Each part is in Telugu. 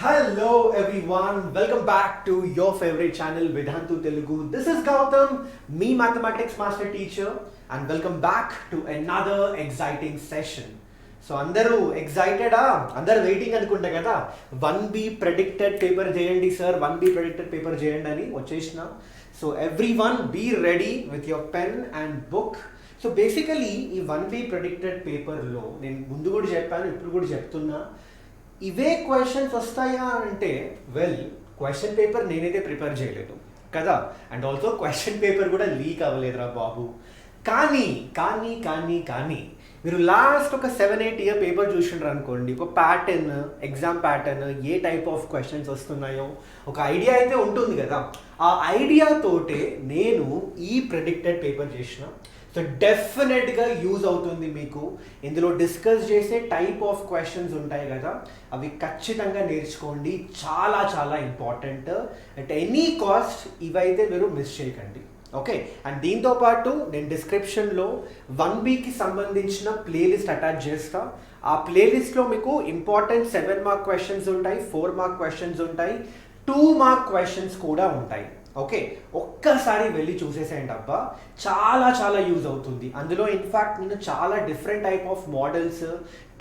Hello everyone, welcome back to your favorite channel Vedhantu Telugu. This is Gautam, me mathematics master teacher, and welcome back to another exciting session. So అందరూ ఎగ్జైటెడా? అందరూ వెయిటింగ్ అనుకుంటా కదా, 1B ప్రెడిక్టెడ్ పేపర్ చేయండి సార్, 1B ప్రెడిక్టెడ్ పేపర్ చేయండి అని వచ్చేసిన. So every one B ready with your pen and book. So basically ఈ 1B ప్రెడిక్టెడ్ పేపర్లో నేను ముందు కూడా చెప్పాను, ఇప్పుడు కూడా చెప్తున్నా, ఇవే క్వశ్చన్స్ వస్తాయా అంటే క్వశ్చన్ పేపర్ నేనైతే ప్రిపేర్ చేయలేదు కదా, అండ్ ఆల్సో క్వశ్చన్ పేపర్ కూడా లీక్ అవ్వలేదురా బాబు. కానీ కానీ కానీ కానీ మీరు లాస్ట్ ఒక 7-8 ఇయర్ పేపర్ చూసిండ్రు అనుకోండి, ఒక pattern, exam pattern, A type of questions వస్తున్నాయో ఒక ఐడియా అయితే ఉంటుంది కదా. ఆ ఐడియాతోటే నేను ఈ ప్రెడిక్టెడ్ పేపర్ చేసిన. సో డెఫినెట్గా యూజ్ అవుతుంది మీకు. ఇందులో డిస్కస్ చేసే టైప్ ఆఫ్ క్వశ్చన్స్ ఉంటాయి కదా, అవి ఖచ్చితంగా నేర్చుకోండి, చాలా చాలా ఇంపార్టెంట్. అట్ ఎనీ కాస్ట్ ఇవైతే మీరు మిస్ చేయకండి, ఓకే. అండ్ దీంతోపాటు నేను డిస్క్రిప్షన్లో 1Bకి సంబంధించిన ప్లేలిస్ట్ అటాచ్ చేస్తా. ఆ ప్లేలిస్ట్లో మీకు ఇంపార్టెంట్ 7 మార్క్ క్వశ్చన్స్ ఉంటాయి, 4 మార్క్ క్వశ్చన్స్ ఉంటాయి, 2 మార్క్ క్వశ్చన్స్ కూడా ఉంటాయి, ఓకే. ఒక్కసారి వెళ్ళి చూసేసేయండి అబ్బా, చాలా చాలా యూజ్ అవుతుంది. అందులో ఇన్ఫ్యాక్ట్ నేను చాలా different type of models,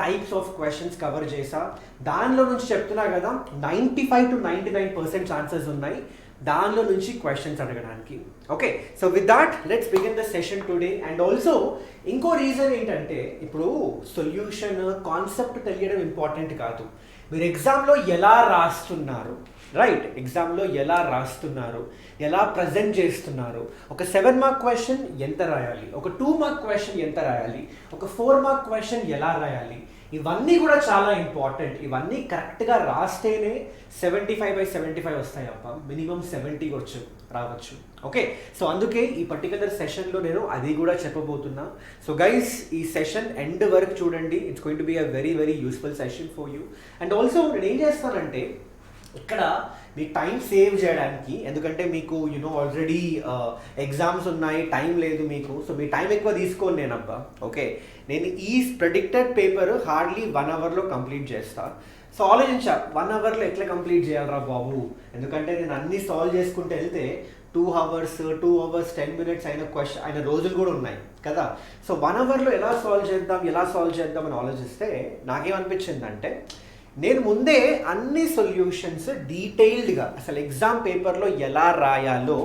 types of questions cover చేసా. దానిలో నుంచి చెప్తున్నా కదా, 95 to 99% ఛాన్సెస్ ఉన్నాయి దానిలో నుంచి క్వశ్చన్స్ అడగడానికి, okay. So with that let's begin the session today. And also ఇంకో రీజన్ ఏంటంటే, ఇప్పుడు సొల్యూషన్ కాన్సెప్ట్ తెలియడం ఇంపార్టెంట్ కాదు, మీరు ఎగ్జామ్లో ఎలా రాస్తున్నారు, రైట్, ఎగ్జామ్లో ఎలా రాస్తున్నారు, ఎలా ప్రజెంట్ చేస్తున్నారు, ఒక 7 మార్క్ క్వశ్చన్ ఎంత రాయాలి, ఒక 2 మార్క్ క్వశ్చన్ ఎంత రాయాలి, ఒక 4 మార్క్ క్వశ్చన్ ఎలా రాయాలి, ఇవన్నీ కూడా చాలా ఇంపార్టెంట్. ఇవన్నీ కరెక్ట్గా రాస్తేనే 75/75 వస్తాయి అప్ప, మినిమం 70 రావచ్చు, ఓకే. సో అందుకే ఈ పర్టికులర్ సెషన్లో నేను అది కూడా చెప్పబోతున్నా. సో గైస్, ఈ సెషన్ ఎండ్ వరకు చూడండి, it's going to be a very very useful session for you. And also నేను ఏం చేస్తానంటే, ఇక్కడ మీ టైం సేవ్ చేయడానికి, ఎందుకంటే మీకు ఆల్రెడీ ఎగ్జామ్స్ ఉన్నాయి, టైం లేదు మీకు, సో మీ టైం ఎక్కువ తీసుకోను నేను అబ్బా, ఓకే. నేను ఈ ప్రెడిక్టెడ్ పేపర్ హార్డ్లీ 1 అవర్లో కంప్లీట్ చేస్తా. సో ఆలోచించా, 1 అవర్లో ఎట్లా కంప్లీట్ చేయాలరా బాబు, ఎందుకంటే నేను అన్నీ సాల్వ్ చేసుకుంటూ వెళ్తే 2 hours 10 minutes అయిన రోజులు కూడా ఉన్నాయి కదా. సో 1 అవర్లో ఎలా సాల్వ్ చేద్దాం అని ఆలోచిస్తే నాకేమనిపించిందంటే, నేను ముందే అన్ని సొల్యూషన్స్ డీటెయిల్డ్గా అసలు ఎగ్జామ్ పేపర్లో ఎలా రాయాలో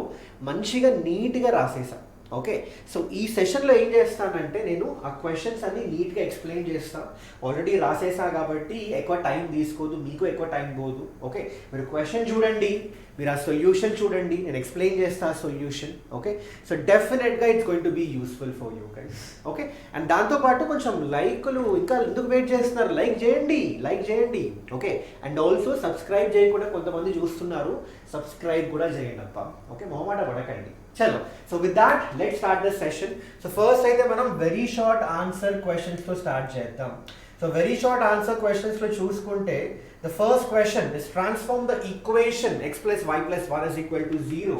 మంచిగా నీట్గా రాసేసాను, ఓకే. సో ఈ సెషన్లో ఏం చేస్తానంటే, నేను ఆ క్వశ్చన్స్ అన్ని నీట్గా ఎక్స్ప్లెయిన్ చేస్తాను. ఆల్రెడీ రాసేసా కాబట్టి ఎక్కువ టైం తీసుకోదు, మీకు ఎక్కువ టైం పోదు, ఓకే. మీరు క్వశ్చన్ చూడండి, మీరు ఆ సొల్యూషన్ చూడండి, నేను ఎక్స్ప్లెయిన్ చేస్తా ఆ సొల్యూషన్, ఓకే. సో డెఫినెట్గా it's going to be useful for you guys, okay. And దాంతోపాటు కొంచెం లైక్లు ఇంకా ఎందుకు వెయిట్ చేస్తున్నారు, లైక్ చేయండి, ఓకే. అండ్ ఆల్సో సబ్స్క్రైబ్ చేయకుండా కొంతమంది చూస్తున్నారు, సబ్స్క్రైబ్ కూడా చేయండి అప్ప, ఓకే, మొహమాట పడకండి. చలో, so with that let's start the session. So first అయితే మనం వెరీ షార్ట్ ఆన్సర్ క్వశ్చన్స్తో స్టార్ట్ చేద్దాం. సో వెరీ షార్ట్ ఆన్సర్ క్వశ్చన్స్లో చూసుకుంటే, the first question is transform the equation x + y + 1 = 0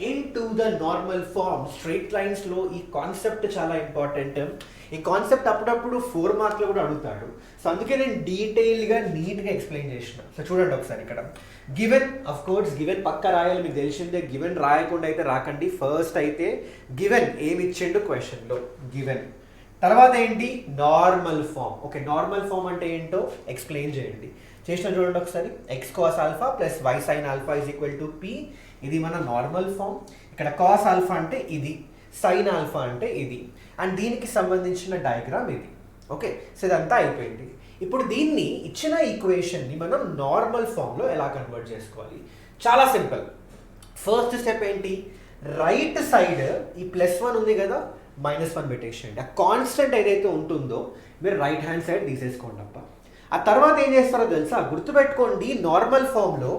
into the normal form. Straight లైన్స్లో ఈ కాన్సెప్ట్ చాలా ఇంపార్టెంట్. ఈ కాన్సెప్ట్ అప్పుడప్పుడు 4 మార్క్లో కూడా అడుగుతాడు. సో అందుకే నేను డీటెయిల్గా నీట్గా ఎక్స్ప్లెయిన్ చేసిన. సో చూడండి ఒకసారి, ఇక్కడ గివెన్, ఆఫ్ కోర్స్ గివెన్ పక్క రాయాలి, మీకు తెలిసిందే, గివెన్ రాయకుండా అయితే రాకండి. ఫస్ట్ అయితే గివెన్ ఏమి ఇచ్చిండు క్వశ్చన్లో, గివెన్ తర్వాత ఏంటి, normal form, okay. Normal form అంటే ఏంటో ఎక్స్ప్లెయిన్ చేయండి. చేసిన చూడండి ఒకసారి, x cos α + y sin α = p, ఇది మన నార్మల్ ఫామ్. ఇక్కడ cos α అంటే ఇది, sin α అంటే ఇది, అండ్ దీనికి సంబంధించిన డయాగ్రామ్ ఇది, ఓకే. సో ఇదంతా అయిపోయింది. ఇప్పుడు దీన్ని ఇచ్చిన ఈక్వేషన్ని మనం నార్మల్ ఫామ్లో ఎలా కన్వర్ట్ చేసుకోవాలి, చాలా సింపుల్. ఫస్ట్ స్టెప్ ఏంటి, రైట్ సైడ్ ఈ +1 ఉంది కదా, -1 పెట్టేసేయండి. ఆ కాన్స్టెంట్ ఏదైతే ఉంటుందో మీరు రైట్ హ్యాండ్ సైడ్ తీసేసుకోండి అప్ప. ఆ తర్వాత ఏం చేస్తారో తెలుసా, గుర్తుపెట్టుకోండి, నార్మల్ ఫామ్లో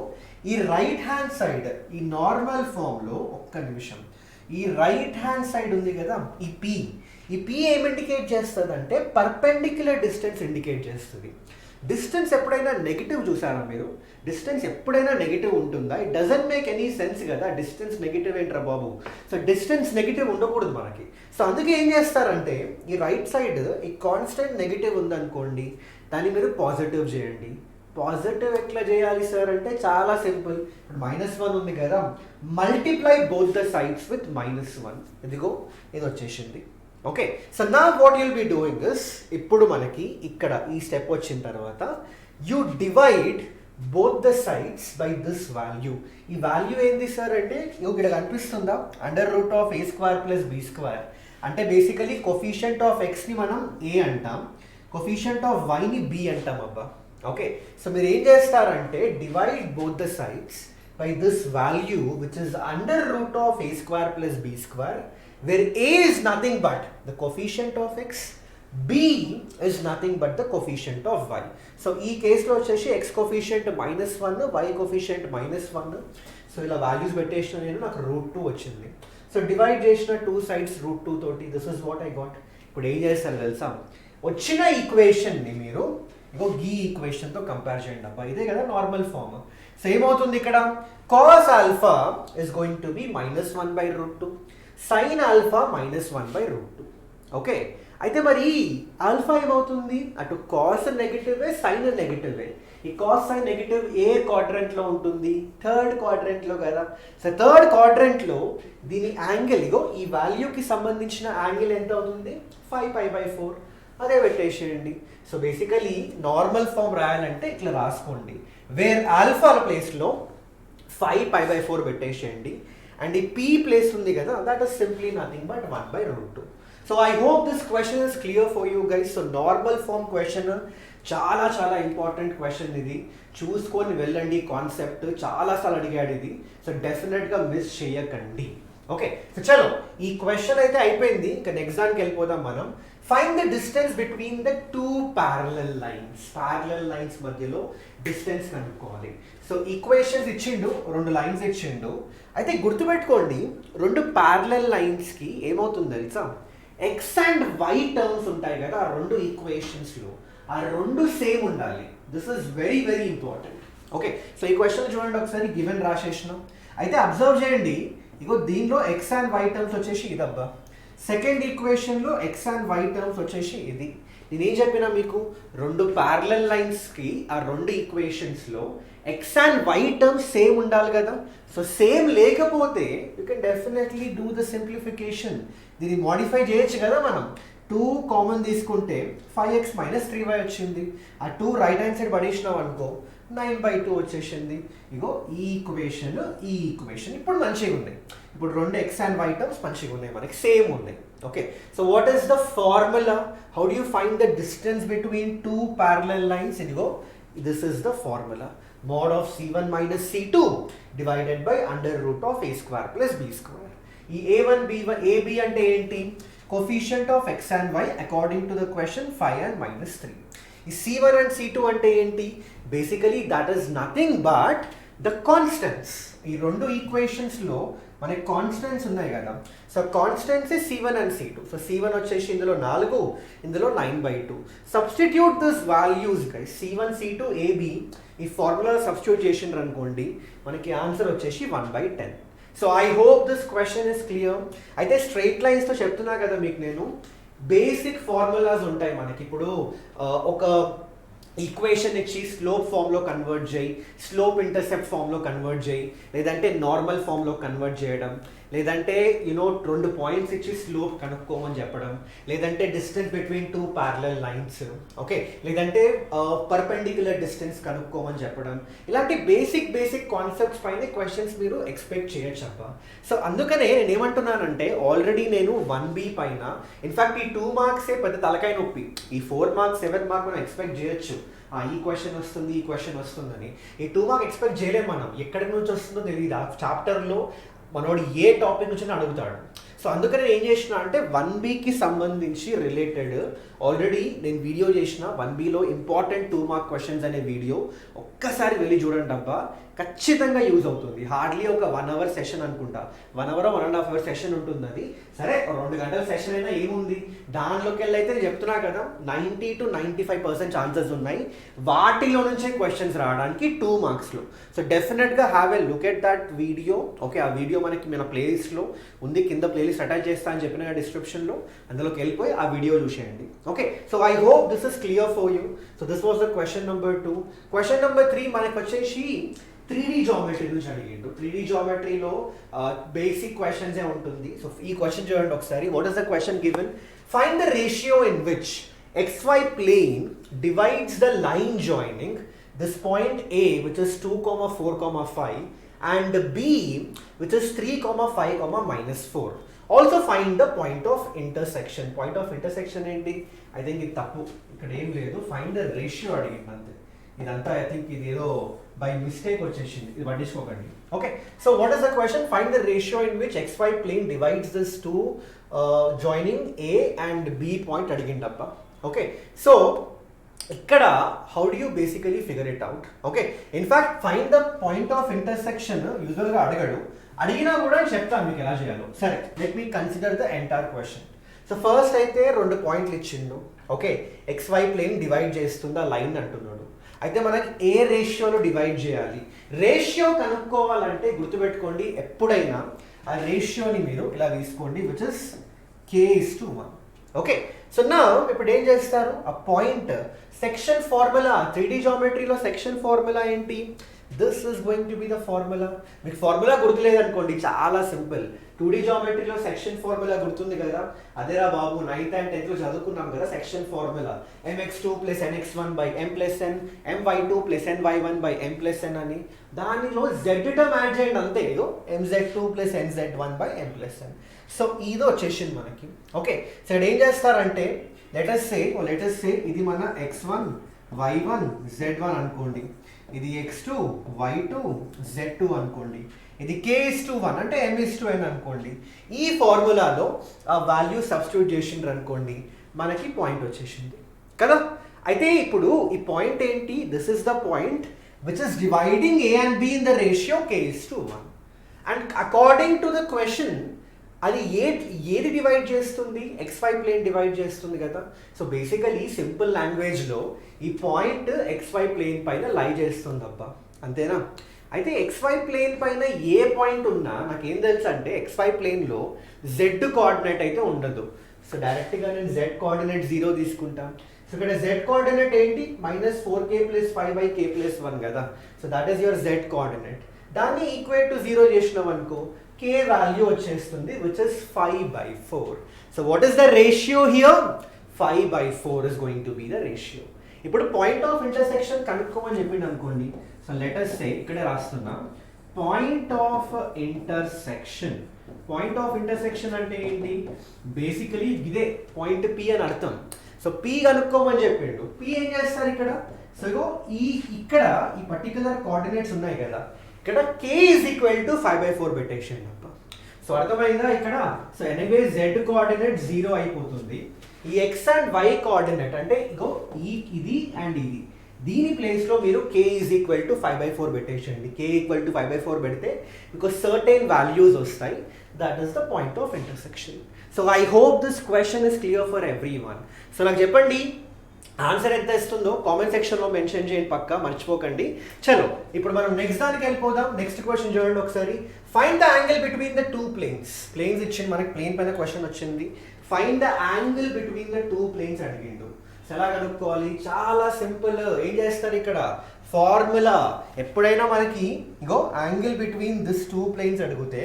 ఈ రైట్ హ్యాండ్ సైడ్, ఈ నార్మల్ ఫామ్లో ఒక్క నిమిషం, ఈ రైట్ హ్యాండ్ సైడ్ ఉంది కదా, ఈ పి ఏం ఇండికేట్ చేస్తుంది అంటే పర్పెండిక్యులర్ డిస్టెన్స్ ఇండికేట్ చేస్తుంది. డిస్టెన్స్ ఎప్పుడైనా నెగిటివ్ చూసారా మీరు, డిస్టెన్స్ ఎప్పుడైనా నెగిటివ్ ఉంటుందా? It doesn't make any sense కదా, డిస్టెన్స్ నెగిటివ్ ఏంట్రా బాబు. సో డిస్టెన్స్ నెగిటివ్ ఉండకూడదు మనకి. సో అందుకే ఏం చేస్తారంటే, ఈ రైట్ సైడ్ ఈ కాన్స్టెంట్ నెగిటివ్ ఉందనుకోండి, దాన్ని మీరు పాజిటివ్ చేయండి. పాజిటివ్ ఎట్లా చేయాలి సార్ అంటే చాలా సింపుల్. -1 ఉంది కదా, multiply both the sides with -1. ఇదిగో ఇది వచ్చేసింది. ఓకే, సో నా what you'll be doing is, ఇప్పుడు మనకి ఇక్కడ ఈ స్టెప్ వచ్చిన తర్వాత you divide both the sides by this value. ఈ వాల్యూ ఏంది సార్ అంటే ఇక్కడ కనిపిస్తుందా, √a² + b². అంటే బేసికలీ కొఫిషియంట్ ఆఫ్ ఎక్స్ని మనం ఏ అంటాం, కొఫిషియంట్ ఆఫ్ వైని బి అంటాం అబ్బా. ఓకే, సో మీరు ఏం చేస్తారంటే divide both the sides by this value which is √a² + b², where a is nothing but the coefficient of x, b is nothing but the coefficient of y. So ఈ కేసులో వచ్చేసి x coefficient -1, y coefficient -1. So ఇలా వాల్యూస్ పెట్టేసిన నేను నాకు √2 వచ్చింది. సో డివైడ్ చేసిన 2 sides √2 తోటి, this is what I got. ఇప్పుడు ఏం చేస్తారు తెలుసా, వచ్చిన ఈక్వేషన్ని మీరు ఇగో ఈ ఈక్వేషన్తో కంపేర్ చేయండి అబ్బా. ఇదే కదా నార్మల్ ఫామ్. సో ఏమవుతుంది ఇక్కడ, cos α is going to be -1/√2, sin α -1/√2. Okay, అయితే మరి ఆల్ఫా ఏమవుతుంది, అటు కాస్ నెగిటివే సైన్ నెగిటివే. ఈ కాస్ సైన్ నెగిటివ్ ఏ క్వాడ్రంట్లో ఉంటుంది, థర్డ్ క్వాడ్రంట్లో కదా. సో థర్డ్ క్వాడ్రంట్లో దీని యాంగిల్ ఇగో ఈ వాల్యూకి సంబంధించిన యాంగిల్ ఎంత అవుతుంది, 5π/4. అదే పెట్టేసేయండి. సో బేసికలీ నార్మల్ ఫామ్ రాయాలంటే ఇట్లా రాసుకోండి, వేర్ ఆల్ఫా ప్లేస్లో 5π/4 పెట్టేసేయండి. అండ్ ఈ p ప్లేస్ ఉంది కదా, that is simply nothing but 1/√2. So I hope this question is clear for you guys. So normal form question చాలా చాలా ఇంపార్టెంట్ క్వశ్చన్ ఇది, చూసుకొని వెళ్ళండి. కాన్సెప్ట్ చాలాసార్లు అడిగాడు ఇది, సో డెఫినెట్గా మిస్ చేయకండి. ఓకే, సో చలో ఈ క్వశ్చన్ అయితే అయిపోయింది. ఇంకా నెక్స్ట్ దానికి వెళ్ళిపోదాం మనం. Find the distance between the 2 parallel lines. Parallel lines మధ్యలో డిస్టెన్స్ కనుక్కోవాలి. సో ఈక్వేషన్స్ ఇచ్చిండు, 2 లైన్స్ ఇచ్చిండు. అయితే గుర్తుపెట్టుకోండి, 2 ప్యారలల్ లైన్స్కి ఏమవుతుంది తెలుసా, ఎక్స్ అండ్ వై టర్మ్స్ ఉంటాయి కదా ఆ 2 ఈక్వేషన్స్లో, ఆ 2 సేమ్ ఉండాలి. This is very very important. Okay, so ఈ క్వశ్చన్ చూడండి ఒకసారి, గివెన్ రాసేసినాం. అయితే అబ్జర్వ్ చేయండి, ఇగో దీనిలో ఎక్స్ అండ్ వై టర్మ్స్ వచ్చేసి ఇదబ్బా. సెకండ్ ఈక్వేషన్లో ఎక్స్ అండ్ వై టర్మ్స్ వచ్చేసి ఇది. నేనేం చెప్పినా మీకు, 2 ప్యారలల్ లైన్స్కి ఆ 2 ఈక్వేషన్స్లో x and y terms same ఉండాలి కదా. సో సేమ్ లేకపోతే you can definitely do the simplification. దీన్ని మోడిఫై చేయొచ్చు కదా మనం. 2 కామన్ తీసుకుంటే 5x - 3y వచ్చింది. ఆ 2 రైట్ హ్యాండ్ సైడ్ పడేసినాం అనుకో, 9/2 వచ్చేసింది. ఇగో ఈ ఈక్వేషన్ ఈ ఈక్వేషన్ ఇప్పుడు మంచిగా ఉన్నాయి. ఇప్పుడు 2 ఎక్స్ అండ్ వై టర్మ్స్ మంచిగా ఉన్నాయి, మనకి సేమ్ ఉన్నాయి. Okay, so what is the formula, how do you find the distance between 2 parallel lines? ఇదిగో this is the formula, mod of c1 minus c2 divided by √a² plus b². ఈ a1 b1 ab అంటే ఏంటి, coefficient of x and y according to the question 5 and -3. ఈ c1 and c2 అంటే ఏంటి, basically that is nothing but the constants. ఈ 2 ఈక్వేషన్స్లో మనకి కాన్స్టెంట్స్ ఉన్నాయి కదా. So constants c1 and c2. So c1 వచ్చేసి ఇందులో 4, ఇందులో 9/2. Substitute this values guys, c1 c2 ab ఈ ఫార్ములా సబ్స్టిట్యూట్ చేసిండ్రు అనుకోండి, మనకి ఆన్సర్ వచ్చేసి 1/10. So I hope this question is clear. అయితే స్ట్రైట్ లైన్స్తో చెప్తున్నా కదా మీకు నేను, బేసిక్ ఫార్ములాస్ ఉంటాయి మనకి. ఇప్పుడు ఒక ఈక్వేషన్ ఇచ్చి స్లోప్ ఫామ్లో కన్వర్ట్ చేయి, స్లోప్ ఇంటర్సెప్ట్ ఫామ్లో కన్వర్ట్ చేయి, లేదంటే నార్మల్ ఫామ్లో కన్వర్ట్ చేయడం, లేదంటే 2 పాయింట్స్ ఇచ్చి స్లోప్ కనుక్కోమని చెప్పడం, లేదంటే distance between 2 parallel lines, okay, లేదంటే పర్పెండిక్యులర్ డిస్టెన్స్ కనుక్కోమని చెప్పడం. ఇలాంటి బేసిక్ కాన్సెప్ట్స్ పైన క్వశ్చన్స్ మీరు ఎక్స్పెక్ట్ చేయొచ్చు అబ్బా. సో అందుకనే నేను ఏమంటున్నానంటే, ఆల్రెడీ నేను 1B పైన, ఇన్ఫాక్ట్ ఈ 2 మార్క్సే పెద్ద తలకాయ నొప్పి. ఈ 4 మార్క్స్ 7 మార్క్ మనం ఎక్స్పెక్ట్ చేయొచ్చు, ఈ క్వశ్చన్ వస్తుంది ఈ క్వశ్చన్ వస్తుందని. ఈ 2 మార్క్ ఎక్స్పెక్ట్ చేయలేము మనం, ఎక్కడి నుంచి వస్తుందో తెలియదు. ఆ చాప్టర్లో మనోడు ఏ టాపిక్ నుంచి అడుగుతాడు. సో అందుకని నేను ఏం చేసిన అంటే 1Bకి సంబంధించి రిలేటెడ్ ఆల్రెడీ నేను వీడియో చేసిన, 1Bలో ఇంపార్టెంట్ 2 మార్క్ క్వశ్చన్స్ అనే వీడియో ఒక్కసారి వెళ్ళి చూడండి అబ్బా, ఖచ్చితంగా యూజ్ అవుతుంది. హార్డ్లీ ఒక 1 అవర్ సెషన్ అనుకుంటా, 1 అవర్ 1.5 అవర్ సెషన్ ఉంటుంది అది. సరే 2 గంటల సెషన్ అయినా ఏముంది, దానిలోకి వెళ్ళి అయితే నేను చెప్తున్నా కదా 90 to 95% ఛాన్సెస్ ఉన్నాయి వాటిలో నుంచే క్వశ్చన్స్ రావడానికి 2 మార్క్స్లో. సో డెఫినెట్గా have a look at that video. Okay, ఆ వీడియో మనకి మన ప్లేలిస్ట్లో ఉంది, కింద ప్లేలిస్ట్ ప్లేలిస్ట్ అటాచ్ చేస్తా అని చెప్పిన డిస్క్రిప్షన్లో, అందులోకి వెళ్ళిపోయి ఆ వీడియో చూసేయండి. Okay, so I hope this is clear for you. So this was the question number 2. Question number 3 మనకు వచ్చేసి 3D జామెట్రీ నుంచి అడిగిండు. 3D జామెట్రీలో బేసిక్ క్వశ్చన్స్ ఏ ఉంటుంది. సో ఈ క్వశ్చన్ చూడండి ఒకసారి. What is the question given? Find the ratio in which XY plane divides the line joining this point A, which is 2, 4, 5, and B, which is 3, 5, -4. Also find the point of intersection. Point of intersection ఏంటి? I think ఇది తప్పు, ఇక్కడ ఏం లేదు. Find the ratio అడిగింది అంతే. ఇదంతా I think ఇది ఏదో బై మిస్టేక్ వచ్చేసింది, ఇది పట్టించుకోకండి. Okay, so what is the question? Find the ratio in which XY plane divides this two joining A and B point అడిగిండప్ప. ఓకే, సో ఇక్కడ how do you basically figure it out? Okay, in fact find the point of intersection యూజువల్గా అడగడు, అడిగినా కూడా చెప్తాను మీకు ఎలా చేయాలో. సరే, let me consider the entire question. So first అయితే 2 పాయింట్లు ఇచ్చిండు. ఓకే, XY ప్లేన్ డివైడ్ చేస్తుందా లైన్ అంటున్నాడు. అయితే మనకి ఏ రేషియోలో డివైడ్ చేయాలి? రేషియో కనుక్కోవాలంటే గుర్తుపెట్టుకోండి, ఎప్పుడైనా ఆ రేషియోని మీరు ఇలా తీసుకోండి, which is K:1. Okay, so నా ఇప్పుడు ఏం చేస్తారు? ఆ పాయింట్ సెక్షన్ ఫార్ములా, 3D జామెట్రీలో సెక్షన్ ఫార్ములా ఏంటి? This is going to be the formula. మీకు ఫార్ములా గుర్తులేదనుకోండి, చాలా సింపుల్. 2D జామెట్రీలో సెక్షన్ ఫార్ములా గుర్తుంది కదా, అదేరా బాబు 9th and 10th లో చదువుకున్నాం కదా section formula. mx2 + nx1 / m + n, my2 + ny1 / m + n అని. దానిలో z టర్మ్ యాడ్ చేయండి అంతే, ఏదో mz2 + nz1 / m + n. So ఇది వచ్చేసింది మనకి. ఓకే, సో ఇక్కడ ఏం చేస్తారంటే లెట్ us say ఇది మన x1 y1 z1 అనుకోండి, ఇది x2 y2 z2 అనుకోండి, ఇది K:1 అంటే m:n అనుకోండి. ఈ ఫార్ములాలో ఆ వాల్యూ సబ్స్టిట్యూట్ చేసిండ్రు అనుకోండి, మనకి పాయింట్ వచ్చేసింది కదా. అయితే ఇప్పుడు ఈ పాయింట్ ఏంటి? This is the point which is dividing A and B in the ratio K:1. And according to the question అది ఏది డివైడ్ చేస్తుంది? XY ప్లేన్ డివైడ్ చేస్తుంది కదా. సో బేసికలీ సింపుల్ లాంగ్వేజ్లో ఈ పాయింట్ XY ప్లేన్ పైన లై చేస్తుంది అబ్బా, అంతేనా? అయితే XY ప్లేన్ పైన ఏ పాయింట్ ఉన్నా నాకేం తెలుసు అంటే XY ప్లేన్లో Z కోఆర్డినేట్ అయితే ఉండదు. సో డైరెక్ట్గా నేను Z కోఆర్డినేట్ 0 తీసుకుంటాను. సో ఇక్కడ Z కోఆర్డినేట్ ఏంటి? -4k + 5/k+1 కదా. So that is your Z coordinate. దాన్ని ఈక్వేట్ టు 0 చేసినాం అనుకో, K వాల్యూ వచ్చేస్తుంది, which is 5/4. So what is the ratio here? 5/4 is going to be the ratio. ఇప్పుడు పాయింట్ ఆఫ్ ఇంటర్సెక్షన్ కనుక్కోమని చెప్పింది అనుకోండి. సో లెట్ us say ఇక్కడే రాస్తున్నా, point of intersection. Point of intersection అంటే ఏంటి? బేసికలీ ఇదే పాయింట్ P అని అర్థం. సో P కనుక్కోమని చెప్పిండు. P ఏం చేస్తారు ఇక్కడ? సో ఇక్కడ ఈ పర్టికులర్ కోఆర్డినేట్స్ ఉన్నాయి కదా, ఇక్కడ K = 5/4 పెట్టేసేయండి అప్ప. సో అర్థమైందా ఇక్కడ? సో ఎనీవే Z కోఆర్డినేట్ 0 అయిపోతుంది. ఈ X అండ్ Y కోఆర్డినేట్ అంటే ఇది అండ్ ఇది, దీని ప్లేస్లో మీరు K = 5/4 పెట్టేసేయండి. K = 5/4 పెడితే మీకు సర్టెన్ వాల్యూస్ వస్తాయి. That is the point of intersection. So I hope this question is clear for everyone. So నాకు చెప్పండి, ఆన్సర్ ఎంత ఇస్తుందో కామెంట్ సెక్షన్లో మెన్షన్ చేయండి, పక్కా మర్చిపోకండి. చలో ఇప్పుడు మనం నెక్స్ట్ దానికి వెళ్ళిపోదాం. నెక్స్ట్ క్వశ్చన్ చూడండి ఒకసారి. Find the angle between the 2 planes. Planes ఇచ్చింది మనకి, ప్లేన్ పైన క్వశ్చన్ వచ్చింది. Find the angle between the 2 planes అడిగిండు. ఎలా కనుక్కోవాలి? చాలా సింపుల్. ఏం చేస్తారు ఇక్కడ? ఫార్ములా. ఎప్పుడైనా మనకి యాంగిల్ బిట్వీన్ దిస్ 2 ప్లేన్స్ అడిగితే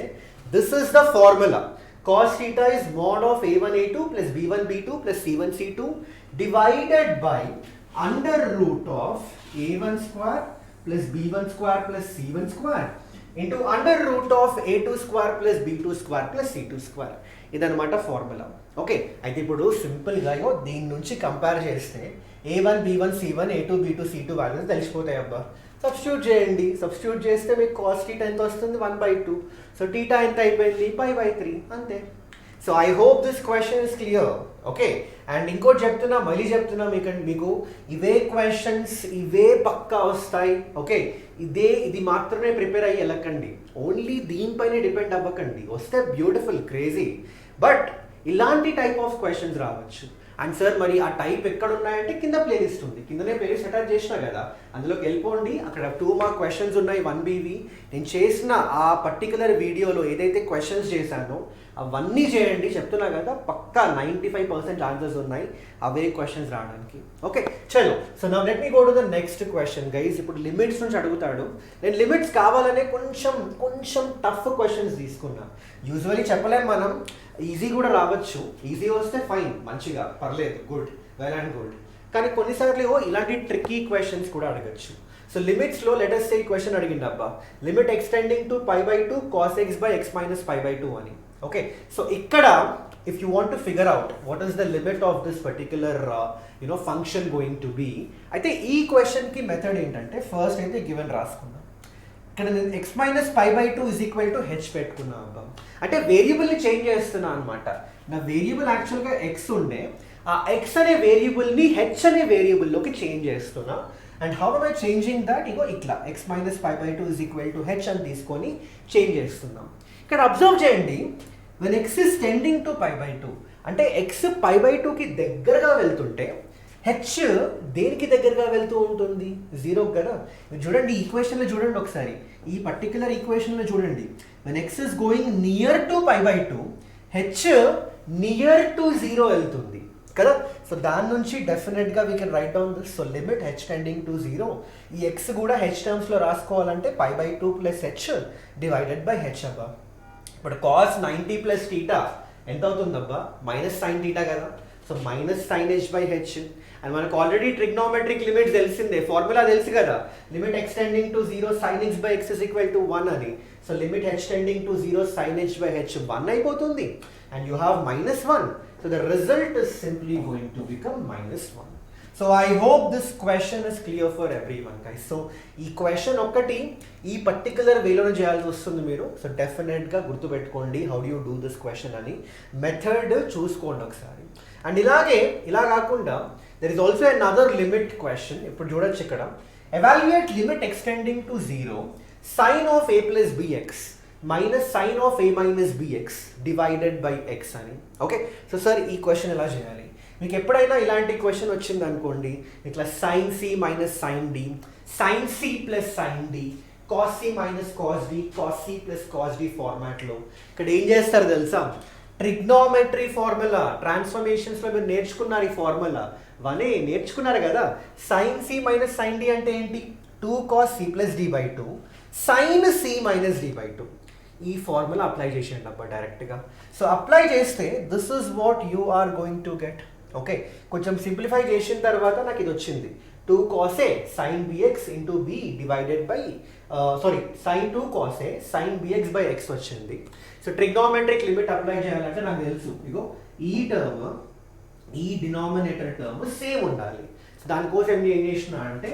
this is the formula. cos theta is mod of a1a2 plus b1b2 plus c1c2 divided by under root of a1 square plus b1 square plus c1 square into under root of a2 square plus b2 square plus c2 square. ఇదన్నమాట ఫార్ములా. ఓకే, అయితే ఇప్పుడు సింపుల్గా దీని నుంచి కంపేర్ చేస్తే a1 b1 c1 a2 b2 c2 values తెలిసిపోతాయి అబ్బా. సబ్స్టిట్యూట్ చేయండి. సబ్స్టిట్యూట్ చేస్తే మీకు కాస్ టీటా ఎంత వస్తుంది? 1/2. సో టీటా ఎంత అయిపోయింది? π/3 అంతే. So I hope this question is clear. Okay, and ఇంకోటి చెప్తున్నా, మళ్ళీ చెప్తున్నా, మీకు ఇవే క్వశ్చన్స్ ఇవే పక్కా వస్తాయి. ఓకే, ఇది మాత్రమే ప్రిపేర్ అయ్యి వెళ్ళకండి, ఓన్లీ దీనిపైనే డిపెండ్ అవ్వకండి. వస్తే బ్యూటిఫుల్, క్రేజీ, బట్ ఇలాంటి టైప్ ఆఫ్ క్వశ్చన్స్ రావచ్చు. అండ్ సార్ మరి ఆ టైప్ ఎక్కడ ఉన్నాయంటే కింద ప్లేలిస్ట్ ఉంది, కిందనే ప్లేలిస్ట్ అటాచ్ చేసినా కదా, అందులోకి వెళ్ళిపోండి. అక్కడ 2 మార్క్ క్వశ్చన్స్ ఉన్నాయి, 1BV. నేను చేసిన ఆ పర్టికులర్ వీడియోలో ఏదైతే క్వశ్చన్స్ చేశానో అవన్నీ చేయండి, చెప్తున్నా కదా పక్కా 95% ఛాన్సెస్ ఉన్నాయి అవే క్వశ్చన్స్ రావడానికి. ఓకే చలో, so now let me go to the next question guys. ఇప్పుడు లిమిట్స్ నుంచి అడుగుతాడు. నేను లిమిట్స్ కావాలనే కొంచెం టఫ్ క్వశ్చన్స్ తీసుకున్నా. యూజువల్లీ చెప్పలేం మనం, ఈజీ కూడా రావచ్చు. ఈజీ వస్తే ఫైన్, మంచిగా పర్లేదు, గుడ్, వెల్ అండ్ గుడ్. కానీ కొన్నిసార్లు ఇలాంటి ట్రిక్కీ క్వశ్చన్స్ కూడా అడగచ్చు. సో లిమిట్స్లో లెటెస్ట్ సే క్వశ్చన్ అడిగింది అబ్బా, limit extending to π/2 cos x by x minus π/2 అని. ఓకే, సో ఇక్కడ if you want to figure out what is the limit of this particular function going to be, అయితే ఈ క్వశ్చన్కి మెథడ్ ఏంటంటే ఫస్ట్ అయితే గివెన్ రాసుకున్నాం. ఇక్కడ నేను x minus π/2 is equal to h పెట్టుకున్నా అబ్బా. అంటే వేరియబుల్ని చేంజ్ చేస్తున్నా అనమాట. నా వేరియబుల్ యాక్చువల్గా x ఉండే, ఆ x అనే వేరియబుల్ని h అనే వేరియబుల్లోకి చేంజ్ చేస్తున్నా. And how am I changing that? ఇగో ఇట్లా x minus π/2 is equal to h అని తీసుకొని చేంజ్ చేస్తున్నాం. ఇక్కడ అబ్జర్వ్ చేయండి, when x is tending to π/2 అంటే x π/2కి దగ్గరగా వెళ్తుంటే h దేనికి దగ్గరగా వెళ్తూ ఉంటుంది? 0 కదా. చూడండి ఈక్వేషన్లో చూడండి ఒకసారి, ఈ పర్టికులర్ ఈక్వేషన్లో చూడండి, when x is going near to π/2 h near to 0 వెళ్తుంది కదా. సో దాని నుంచి డెఫినెట్గా we can write down this. So limit h tending to 0, ఈ x కూడా h టర్మ్స్లో రాసుకోవాలంటే π/2 plus h divided by h అబ్బా. ఇప్పుడు cos 90 ప్లస్ θ ఎంత అవుతుందబ్బా? మైనస్ sin θ కదా. So minus sin h by h. And మనకు ఆల్రెడీ ట్రిగ్నోమెట్రిక్ లిమిట్స్ తెలిసిందే, ఫార్ములా తెలుసు కదా, limit x tending to 0 sin x by x is equal to 1 అని. So limit h tending to 0 sin h by h 1 అయిపోతుంది. And you have minus 1. So the result is simply going to become minus 1. So I hope this question is clear for everyone guys. So ఈ క్వశ్చన్ ఒక్కటి ఈ పర్టికులర్ వేలోనే చేయాల్సి వస్తుంది మీరు. సో డెఫినెట్గా గుర్తుపెట్టుకోండి how do you do this question అని, మెథడ్ చూసుకోండి ఒకసారి. అండ్ ఇలా కాకుండా there is also another limit question. ఇప్పుడు చూడొచ్చు ఇక్కడ, evaluate limit extending to 0 sin of a plus bx minus sine of A minus b x divided by x అని. ఓకే, సో సార్ ఈ క్వశ్చన్ ఎలా చేయాలి? మీకు ఎప్పుడైనా ఇలాంటి క్వశ్చన్ వచ్చింది అనుకోండి, ఇట్లా sine c minus sine d, sine c plus sine D, cos c minus cos d, cos c plus cos d ఫార్మాట్లో ఇక్కడ ఏం చేస్తారు తెలుసా? ట్రిగ్నోమెట్రీ ఫార్ములా, ట్రాన్స్ఫర్మేషన్స్లో మీరు నేర్చుకున్నారు ఈ ఫార్ములా, వనే నేర్చుకున్నారు కదా. Sine c minus sine d అంటే ఏంటి? 2 cos c plus d by 2 sin c minus d by 2. ఈ ఫార్ములా అప్లై చేసేయండి అబ్బా డైరెక్ట్గా. సో అప్లై చేస్తే this is what you are going to get. Okay, కొంచెం సింప్లిఫై చేసిన తర్వాత నాకు ఇది వచ్చింది, 2 cos a sin bx into b divided by sin 2 cos a sin bx by x వచ్చింది. సో ట్రిగ్నోమెట్రిక్ లిమిట్ అప్లై చేయాలంటే నాకు తెలుసు, ఇగో ఈ టర్మ్ ఈ డినామినేటర్ టర్మ్ సేమ్ ఉండాలి. సో దానికోసం ఏం చేసిన అంటే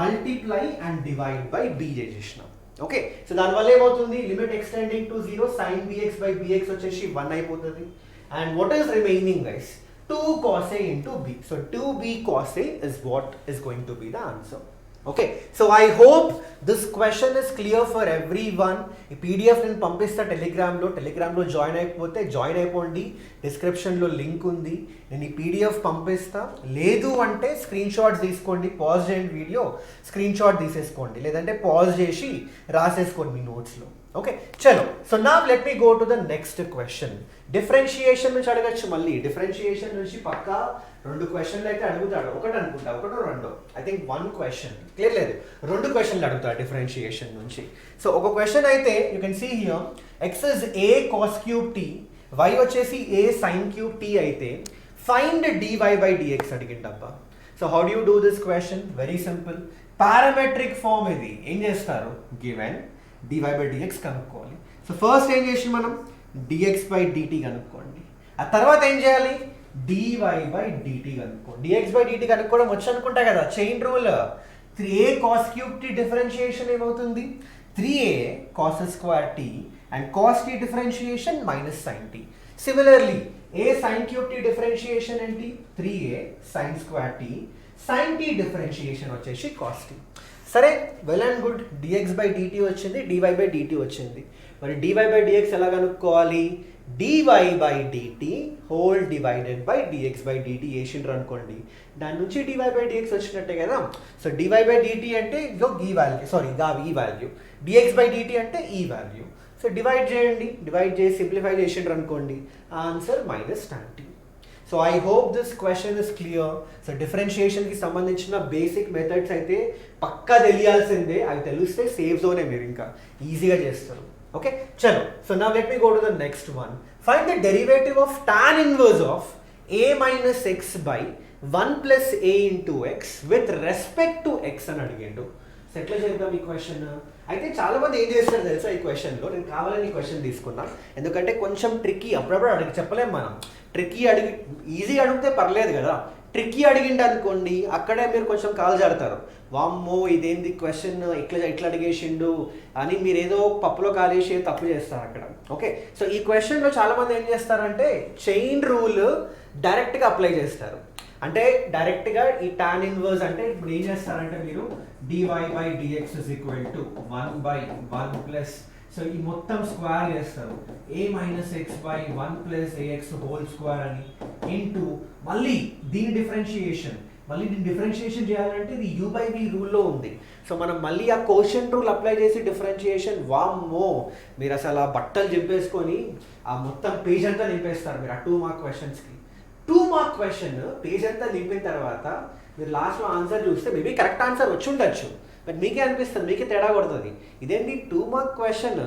multiply and divide by b చేసేసిన. ఓకే, సో దానివల్ల ఏమవుతుంది? Limit extending to 0 sin bx by bx వచ్చేసి 1 అయిపోతుంది. And what is remaining guys? 2 cos a into b. So 2b cos a is what is going to be the answer. Okay, so I hope this question is clear for everyone. ఈ PDF నేను పంపిస్తా టెలిగ్రామ్లో జాయిన్ అయిపోతే జాయిన్ అయిపోండి, డిస్క్రిప్షన్లో లింక్ ఉంది. నేను ఈ PDF పంపిస్తా. లేదు అంటే స్క్రీన్ షాట్స్ తీసుకోండి, పాజ్ చేయండి వీడియో, స్క్రీన్ షాట్ తీసేసుకోండి, లేదంటే పాజ్ చేసి రాసేసుకోండి మీ నోట్స్లో. ఓకే చలో, so now let me go to the next question. Differentiation నుంచి అడగచ్చు. మళ్ళీ డిఫరెన్షియేషన్ నుంచి పక్కా 2 క్వశ్చన్లు అయితే అడుగుతాడు, ఒకటి అనుకుంటా, ఒకటో రెండో, ఐ థింక్ 1 క్వశ్చన్, క్లియర్ లేదు, 2 క్వశ్చన్లు అడుగుతాడు డిఫరెన్షియేషన్ నుంచి. సో ఒక క్వశ్చన్ అయితే you can see here, x is a cos cube t, y వచ్చేసి ఏ సైన్ క్యూబ్ టీ అయితే ఫైండ్ డివై బై డిఎక్స్ అడిగిండబ్బా. So how do you do this question? Very simple, parametric form ఇది. ఏం చేస్తారు? గివెన్ dy by dx కనుక్కోవాలి. సో ఫస్ట్ ఏం చేసి మనం dx by dt కనుక్కోండి. ఆ తర్వాత ఏం చేయాలి? dy by dt కనుక్కోండి. dx by dt కనుక్కోవడం వచ్చి అనుకుంటా కదా, chain rule. 3a cos cube t differentiation ఏమవుతుంది? 3a cos square t and cos t differentiation minus sin t. Similarly a sin cube t differentiation ఏంటి? 3a sin square t, sin t differentiation వచ్చేసి cos t. సరే, well and good, dx by dt వచ్చింది, dy బై dt వచ్చింది. మరి dy బై dx ఎలా కనుక్కోవాలి? dy by dt whole divided by dx by dt వేసిండ్రు అనుకోండి, దాని నుంచి dy బై dx వచ్చినట్టే కదా. సో dy బై dt అంటే ఇదో ఈ వాల్యూ, ఈ వాల్యూ, dx బై dt అంటే ఈ వాల్యూ. సో డివైడ్ చేయండి, డివైడ్ చేసి సింప్లిఫై చేసిండ్రు అనుకోండి, answer minus tan t. So I hope this question is clear. So డిఫరెన్షియేషన్కి సంబంధించిన బేసిక్ మెథడ్స్ అయితే పక్కా తెలియాల్సిందే. అవి తెలిస్తే సేఫ్ జోనే, మీరు ఇంకా ఈజీగా చేస్తారు. ఓకే, చలో. So now let me go to the next one. Find the derivative of tan inverse of a minus x by 1 plus a into x with respect to x అని అడిగాడు. సో ఎట్లా చేద్దాం ఈ క్వశ్చన్? అయితే చాలా మంది ఏం చేస్తారు తెలుసా ఈ క్వశ్చన్లో, నేను కావాలని ఈ క్వశ్చన్ తీసుకున్నా ఎందుకంటే కొంచెం ట్రిక్కీ. అప్పుడప్పుడు చెప్పలేం మనం. ట్రిక్కీ ఈజీ అడిగితే పర్లేదు కదా, ట్రిక్కీ అడిగిండు అనుకోండి అక్కడే మీరు కొంచెం కాలు జారుతారు. వామ్మో ఇదేంది క్వశ్చన్ ఇట్లా అడిగేసిండు అని మీరు ఏదో పప్పులో కాలేసి తప్పు చేస్తారు అక్కడ. ఓకే, సో ఈ క్వశ్చన్లో చాలామంది ఏం చేస్తారంటే చైన్ రూల్ డైరెక్ట్గా అప్లై చేస్తారు. అంటే డైరెక్ట్గా ఈ tan ఇన్వర్స్ అంటే ఇప్పుడు ఏం చేస్తారంటే మీరు dy by dx is equal to 1 by 1 plus, so ఈ మొత్తం స్క్వేర్ చేస్తారు a minus x by 1 plus ax whole square అని ఇంటూ మళ్ళీ దీని డిఫరెన్షియేషన్. మళ్ళీ దీన్ని డిఫరెన్షియేషన్ చేయాలంటే ఇది u by v రూల్లో ఉంది. సో మనం మళ్ళీ ఆ కోషంట్ రూల్ అప్లై చేసి డిఫరెన్షియేషన్, వామ్మో మీరు అసలు ఆ బట్టలు చెప్పేసుకొని ఆ మొత్తం పేజ్ అంతా నింపేస్తారు మీరు ఆ 2 మార్క్ క్వశ్చన్స్కి. 2 మార్క్ క్వశ్చన్ పేజ్ అంతా నింపిన తర్వాత మీరు లాస్ట్లో ఆన్సర్ చూస్తే మేబీ కరెక్ట్ ఆన్సర్ వచ్చి ఉండొచ్చు, బట్ మీకే అనిపిస్తుంది, మీకే తేడా కొడుతుంది ఇదేంటి 2 మార్క్ క్వశ్చన్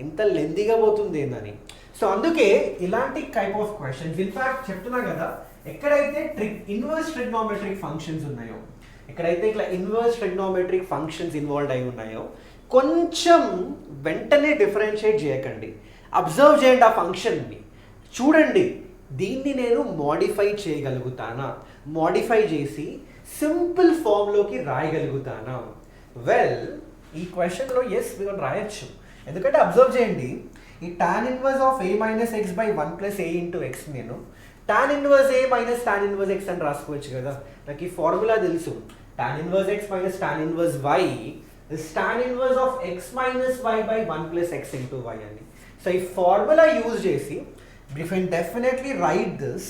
ఇంత లెందీగా పోతుంది ఏందని. సో అందుకే ఇలాంటి టైప్ ఆఫ్ క్వశ్చన్స్, ఇన్ఫాక్ట్ చెప్తున్నా కదా, ఎక్కడైతే ఇన్వర్స్ ట్రిగ్నోమెట్రిక్ ఫంక్షన్స్ ఉన్నాయో, ఎక్కడైతే ఇట్లా ఇన్వర్స్ ట్రిగ్నోమెట్రిక్ ఫంక్షన్స్ ఇన్వాల్వ్ అయి ఉన్నాయో కొంచెం వెంటనే డిఫరెన్షియేట్ చేయకండి, అబ్జర్వ్ చేయండి ఆ ఫంక్షన్ని, చూడండి దీన్ని నేను మోడిఫై చేయగలుగుతానా, మోడిఫై చేసి సింపుల్ ఫామ్లోకి రాయగలుగుతానా. వెల్ ఈ క్వశ్చన్లో ఎస్ మీరు రాయొచ్చు, ఎందుకంటే అబ్జర్వ్ చేయండి ఈ tan inverse of a minus x by 1 plus a into x నేను tan inverse a minus tan inverse x అని రాసుకోవచ్చు కదా. నాకు ఈ ఫార్ములా తెలుసు, tan inverse x minus tan inverse y is tan inverse of x minus y by 1 plus x into y అని. సో ఈ ఫార్ములా యూజ్ చేసి we can definitely write this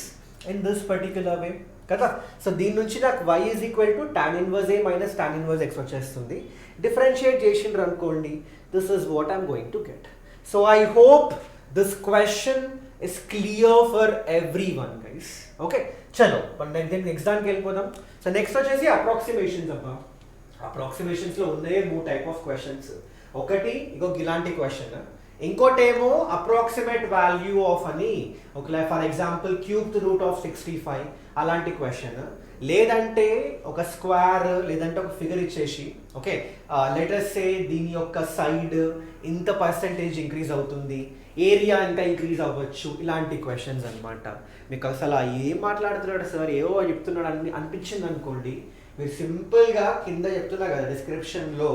in this particular way కదా. సో దీని నుంచి నాకు y is equal to tan inverse a minus tan inverse x వచ్చేస్తుంది. డిఫరెన్షియేట్ చేసిండ్రు అనుకోండి, this is what I'm going to get. So I hope this question is clear for everyone guys. Okay, చలో మనం నెక్స్ట్ దానికి వెళ్ళిపోదాం. సో నెక్స్ట్ వచ్చేసి అప్రాక్సిమేషన్స్. అప్రాక్సిమేషన్స్లో ఉన్నాయి 3 టైప్ ఆఫ్ క్వశ్చన్స్. ఒకటి ఇగో ఇలాంటి క్వశ్చన్, ఇంకోటేమో అప్రాక్సిమేట్ వాల్యూ ఆఫ్ అని, ఒక for example cubed root of 65 అలాంటి క్వశ్చన్, లేదంటే ఒక స్క్వేర్ లేదంటే ఒక ఫిగర్ ఇచ్చేసి ఓకే లెటర్స్ సే దీని యొక్క సైడ్ ఇంత పర్సెంటేజ్ ఇంక్రీజ్ అవుతుంది, ఏరియా ఇంకా ఇంక్రీజ్ అవ్వచ్చు, ఇలాంటి క్వశ్చన్స్ అనమాట. మీకు అసలు ఏం మాట్లాడుతున్నాడు సార్ ఏవో చెప్తున్నాడు అని అనిపించింది అనుకోండి, మీరు సింపుల్గా కింద చెప్తున్నా కదా డిస్క్రిప్షన్లో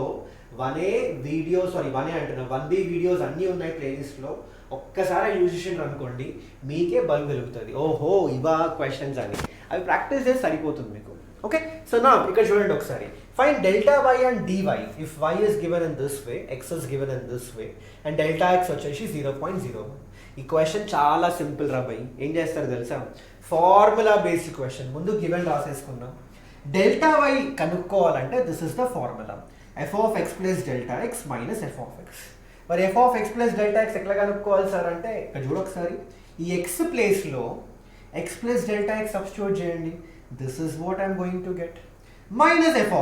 1A వీడియోస్ 1B వీడియోస్ అన్నీ ఉన్నాయి ప్లేలిస్ట్లో, ఒక్కసారి యూజ్ చేసిండ్రు అనుకోండి మీకే బల్బ్ వెలుగుతుంది, ఓహో ఇవా క్వశ్చన్స్ అని. అవి ప్రాక్టీస్ చేసి సరిపోతుంది మీకు. ఓకే, సో నా ఇక్కడ చూడండి ఒకసారి. Find delta y and d y if y is given in this way, x is given in this way and delta x వచ్చేసి 0.01. ఈ క్వశ్చన్ చాలా సింపుల్ రా భయ్. ఏం చేస్తారు తెలుసా, ఫార్ములా బేస్డ్ క్వశ్చన్. ముందు గివెన్ రాసేసుకున్నాం. డెల్టా వై కనుక్కోవాలంటే this is the formula, f of x plus delta x minus f of x. మరి f of x plus delta x ఎట్లా కనుక్కోవాలి సార్ అంటే ఇక్కడ చూడ ఒకసారి, ఈ x ప్లేస్లో x plus delta x substitute చేయండి, this is what I'm going to get minus f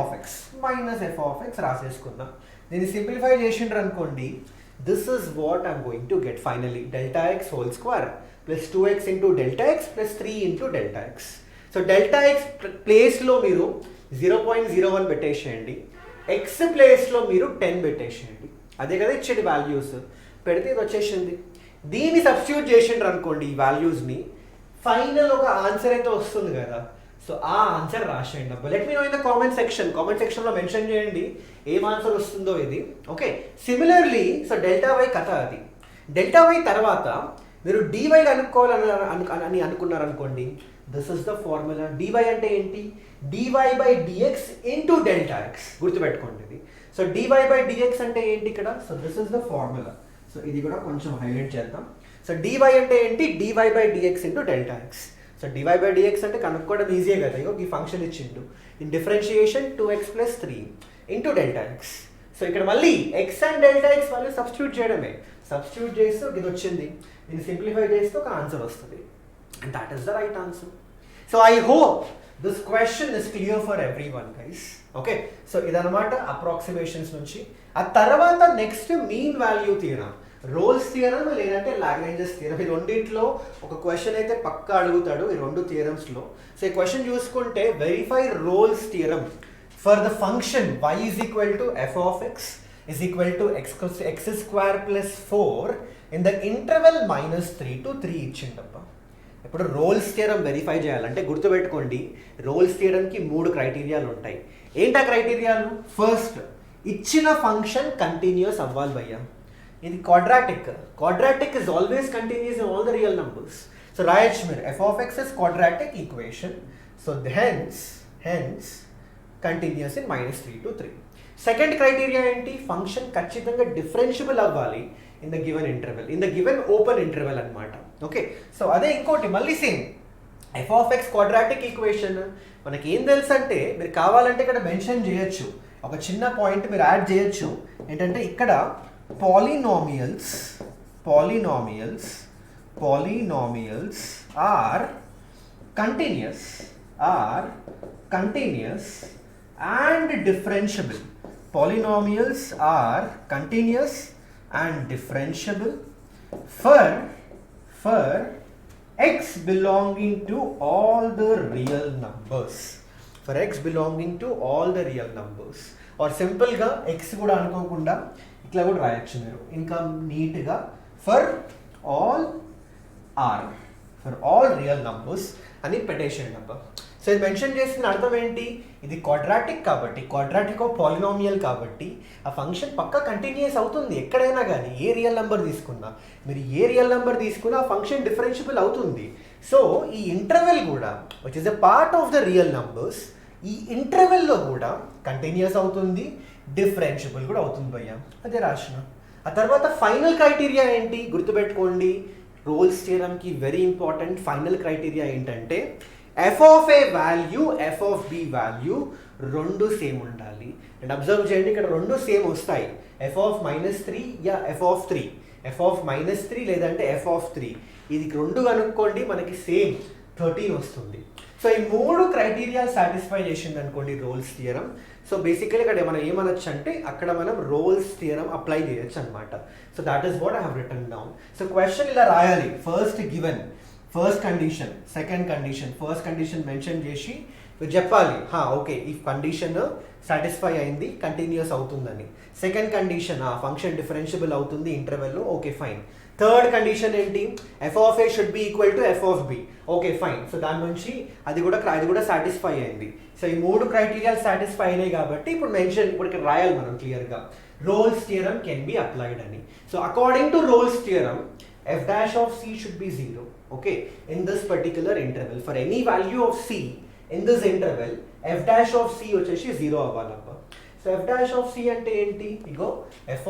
of x రాసేసుకుందాం. దీన్ని సింప్లిఫై చేసిండ్రు అనుకోండి, this is what I'm going to get finally, delta x whole square plus 2x into delta x plus 3 into delta x. So delta x ప్లేస్లో మీరు 0.01 పెట్టేసేయండి, ఎక్స్ ప్లేస్లో మీరు 10 పెట్టేసేయండి, అదే కదా ఇచ్చేది వాల్యూస్. పెడితే ఇది వచ్చేసింది. దీన్ని సబ్స్టిట్యూట్ చేసిండ్రు అనుకోండి ఈ వాల్యూస్ని, ఫైనల్ ఒక ఆన్సర్ అయితే వస్తుంది కదా. సో ఆ ఆన్సర్ రాసేయండి. Let me know in the comment సెక్షన్లో మెన్షన్ చేయండి ఏం ఆన్సర్ వస్తుందో ఇది. Okay, similarly so delta y కథ అది. డెల్టా వై తర్వాత మీరు డివై కనుక్కోవాలని అనుకున్నారనుకోండి, this is the formula. Dy అంటే ఏంటి, dy by dx into delta x, గుర్తుపెట్టుకోండి ఇది. సో డివై బై డిఎక్స్ అంటే ఏంటి ఇక్కడ, so this is the formula. So ఇది కూడా కొంచెం హైలైట్ చేద్దాం. సో డివై అంటే ఏంటి, dy by dx into delta x. So DY by dx అంటే కనుక్కోవడం ఈజీయే కదా, ఇగో ఈ ఫంక్షన్ ఇచ్చిండు, in differentiation 2x plus 3 into delta x. So ఇక్కడ మళ్ళీ ఎక్స్ అండ్ డెల్టా ఎక్స్ వాళ్ళు సబ్స్టిట్యూట్ చేయడమే. సబ్స్టిట్యూట్ చేస్తే ఇది వచ్చింది, దీన్ని సింప్లిఫై చేస్తే ఒక ఆన్సర్ వస్తుంది. And that is the right answer. So I hope this question is clear for every one guys. Okay, so ఇదన్నమాట అప్రాక్సిమేషన్స్ నుంచి. ఆ తర్వాత next mean value theorem, Rolle's theorem లేదంటే లాగ్రాంజెస్ థియరం. ఈ రెండింటిలో ఒక క్వశ్చన్ అయితే పక్కా అడుగుతాడు ఈ రెండు థియరమ్స్లో. సో ఈ క్వశ్చన్ చూసుకుంటే verify Rolle's theorem for the function y is equal to f of x is equal to x square plus 4 in the interval -3 to 3 ఇచ్చిండప్ప. ఇప్పుడు రోల్స్ థియరం వెరిఫై చేయాలంటే గుర్తుపెట్టుకోండి, రోల్స్ థియరంకి 3 క్రైటీరియాలు ఉంటాయి. ఏంటా క్రైటీరియాలు? ఫస్ట్, ఇచ్చిన ఫంక్షన్ కంటిన్యూస్ అవ్వాలి భయ్యా. ఇది quadratic is always continuous in all the real numbers. So రాయొచ్చు మీరు f of x is quadratic equation, so hence continuous in -3 to 3. Second criteria ఏంటి? ఫంక్షన్ ఖచ్చితంగా డిఫరెన్షియబుల్ అవ్వాలి in the given interval, in the given open interval అనమాట. ఓకే, సో అదే ఇంకోటి మళ్ళీ same f of x quadratic equation. మనకి ఏం తెలుసు అంటే, మీరు కావాలంటే ఇక్కడ మెన్షన్ చేయొచ్చు, ఒక చిన్న పాయింట్ మీరు యాడ్ చేయొచ్చు. ఏంటంటే ఇక్కడ polynomials are continuous and differentiable. Polynomials are continuous and differentiable for x belonging to all the real numbers. For x belonging to all the real numbers. Or simple ga x kuda anukokunda itla kuda rayachu meeru inka neat ga for all real numbers ani petition number. So ఇది మెన్షన్ చేసిన అర్థం ఏంటి? ఇది క్వాడ్రాటిక్ కాబట్టి, క్వాడ్రాటిక్ ఆఫ్ పాలినామియల్ కాబట్టి ఆ ఫంక్షన్ పక్కా కంటిన్యూస్ అవుతుంది ఎక్కడైనా కానీ. ఏ రియల్ నెంబర్ తీసుకున్నా, మీరు ఏ రియల్ నెంబర్ తీసుకున్నా ఆ ఫంక్షన్ డిఫరెన్షియబుల్ అవుతుంది. సో ఈ ఇంటర్వెల్ కూడా which is a part of the real numbers, ఈ ఇంటర్వెల్లో కూడా కంటిన్యూస్ అవుతుంది, డిఫరెన్షియబుల్ కూడా అవుతుంది భయ్యా. అదే రాసిన. ఆ తర్వాత ఫైనల్ క్రైటీరియా ఏంటి? గుర్తుపెట్టుకోండి, రోల్స్ థియరంకి వెరీ ఇంపార్టెంట్ ఫైనల్ క్రైటీరియా ఏంటంటే f of a value f of b value రెండు సేమ్ ఉండాలి. అండ్ అబ్జర్వ్ చేయండి, ఇక్కడ రెండు సేమ్ వస్తాయి. f of -3 యా f of 3, f of -3 లేదంటే f of 3, ఇది రెండు కనుక్కోండి మనకి సేమ్ 13 వస్తుంది. సో ఈ 3 క్రైటీరియా సాటిస్ఫై చేసింది అనుకోండి రోల్స్ థియరం. సో బేసికలీ ఇక్కడ మనం ఏమనొచ్చు అంటే అక్కడ మనం రోల్స్ థియరం అప్లై చేయొచ్చు అనమాట. So that is what I have written down. So question ఇలా రాయాలి, first given, first condition, second condition, first condition mention చేసి చెప్పాలి ఓకే ఈ కండిషన్ సాటిస్ఫై అయింది, కంటిన్యూస్ అవుతుందని. సెకండ్ కండిషన్ ఫంక్షన్ డిఫరెన్షియబుల్ అవుతుంది ఇంటర్వెల్లో, ఓకే ఫైన్. థర్డ్ కండిషన్ ఏంటి? f of a should be equal to f of b, okay fine. So దాని నుంచి అది కూడా సాటిస్ఫై అయింది. సో ఈ 3 క్రైటీరియా సాటిస్ఫై అయినాయి కాబట్టి ఇప్పుడు మెన్షన్ ఇప్పుడు ఇక్కడ రాయాలి మనం క్లియర్గా, Rolle's theorem can be applied అని. So according to Rolle's theorem f dash of c should be 0, okay, in this particular interval. For any value of c in this interval, f dash of c వచ్చేసి 0 అవ్వాలబ్బా. So f dash of c అంటే ఏంటి? ఇగో f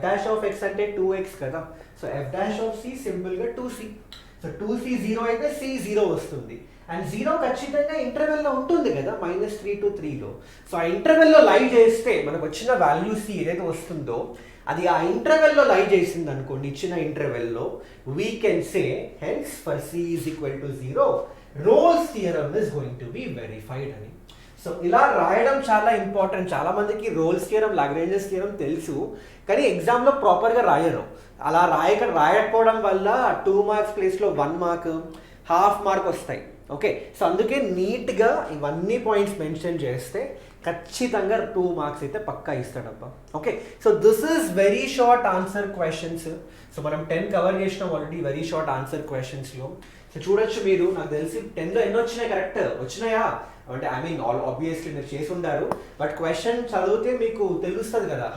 dash of x అంటే 2x కదా. So f dash of c simple గా 2c. సో 2c 0 అయితే c 0 వస్తుంది. అండ్ 0 ఖచ్చితంగా ఇంటర్వెల్లో ఉంటుంది కదా, -3 to 3లో. సో ఆ ఇంటర్వెల్లో లై చేస్తే మనకు వచ్చిన వాల్యూ c ఏదైతే వస్తుందో అది ఆ ఇంటర్వెల్లో లై చేసింది అనుకోండి, ఇచ్చిన ఇంటర్వెల్లో, we can say hence for c is equal to 0 Rolle's theorem is going to be verified అని. సో ఇలా రాయడం చాలా ఇంపార్టెంట్. చాలా మందికి రోల్స్ థియరమ్, లాగ్రాంజెస్ థియరమ్ తెలుసు కానీ ఎగ్జామ్లో ప్రాపర్గా రాయరు. అలా రాయకపోవడం వల్ల 2 మార్క్స్ ప్లేస్లో 1 మార్క్, హాఫ్ మార్క్ వస్తాయి. ఓకే, సో అందుకే నీట్గా ఇవన్నీ పాయింట్స్ మెన్షన్ చేస్తే ఖచ్చితంగా 2 మార్క్స్ అయితే పక్కా ఇస్తాడబ్బా. Okay, so this is very short answer questions. So మనం 10 కవర్ చేసినాం ఆల్రెడీ వెరీ షార్ట్ ఆన్సర్ క్వశ్చన్స్లో. సో చూడొచ్చు మీరు, నాకు తెలిసి 10లో ఎన్ని వచ్చినాయి? కరెక్ట్ వచ్చినాయా అంటే ఐ మీన్ ఆబ్వియస్లీ మీరు చేసి ఉంటారు, బట్ క్వశ్చన్ చదివితే మీకు తెలుస్తుంది కదా,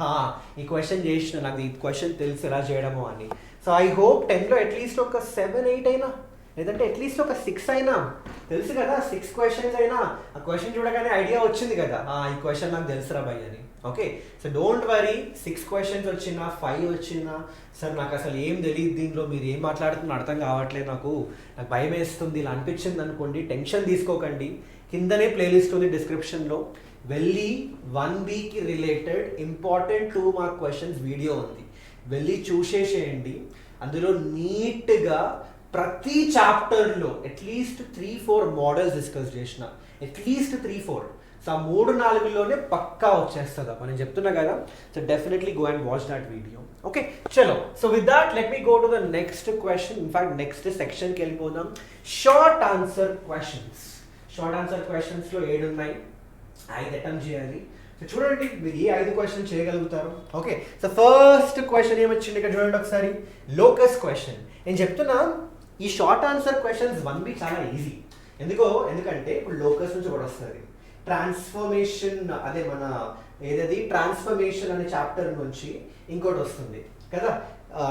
ఈ క్వశ్చన్ చేసిన, నాకు ఈ క్వశ్చన్ తెలుసు ఎలా చేయడమో అని. సో ఐ హోప్ 10లో అట్లీస్ట్ ఒక 7-8 అయినా, లేదంటే అట్లీస్ట్ ఒక 6 అయినా తెలుసు కదా. 6 క్వశ్చన్స్ అయినా ఆ క్వశ్చన్ చూడగానే ఐడియా వచ్చింది కదా, ఈ క్వశ్చన్ నాకు తెలుసురా భయ్ అని. Okay, so don't worry, 6 questions వచ్చినా 5 వచ్చినా, సార్ నాకు అసలు ఏం తెలియదు దీంట్లో, మీరు ఏం మాట్లాడుతున్నా అర్థం కావట్లేదు, నాకు భయం వేస్తుంది ఇలా అనిపించింది అనుకోండి, టెన్షన్ తీసుకోకండి. కిందనే ప్లేలిస్ట్ ఉంది డిస్క్రిప్షన్లో, వెళ్ళి 1 week related important 2 mark questions video ఉంది, వెళ్ళి చూసేసేయండి. అందులో నీట్గా ప్రతి చాప్టర్లో అట్లీస్ట్ 3-4 మోడల్స్ డిస్కస్ చేసిన, అట్లీస్ట్ 3-4. సో ఆ 3-4లోనే పక్కా వచ్చేస్తుంది అబ్బా, నేను చెప్తున్నా కదా. So definitely go and watch that video. Okay, చలో. So with that let me go to the next question. In fact next సెక్షన్కి వెళ్ళిపోదాం. Short answer questions. Short answer క్వశ్చన్స్లో 7 ఉన్నాయి, 5 అటెంప్ట్ చేయాలి. సో చూడండి మీరు ఏ 5 క్వశ్చన్ చేయగలుగుతారు. ఓకే, సో ఫస్ట్ క్వశ్చన్ ఏమొచ్చింది ఇక్కడ చూడండి ఒకసారి. Locus question. నేను చెప్తున్నా ఈ షార్ట్ ఆన్సర్ క్వశ్చన్స్ 1B చాలా ఈజీ. ఎందుకంటే ఇప్పుడు లోకస్ నుంచి కూడా వస్తుంది. ట్రాన్స్ఫర్మేషన్, అదే మన ఏదది ట్రాన్స్ఫర్మేషన్ అనే చాప్టర్ నుంచి ఇంకోటి వస్తుంది కదా,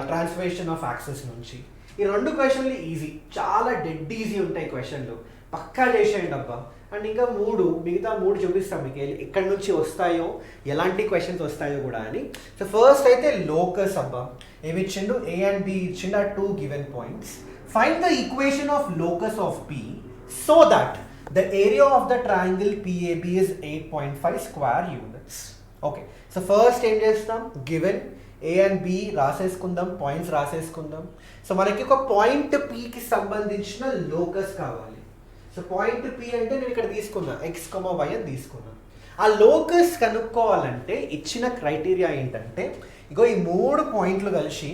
ట్రాన్స్ఫర్మేషన్ ఆఫ్ యాక్సెస్ నుంచి. ఈ 2 క్వశ్చన్లు ఈజీ, చాలా డెడ్ ఈజీ ఉంటాయి క్వశ్చన్లు, పక్కా చేసేయండి అబ్బా. అండ్ ఇంకా మిగతా 3 చూపిస్తాం మీకు ఎక్కడి నుంచి వస్తాయో, ఎలాంటి క్వశ్చన్స్ వస్తాయో కూడా అని. సో ఫస్ట్ అయితే లోకస్ అబ్బా. ఏమి ఇచ్చిండు? A and B ఇచ్చిండు, ఆ 2 given points. Find the equation of locus of P so that the area of the triangle PAB is 8.5 square units. Okay, so first ఏం చేస్తాం? Given A and B రాసేసుకుందాం, పాయింట్స్ రాసేసుకుందాం. సో మనకి ఒక పాయింట్ Pకి సంబంధించిన లోకస్ కావాలి. సో పాయింట్ P అంటే నేను ఇక్కడ తీసుకున్నా x,y అని తీసుకున్నా. ఆ లోకస్ కనుక్కోవాలంటే ఇచ్చిన క్రైటీరియా ఏంటంటే, ఇగో ఈ 3 పాయింట్లు కలిసి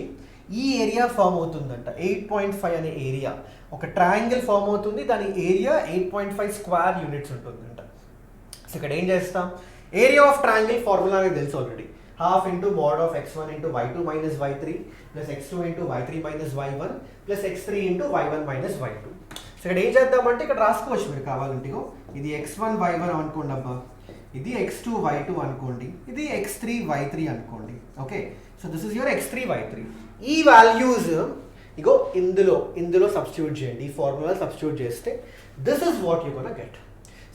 ఈ ఏరియా ఫామ్ అవుతుందంట. 8.5 అనే ఏరియా ఒక ట్రయాంగిల్ ఫామ్ అవుతుంది, దాని ఏరియా 8.5 స్క్వేర్ యూనిట్స్ ఉంటుందంట. సో ఇక్కడ ఏం చేస్తాం? ఏరియా ఆఫ్ ట్రయాంగిల్ ఫార్ములా అనేది తెలుసు already. Half into mod of x1 into y2 minus y3 plus x2 into y3 minus y1 plus x3 into y1 minus y2. So ఇక్కడ ఏం చేద్దామంటే ఇక్కడ రాసుకోవచ్చు మీరు కావాలంటే. ఇది x1 y1 అనుకోండి అబ్బా, ఇది x2 y2 అనుకోండి, ఇది x3 y3 అనుకోండి. Okay, so this is your x3 y3. ఈ వాల్యూస్ ఇగో ఇందులో సబ్స్టిట్యూట్ చేయండి, ఈ ఫార్ములా సబ్స్టిట్యూట్ చేస్తే this is what you gonna get.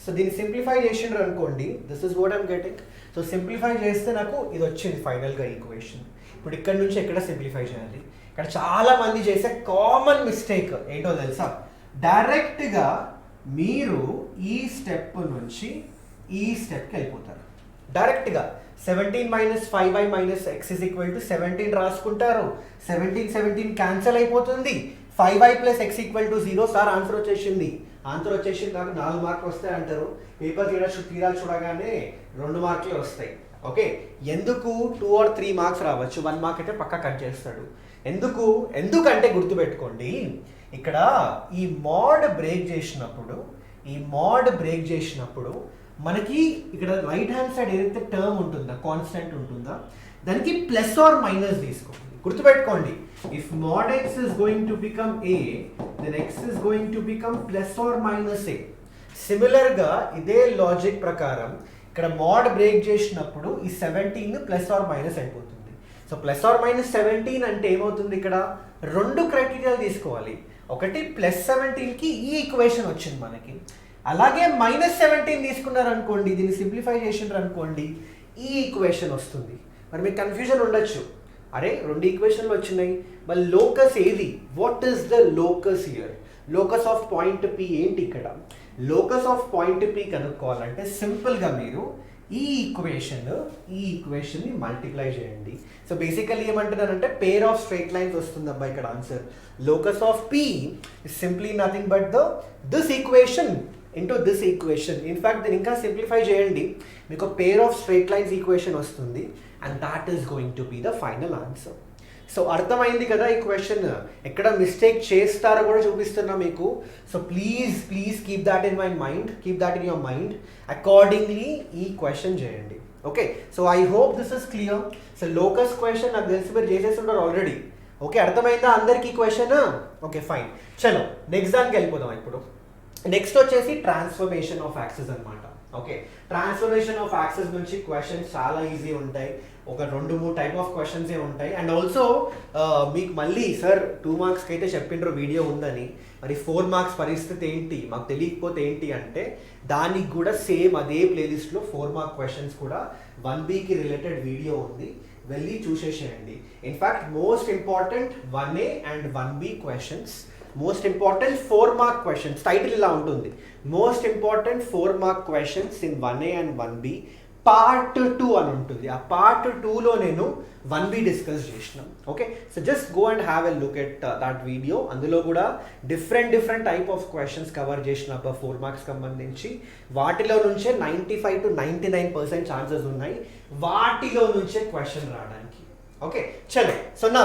So దీన్ని సింప్లిఫై చేసిండ్రు అనుకోండి, this is what I'm getting. So simplify చేస్తే నాకు ఇది వచ్చింది ఫైనల్గా ఈక్వేషన్. ఇప్పుడు ఇక్కడ నుంచి ఎక్కడ సింప్లిఫై చేయాలి? ఇక్కడ చాలా మంది చేసే కామన్ మిస్టేక్ ఏంటో తెలుసా? డైరెక్ట్గా మీరు ఈ స్టెప్ నుంచి ఈ స్టెప్కి వెళ్ళిపోతారు. డైరెక్ట్గా 17 minus 5y minus x is equal to 17 రాసుకుంటారు. 17 క్యాన్సిల్ అయిపోతుంది. 5y plus x equal to 0. Sir answer వచ్చేసింది నాకు 4 మార్కులు వస్తాయి అంటారు. పేపర్ తీరా చూడగానే 2 మార్కులే వస్తాయి. ఓకే, ఎందుకు 2 or 3 మార్క్స్ రావచ్చు, 1 మార్క్ అయితే పక్కా కట్ చేస్తాడు. ఎందుకంటే గుర్తుపెట్టుకోండి, ఇక్కడ ఈ మోడ్ బ్రేక్ చేసినప్పుడు మనకి ఇక్కడ రైట్ హ్యాండ్ సైడ్ ఏదైతే టర్మ్ ఉంటుందో, కాన్స్టెంట్ ఉంటుందో, దానికి ప్లస్ ఆర్ మైనస్ తీసుకోండి. గుర్తుపెట్టుకోండి, if mod x is going to become a, then x is going to become plus or minus a. సిమిలర్గా ఇదే లాజిక్ ప్రకారం ఇక్కడ మోడ్ బ్రేక్ చేసినప్పుడు ఈ 17 ప్లస్ ఆర్ మైనస్ అయిపోతుంది. సో ప్లస్ ఆర్ మైనస్ 17 అంటే ఏమవుతుంది? ఇక్కడ 2 క్రైటీరియాలు తీసుకోవాలి. ఒకటి +17కి ఈ ఈక్వేషన్ వచ్చింది మనకి, అలాగే -17 తీసుకున్నారు అనుకోండి, దీన్ని సింప్లిఫై చేసిండ్రు అనుకోండి, ఈ ఈక్వేషన్ వస్తుంది. మరి మీకు కన్ఫ్యూజన్ ఉండొచ్చు, అరే 2 ఈక్వేషన్లు వచ్చినాయి, మరి లోకస్ ఏది? What is the locus here? Locus of point P ఏంటి ఇక్కడ? లోకస్ ఆఫ్ పాయింట్ P కనుక్కోవాలంటే సింపుల్గా మీరు ఈ ఈక్వేషన్ని మల్టిప్లై చేయండి. సో బేసికల్లీ ఏమంటున్నారంటే పేర్ ఆఫ్ స్ట్రైట్ లైన్స్ వస్తుంది అబ్బా ఇక్కడ answer. Locus of P is simply nothing but this equation into this equation. In fact దీన్ని ఇంకా సింప్లిఫై చేయండి, మీకు pair of straight lines equation వస్తుంది, and that is going to be the final answer. So అర్థమైంది కదా ఈ క్వశ్చన్ ఎక్కడ మిస్టేక్ చేస్తారో కూడా చూపిస్తున్నా మీకు. So please keep that in your mind. Accordingly ఈ క్వశ్చన్ చేయండి. Okay, so I hope this is clear. So locus question నాకు తెలిసి మీరు చేసేస్తుంటారు ఆల్రెడీ. ఓకే, అర్థమైందా అందరికీ క్వశ్చన్? ఓకే ఫైన్, చలో నెక్స్ట్ దానికి వెళ్ళిపోదాం. ఇప్పుడు నెక్స్ట్ వచ్చేసి ట్రాన్స్ఫర్మేషన్ ఆఫ్ యాక్సెస్ అనమాట. ఓకే, ట్రాన్స్ఫర్మేషన్ ఆఫ్ యాక్సెస్ నుంచి క్వశ్చన్స్ చాలా ఈజీ ఉంటాయి. ఒక 2-3 టైప్ ఆఫ్ క్వశ్చన్స్ ఉంటాయి. అండ్ ఆల్సో మీకు మళ్ళీ సార్ 2 మార్క్స్కి అయితే చెప్పిండ్రు వీడియో ఉందని, మరి 4 మార్క్స్ పరిస్థితి ఏంటి మాకు తెలియకపోతే ఏంటి అంటే, దానికి కూడా సేమ్ అదే ప్లేలిస్ట్లో 4 మార్క్ క్వశ్చన్స్ కూడా 1Bకి రిలేటెడ్ వీడియో ఉంది, వెళ్ళి చూసేసేయండి. In fact most important 1A and 1B questions, most important 4 mark questions, title ఇలా ఉంటుంది, most important 4 mark questions in 1A and 1B part 2 అని ఉంటుంది. ఆ పార్ట్ 2లో నేను 1B డిస్కస్ చేసినాం. Okay, so just go and have a look at that video. అందులో కూడా different type of questions cover చేసిన 4 మార్క్స్ సంబంధించి. వాటిలో నుంచే 95 to 99% ఛాన్సెస్ ఉన్నాయి వాటిలో నుంచే క్వశ్చన్ రావడానికి. ఓకే, చలో. సో నా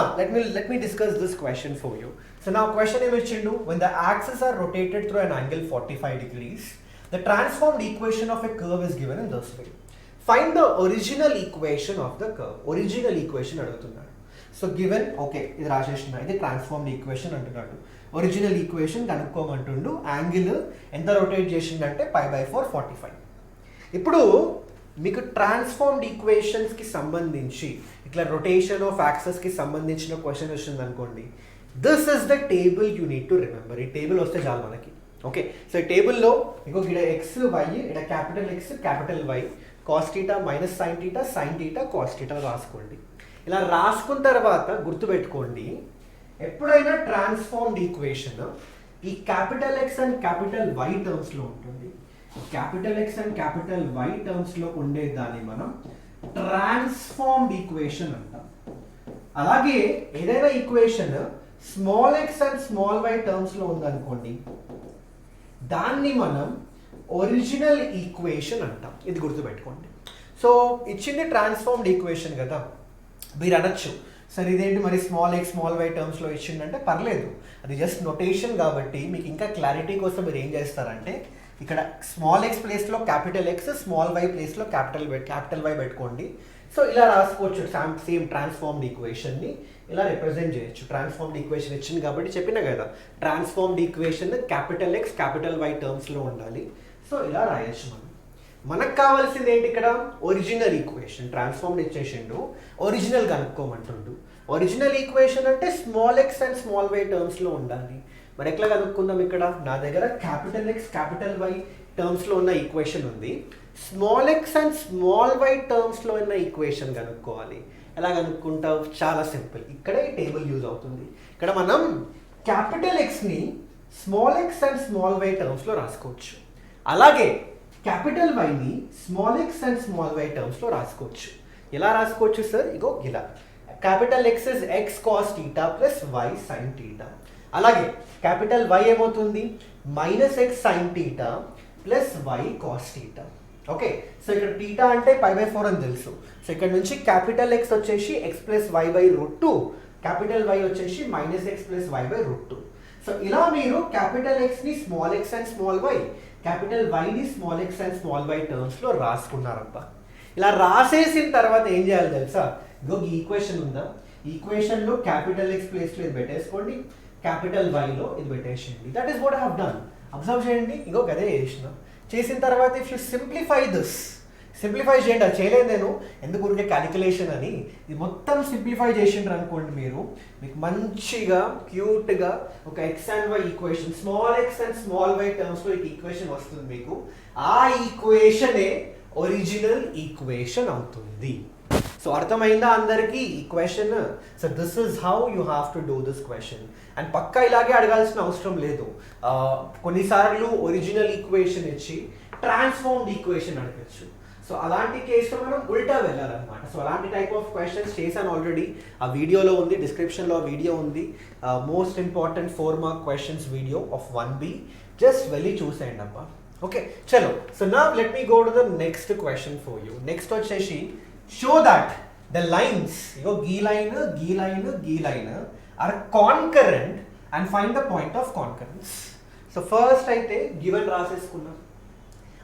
let me discuss this question for you. So now question ఏమి ఇచ్చిండు, when the axes are rotated through an angle 45 degrees, the transformed equation of a curve is given in this way. Find the original equation of the curve. Original equation అడుగుతున్నాడు. సో గివెన్, ఓకే ఇది రాసేసిన, ఇది ట్రాన్స్ఫార్మ్డ్ ఈక్వేషన్ అంటున్నాడు. ఒరిజినల్ ఈక్వేషన్ కనుక్కోమంటుండు. యాంగిల్ ఎంత రొటేట్ చేసిందంటే π/4 45. ఇప్పుడు మీకు ట్రాన్స్ఫార్మ్డ్ ఈక్వేషన్స్కి సంబంధించి ఇట్లా రొటేషన్ ఆఫ్ యాక్సెస్కి సంబంధించిన క్వశ్చన్ వచ్చింది అనుకోండి, this is the table you need to remember. ఈ టేబుల్ వస్తే చాలు మనకి. ఓకే, సో ఈ టేబుల్లో మీకు ఇక్కడ ఎక్స్ వై, ఇక్కడ capital X capital Y, cos theta minus sine theta sine theta cos theta రాసుకోండి. ఇలా రాసుకున్న తర్వాత గుర్తుపెట్టుకోండి, ఎప్పుడైనా ట్రాన్స్ఫార్మ్డ్ ఈక్వేషన్ ఈ capital X and capital Y టర్మ్స్లో ఉంటుంది. Capital X and capital Y టర్మ్స్లో ఉండేదాన్ని మనం ట్రాన్స్ఫార్మ్డ్ ఈక్వేషన్ అంటాం. అలాగే ఏదైనా equation small X and small Y టర్మ్స్లో ఉందనుకోండి, దాన్ని మనం ఒరిజినల్ ఈక్వేషన్ అంటాం. ఇది గుర్తుపెట్టుకోండి. సో ఇచ్చింది ట్రాన్స్ఫార్మ్డ్ ఈక్వేషన్ కదా, మీరు అనొచ్చు సరే ఇదేంటి మరి స్మాల్ ఎక్స్ స్మాల్ వై టర్మ్స్లో ఇచ్చిందంటే పర్లేదు, అది జస్ట్ నొటేషన్ కాబట్టి మీకు ఇంకా క్లారిటీ కోసం మీరు ఏం చేస్తారంటే ఇక్కడ స్మాల్ ఎక్స్ ప్లేస్లో క్యాపిటల్ ఎక్స్, స్మాల్ వై ప్లేస్లో క్యాపిటల్ వై పెట్టుకోండి. సో ఇలా రాసుకోవచ్చు. సేమ్ ట్రాన్స్ఫార్మ్డ్ ఈక్వేషన్ని ఇలా రిప్రజెంట్ చేయొచ్చు. ట్రాన్స్ఫార్మ్డ్ ఈక్వేషన్ ఇచ్చింది కాబట్టి చెప్పినా కదా, transformed equation capital X capital Y టర్మ్స్లో ఉండాలి. సో ఇలా రాయొచ్చు మనం. మనకు కావాల్సింది ఏంటి ఇక్కడ, ఒరిజినల్ ఈక్వేషన్. ట్రాన్స్ఫార్మ్డ్ ఇచ్చేసిండు, ఒరిజినల్ కనుక్కోమంటుండు. ఒరిజినల్ ఈక్వేషన్ అంటే small X and small Y టర్మ్స్లో ఉండాలి. మరి ఎట్లా కనుక్కుందాం, ఇక్కడ నా దగ్గర క్యాపిటల్ ఎక్స్ క్యాపిటల్ వై టర్మ్స్లో ఉన్న ఈక్వేషన్ ఉంది. Small X and small Y టర్మ్స్లో ఉన్న ఈక్వేషన్ కనుక్కోవాలి. ఎలా కనుక్కుంటావు, చాలా సింపుల్. ఇక్కడే ఈ టేబుల్ యూజ్ అవుతుంది. ఇక్కడ మనం క్యాపిటల్ ఎక్స్ని small X and small Y టర్మ్స్లో రాసుకోవచ్చు. అలాగే క్యాపిటల్ వైని small X and small Y టర్మ్స్లో రాసుకోవచ్చు. ఎలా రాసుకోవచ్చు సార్, ఇగో ఇలా. Capital X is X cos theta plus Y sine theta. అలాగే క్యాపిటల్ వై ఏమవుతుంది, minus X sine theta plus Y cos theta. Okay, so ఇక్కడ థీటా అంటే π/4 అని తెలుసు. సో ఇక్కడ నుంచి క్యాపిటల్ ఎక్స్ వచ్చేసి ఎక్స్ ప్లస్ వై/√2, క్యాపిటల్ వై వచ్చేసి మైనస్ ఎక్స్ ప్లస్ వై/√2. సో ఇలా మీరు క్యాపిటల్ ఎక్స్ని small X and small Y, capital వైని small X and small Y టర్మ్స్లో రాసుకున్నారబ్బా. ఇలా రాసేసిన తర్వాత ఏం చేయాలి తెలుసా, ఇగో ఈ ఈక్వేషన్ ఉందా, ఈక్వేషన్లో క్యాపిటల్ ఎక్స్ ప్లేస్లో ఇది పెట్టేసుకోండి, క్యాపిటల్ వైలో ఇది పెట్టేసేయండి. That is what I have done. Observe చేయండి, ఇంకో అదే చేసిన తర్వాత if you simplify this, simplify చేయండి. అది చేయలేదు నేను, ఎందుకు ఊరికే క్యాలిక్యులేషన్ అని. ఇది మొత్తం సింప్లిఫై చేసిండ్రు అనుకోండి మీరు, మీకు మంచిగా క్యూట్గా ఒక X and Y equation, small X and small Y టర్మ్స్లో ఈ ఈక్వేషన్ వస్తుంది మీకు. ఆ ఈక్వేషనే ఒరిజినల్ ఈక్వేషన్ అవుతుంది. సో అర్థమైందా అందరికీ equation? So this is how you have to do this question. And పక్కా ఇలాగే అడగాల్సిన అవసరం లేదు. కొన్నిసార్లు ఒరిజినల్ ఈక్వేషన్ ఇచ్చి ట్రాన్స్ఫార్మ్డ్ ఈక్వేషన్ అడగచ్చు. సో అలాంటి కేసులో మనం ఉల్టా వెళ్ళాలన్నమాట. సో అలాంటి టైప్ ఆఫ్ క్వశ్చన్స్ చేశాను ఆల్రెడీ, ఆ వీడియోలో ఉంది, డిస్క్రిప్షన్లో ఆ వీడియో ఉంది. Most important 4 mark questions video of 1B, just వెళ్ళి చూసేయండి అబ్బా. ఓకే, చలో. So now let me go to the next question for you. Next వచ్చేసి షో దట్ ద లైన్స్, ఇగో గీ లైన్ గీ లైన్ గీ line are concurrent and find the point of concurrence. So first అయితే గివెన్ రాసేసుకున్నాం.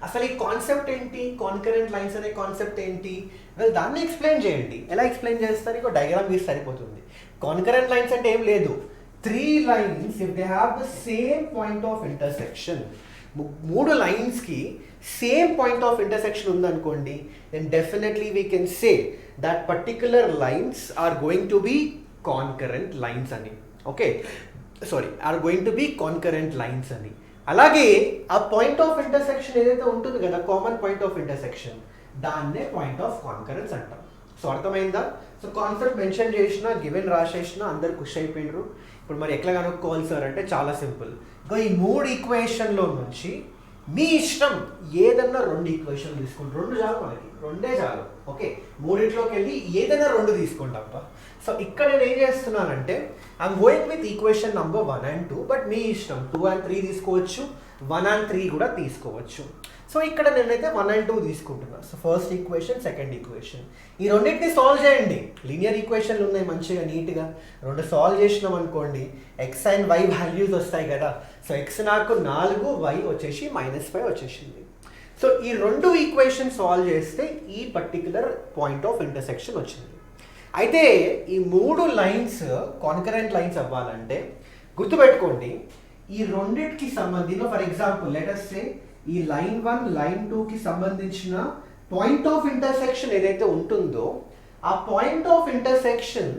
అసలు ఈ కాన్సెప్ట్ ఏంటి, కాన్కరెంట్ లైన్స్ అనే కాన్సెప్ట్ ఏంటి, దాన్ని ఎక్స్ప్లెయిన్ చేయండి. ఎలా ఎక్స్ప్లెయిన్ చేస్తారు, ఇక డయాగ్రామ్ గీసి సరిపోతుంది. కాన్కరెంట్ లైన్స్ అంటే ఏం లేదు, 3 lines if they have the same point of intersection, 3 లైన్స్కి సేమ్ పాయింట్ ఆఫ్ ఇంటర్సెక్షన్ ఉందనుకోండి, then definitely we can say that particular lines are going to be concurrent lines అని. Okay, sorry, are going to be concurrent lines అని. అలాగే ఆ పాయింట్ ఆఫ్ ఇంటర్సెక్షన్ ఏదైతే ఉంటుంది కదా, కామన్ పాయింట్ ఆఫ్ ఇంటర్సెక్షన్, దాన్నే పాయింట్ ఆఫ్ కాన్కరెన్స్ అంటాం. సో అర్థమైందా? సో కాన్సెప్ట్ మెన్షన్ చేసిన, గివెన్ రాసేసిన, అందరు ఖుషి అయిపోయినారు. ఇప్పుడు మరి ఎట్లా కనుక్కోవాలి సార్ అంటే చాలా సింపుల్. ఇంకా ఈ 3 ఈక్వేషన్లో నుంచి మీ ఇష్టం, ఏదన్నా 2 ఈక్వేషన్లు తీసుకోండి. 2 చాలు, మనకి 2 చాలు. ఓకే, మూడింట్లోకి వెళ్ళి ఏదైనా 2 తీసుకోండి అప్ప. సో ఇక్కడ నేను ఏం చేస్తున్నానంటే I'm going with equation number 1 and 2, but మీ ఇష్టం 2 and 3 తీసుకోవచ్చు, 1 and 3 కూడా తీసుకోవచ్చు. సో ఇక్కడ నేనైతే 1 and 2 తీసుకుంటున్నాను. So first equation, second equation, ఈ రెండింటిని సాల్వ్ చేయండి. లీనియర్ ఈక్వేషన్లు ఉన్నాయి మంచిగా నీట్గా. 2 సాల్వ్ చేసినాం అనుకోండి, ఎక్స్ అండ్ వై వాల్యూస్ వస్తాయి కదా. సో ఎక్స్ నాకు 4, వై వచ్చేసి -5 వచ్చేసింది. సో ఈ 2 ఈక్వేషన్ సాల్వ్ చేస్తే ఈ పర్టికులర్ పాయింట్ ఆఫ్ ఇంటర్సెక్షన్ వచ్చింది. అయితే ఈ 3 లైన్స్ కాన్కరెంట్ లైన్స్ అవ్వాలంటే గుర్తుపెట్టుకోండి, ఈ రెండింటికి సంబంధించిన, ఫర్ ఎగ్జాంపుల్ లెట్ us సే ఈ లైన్ 1 లైన్ 2కి సంబంధించిన పాయింట్ ఆఫ్ ఇంటర్సెక్షన్ ఏదైతే ఉంటుందో ఆ పాయింట్ ఆఫ్ ఇంటర్సెక్షన్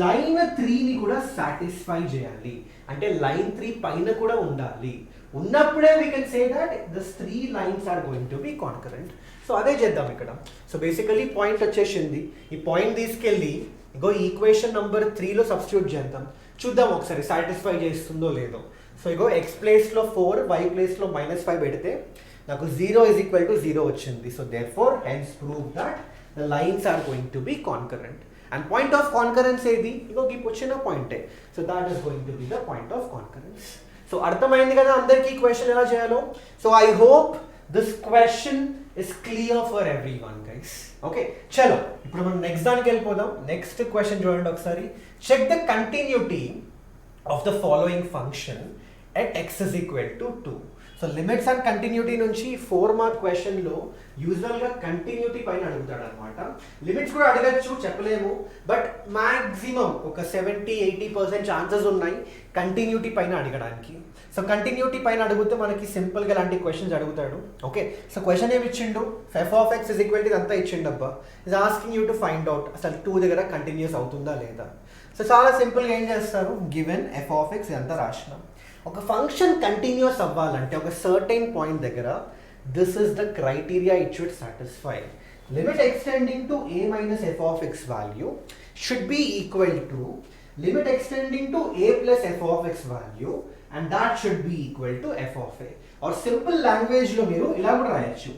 లైన్ 3ని కూడా సాటిస్ఫై చేయాలి. అంటే లైన్ 3 పైన కూడా ఉండాలి. ఉన్నప్పుడే we can say that this 3 lines are going to be concurrent. So అదే చేద్దాం ఇక్కడ. సో బేసికలీ పాయింట్ వచ్చేసింది. ఈ పాయింట్ తీసుకెళ్ళి ఇంకో ఈక్వేషన్ నెంబర్ 3లో సబ్స్టిట్యూట్ చేద్దాం, చూద్దాం ఒకసారి సాటిస్ఫై చేస్తుందో లేదో. సో ఇగో ఎక్స్ ప్లేస్లో 4, వై ప్లేస్లో -5 పెడితే నాకు 0 = 0 వచ్చింది. So therefore hence prove that the lines are going to be concurrent. And point of concurrence ఏది? ఇగో ఈ వచ్చిన పాయింటే. So that is going to be the point of concurrence. So అర్థమైంది కదా అందరికీ క్వశ్చన్ ఎలా చేయాలో. So I hope this question is clear for every one guys. Okay, చలో ఇప్పుడు మనం నెక్స్ట్ దానికి వెళ్ళిపోదాం. నెక్స్ట్ క్వశ్చన్ చూడండి ఒకసారి. Check the continuity of the following function at x is equal to 2. So limits and continuity నుంచి 4 మార్క్ క్వశ్చన్లో యూజువల్గా కంటిన్యూటీ పైన అడుగుతాడు అనమాట. లిమిట్స్ కూడా అడగచ్చు, చెప్పలేము, బట్ మ్యాక్సిమం ఒక 70-80% ఛాన్సెస్ ఉన్నాయి కంటిన్యూటీ పైన అడగడానికి. సో కంటిన్యూటీ పైన అడిగితే మనకి సింపుల్గా ఇలాంటి క్వశ్చన్స్ అడుగుతాడు. ఓకే, సో క్వశ్చన్ ఏమి ఇచ్చిండు? f(x) = ఇదంతా ఇచ్చిండు అబ్బా. Is asking you to find out అసలు 2 దగ్గర కంటిన్యూస్ అవుతుందా లేదా. సో చాలా సింపుల్గా ఏం చేస్తారు, గివెన్ f(x) ఇదంతా రాసినాం. ఒక ఫంక్షన్ కంటిన్యూస్ అవ్వాలంటే ఒక సర్టెన్ పాయింట్ దగ్గర this is the criteria it should satisfy. Limit extending to a minus f(x) value should be equal to limit extending to a plus f(x) value and that should be equal to f(a). Or simple లాంగ్వేజ్లో మీరు ఇలా కూడా రాయొచ్చు,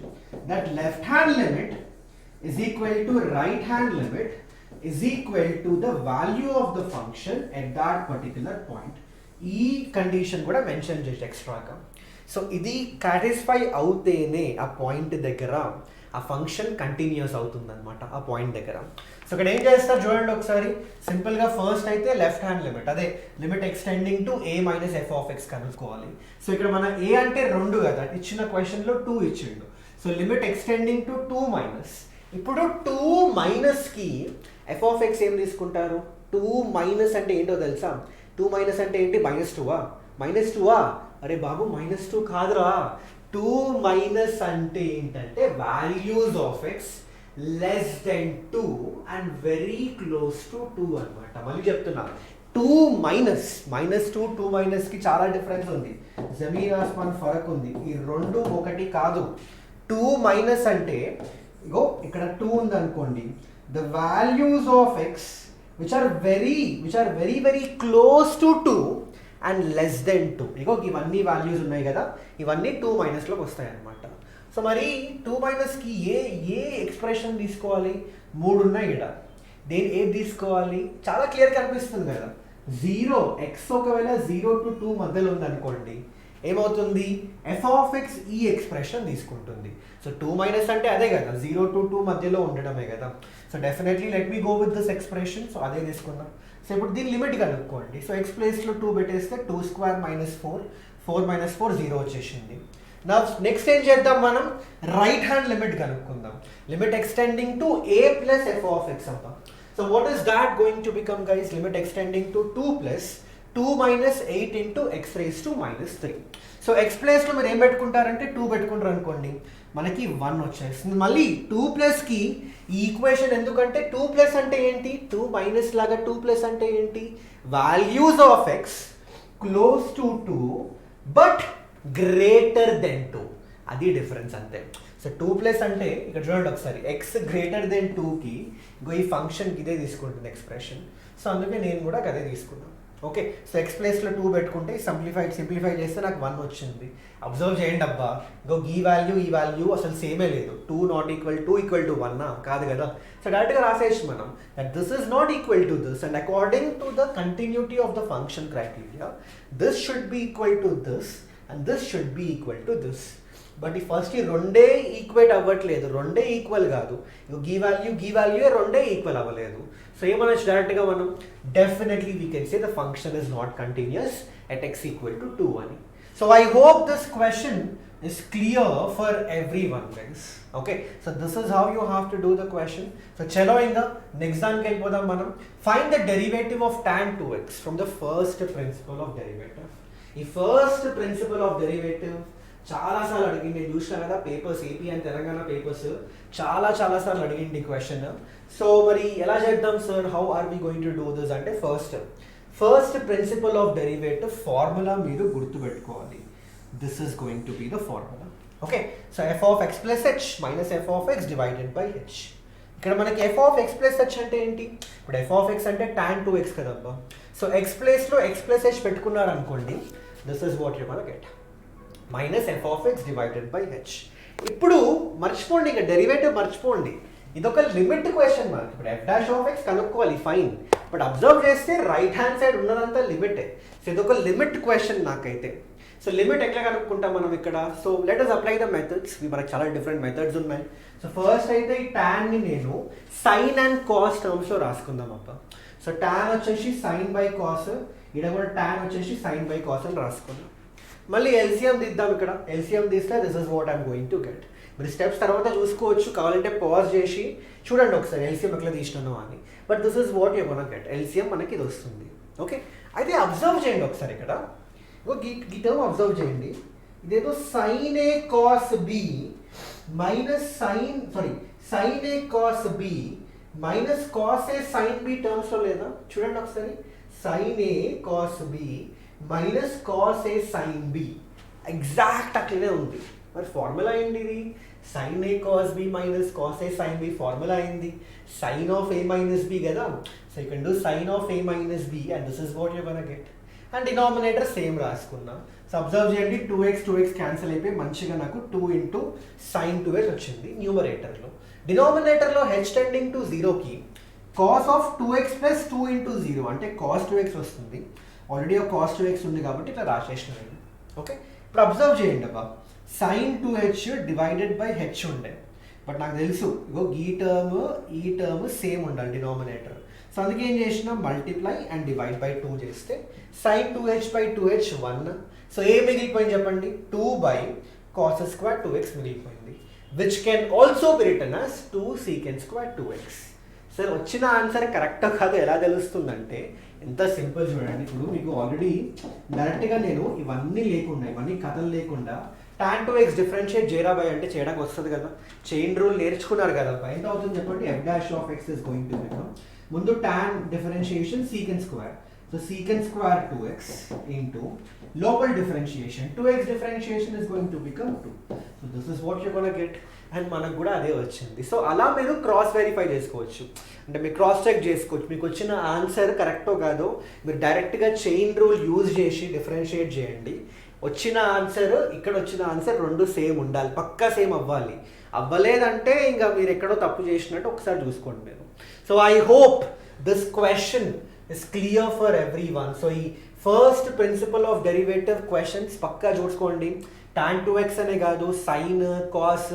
that left hand limit is equal to right hand limit is equal to the value of the function at that particular point. ఈ కండిషన్ కూడా మెన్షన్ చేసి ఎక్స్ట్రాగా. సో ఇది సాటిస్ఫై అవుతేనే ఆ పాయింట్ దగ్గర ఆ ఫంక్షన్ కంటిన్యూస్ అవుతుందన్నమాట ఆ పాయింట్ దగ్గర. సో ఇక్కడ ఏం చేస్తారు చూడండి ఒకసారి. సింపుల్గా ఫస్ట్ అయితే లెఫ్ట్ హ్యాండ్ లిమిట్, అదే limit extending to a minus f(x) కనుక్కోవాలి. సో ఇక్కడ మన a అంటే 2 కదా, ఇచ్చిన క్వశ్చన్లో 2 ఇచ్చిండు. So limit extending to 2 minus. ఇప్పుడు 2 మైనస్కి f(x) ఏం తీసుకుంటారు? 2 మైనస్ అంటే ఏంటో తెలుసా? 2 మైనస్ అంటే ఏంటి? -2ఆ? -2ఆ? అరే బాబు -2 కాదురా. 2 మైనస్ అంటే ఏంటంటే values of X less than 2 and very close to 2 అనమాట. మళ్ళీ చెప్తున్నా, 2 మైనస్ -2 2 మైనస్కి చాలా డిఫరెన్స్ ఉంది, జమీన్ ఆస్మాన్ ఫరక్ ఉంది. ఈ 2 ఒకటి కాదు. 2 మైనస్ అంటే ఇగో ఇక్కడ 2 ఉంది అనుకోండి, the values of X which are very close to 2 and less than 2. ఇగో ఇవన్నీ వాల్యూస్ ఉన్నాయి కదా, ఇవన్నీ 2 మైనస్లోకి వస్తాయి అన్నమాట. సో మరి 2 మైనస్కి ఏ ఎక్స్ప్రెషన్ తీసుకోవాలి? 3 ఉన్నాయి ఇక్కడ, దేని ఏది తీసుకోవాలి? చాలా క్లియర్గా కనిపిస్తుంది కదా. 0 x ఒకవేళ 0 to 2 మధ్యలో ఉంది అనుకోండి, ఏమవుతుంది? f(x) ఈ ఎక్స్ప్రెషన్ తీసుకుంటుంది. సో 2 మైనస్ అంటే అదే కదా, 0 to 2 మధ్యలో ఉండడమే కదా. So definitely let me go with this expression. So అదే తీసుకుందాం. సో ఇప్పుడు దీని లిమిట్ కనుక్కోండి. సో ఎక్స్ ప్లేస్లో 2 పెట్టేస్తే 2² - 4, 4 - 4 0 వచ్చేసింది. నా నెక్స్ట్ ఏం చేద్దాం మనం? రైట్ హ్యాండ్ లిమిట్ కనుక్కుందాం. Limit extending to a plus f(x) అబ్బా. So what is that going to become guys? Limit extending to 2 plus 2 minus 8 into x raised to -3. So X ప్లేస్లో మీరు ఏం పెట్టుకుంటారంటే 2 పెట్టుకుంటారు అనుకోండి, మనకి 1 వచ్చేస్తుంది. మళ్ళీ 2 ప్లస్కి ఈ ఈక్వేషన్ ఎందుకంటే 2 ప్లస్ అంటే ఏంటి? 2 మైనస్ లాగా 2 ప్లస్ అంటే ఏంటి? Values of X close to 2 but greater than 2, అది డిఫరెన్స్ అంతే. సో 2 ప్లస్ అంటే ఇక్కడ చూడండి ఒకసారి, ఎక్స్ గ్రేటర్ దెన్ 2కి ఈ ఫంక్షన్కి ఇదే తీసుకుంటుంది ఎక్స్ప్రెషన్. సో అందుకే నేను కూడా అదే తీసుకున్నాను. ఓకే, సో ఎక్స్ ప్లేస్లో 2 పెట్టుకుంటే సింప్లిఫై చేస్తే నాకు 1 వచ్చింది. అబ్జర్వ్ చేయండి అబ్బా, ఇంకో ఈ వాల్యూ అసలు సేమే లేదు. 2 నాట్ ఈక్వల్ 2 ఈక్వల్ టు 1 కాదు కదా. సో డైరెక్ట్గా రాసేసి మనం that this is not equal to this and according to the continuity of the function criteria this should be equal to this and this should be equal to this. But ఈ ఫస్ట్ ఈ రెండే ఈక్వేట్ అవ్వట్లేదు, రెండే ఈక్వల్ కాదు. ఈ వాల్యూ రెండే ఈక్వల్ అవ్వలేదు. సో ఏమనొచ్చు డైరెక్ట్గా మనం definitely we can say the function is not continuous at x equal to 2 అని. So I hope this question is clear for everyone, guys. Okay, so this is how you have to do the question. So chalo in the next one ke podam manam find the derivative of tan 2x from the first principle of derivative. ఈ ఫస్ట్ ప్రిన్సిపల్ ఆఫ్ డెరివేటివ్ చాలాసార్లు అడిగింది, నేను చూసిన కదా papers, AP and Telangana papers చాలాసార్లు అడిగింది క్వశ్చన్. సో మరి ఎలా చేద్దాం sir, how are we going to do this అంటే first principle of derivative formula మీరు గుర్తుపెట్టుకోవాలి. This is going to be the formula. Okay, so F of X plus H minus F of X divided by H. ఇక్కడ మనకి F of X plus H అంటే ఏంటి, ఇప్పుడు ఎఫ్ ఆఫ్ ఎక్స్ అంటే tan 2x కదబ్బా. సో ఎక్స్ ప్లేస్లో ఎక్స్ ప్లస్ హెచ్ పెట్టుకున్నారు అనుకోండి, this is what you gonna get minus F of X divided by H. ఇప్పుడు మర్చిపోండి, ఇక డెరివేటివ్ మర్చిపోండి, ఇదొక లిమిట్ క్వశ్చన్ మనకి. ఇప్పుడు ఎఫ్ డాష్ ఆఫ్ ఎక్స్ కనుక్కోవాలి, ఫైన్, బట్ అబ్జర్వ్ చేస్తే రైట్ హ్యాండ్ సైడ్ ఉన్నదంతా లిమిటే. సో ఇదొక లిమిట్ క్వశ్చన్ నాకైతే. సో లిమిట్ ఎట్లా కనుక్కుంటాం మనం ఇక్కడ. So let us apply the methods. మనకి చాలా డిఫరెంట్ మెథడ్స్ ఉన్నాయి. సో ఫస్ట్ అయితే ఈ ట్యాన్ని నేను సైన్ అండ్ కాస్ టర్మ్స్లో రాసుకుందాం అప్ప. సో ట్యాన్ వచ్చేసి సైన్ బై కాస్, ఇక్కడ కూడా ట్యాన్ వచ్చేసి సైన్ బై కాస్ అని రాసుకున్నాం. మళ్ళీ ఎల్సిఎం తీద్దాం. ఇక్కడ ఎల్సిఎం తీస్తే this is what I'm going to get. మీరు స్టెప్స్ తర్వాత చూసుకోవచ్చు, కావాలంటే పాజ్ చేసి చూడండి ఒకసారి ఎల్సిఎం ఎట్లా తీసినాను అని. But this is what you gonna get. LCM మనకి ఇది వస్తుంది. ఓకే, అయితే అబ్జర్వ్ చేయండి ఒకసారి, ఇక్కడ ఈ టర్మ్ అబ్జర్వ్ చేయండి. ఇదేదో sine A cos B minus sine A cos B minus cos A sine B టర్మ్స్లో లేదా చూడండి ఒకసారి. Sine A cos B minus cos A sine B exact అట్లనే ఉంది. మరి ఫార్ములా ఏంటి ఇది, sine A cos B minus cos A sine B formula అయింది sine of A minus B కదా. So you can do sine of A minus B and this is what you gonna get. And denominator same రాసుకున్నాం. సో అబ్జర్వ్ చేయండి, 2x క్యాన్సిల్ అయిపోయి మంచిగా నాకు 2 ఇంటూ సైన్ 2x వచ్చింది న్యూమరేటర్లో. డినామినేటర్లో హెచ్ టెండింగ్ టు 0కి cos of 2x plus 2 into 0 అంటే కాస్ 2x వస్తుంది. ఆల్రెడీ ఒక కాస్ 2x ఉంది కాబట్టి ఇట్లా రాసేసినాను. ఓకే, ఇప్పుడు అబ్జర్వ్ చేయండి అబ్బా, sine 2h divided by h ఉండే, బట్ నాకు తెలుసు ఇగో ఈ టర్మ్ సేమ్ ఉండాలి డినామినేటర్. సో అందుకే ఏం చేసినా మల్టిప్లై అండ్ డివైడ్ బై 2 చేస్తే sign 2h by 2h 1. So ఏ మిగిలిపోయింది చెప్పండి, 2 బై కాస్ స్క్వేర్ 2x మిగిలిపోయింది, which can also be return as 2 secant square 2x. Sir వచ్చిన ఆన్సర్ కరెక్టో కాదో ఎలా తెలుస్తుందంటే ఎంత సింపుల్ చూడండి. ఇప్పుడు మీకు ఆల్రెడీ డైరెక్ట్గా నేను ఇవన్నీ కథలు లేకుండా tan 2x డిఫరెన్షియేట్ చేయరా బై అంటే చేయడానికి వస్తుంది కదా. చైన్ రూల్ నేర్చుకున్నారు కదా, ఎంత అవుతుంది చెప్పండి. F dash of X is going to become, ముందు tan differentiation secant square, so secant square 2x into లోపల differentiation 2x differentiation is going to become 2. So this is what you gonna get. And మనకు కూడా అదే వచ్చింది. సో అలా మీరు క్రాస్ వెరిఫై చేసుకోవచ్చు, అంటే మీరు క్రాస్ చెక్ చేసుకోవచ్చు మీకు వచ్చిన ఆన్సర్ కరెక్టో కాదో. మీరు డైరెక్ట్గా చైన్ రూల్ యూజ్ చేసి డిఫరెన్షియేట్ చేయండి. వచ్చిన ఆన్సర్ ఇక్కడ వచ్చిన ఆన్సర్ రెండు సేమ్ ఉండాలి, పక్కా సేమ్ అవ్వాలి. అవ్వలేదంటే ఇంకా మీరు ఎక్కడో తప్పు చేసినట్టు ఒకసారి చూసుకోండి మీరు. So I hope this question is clear for every one. So ఈ first principle of derivative questions పక్కా చూసుకోండి. tan 2x అనే కాదు, సైన్ కాస్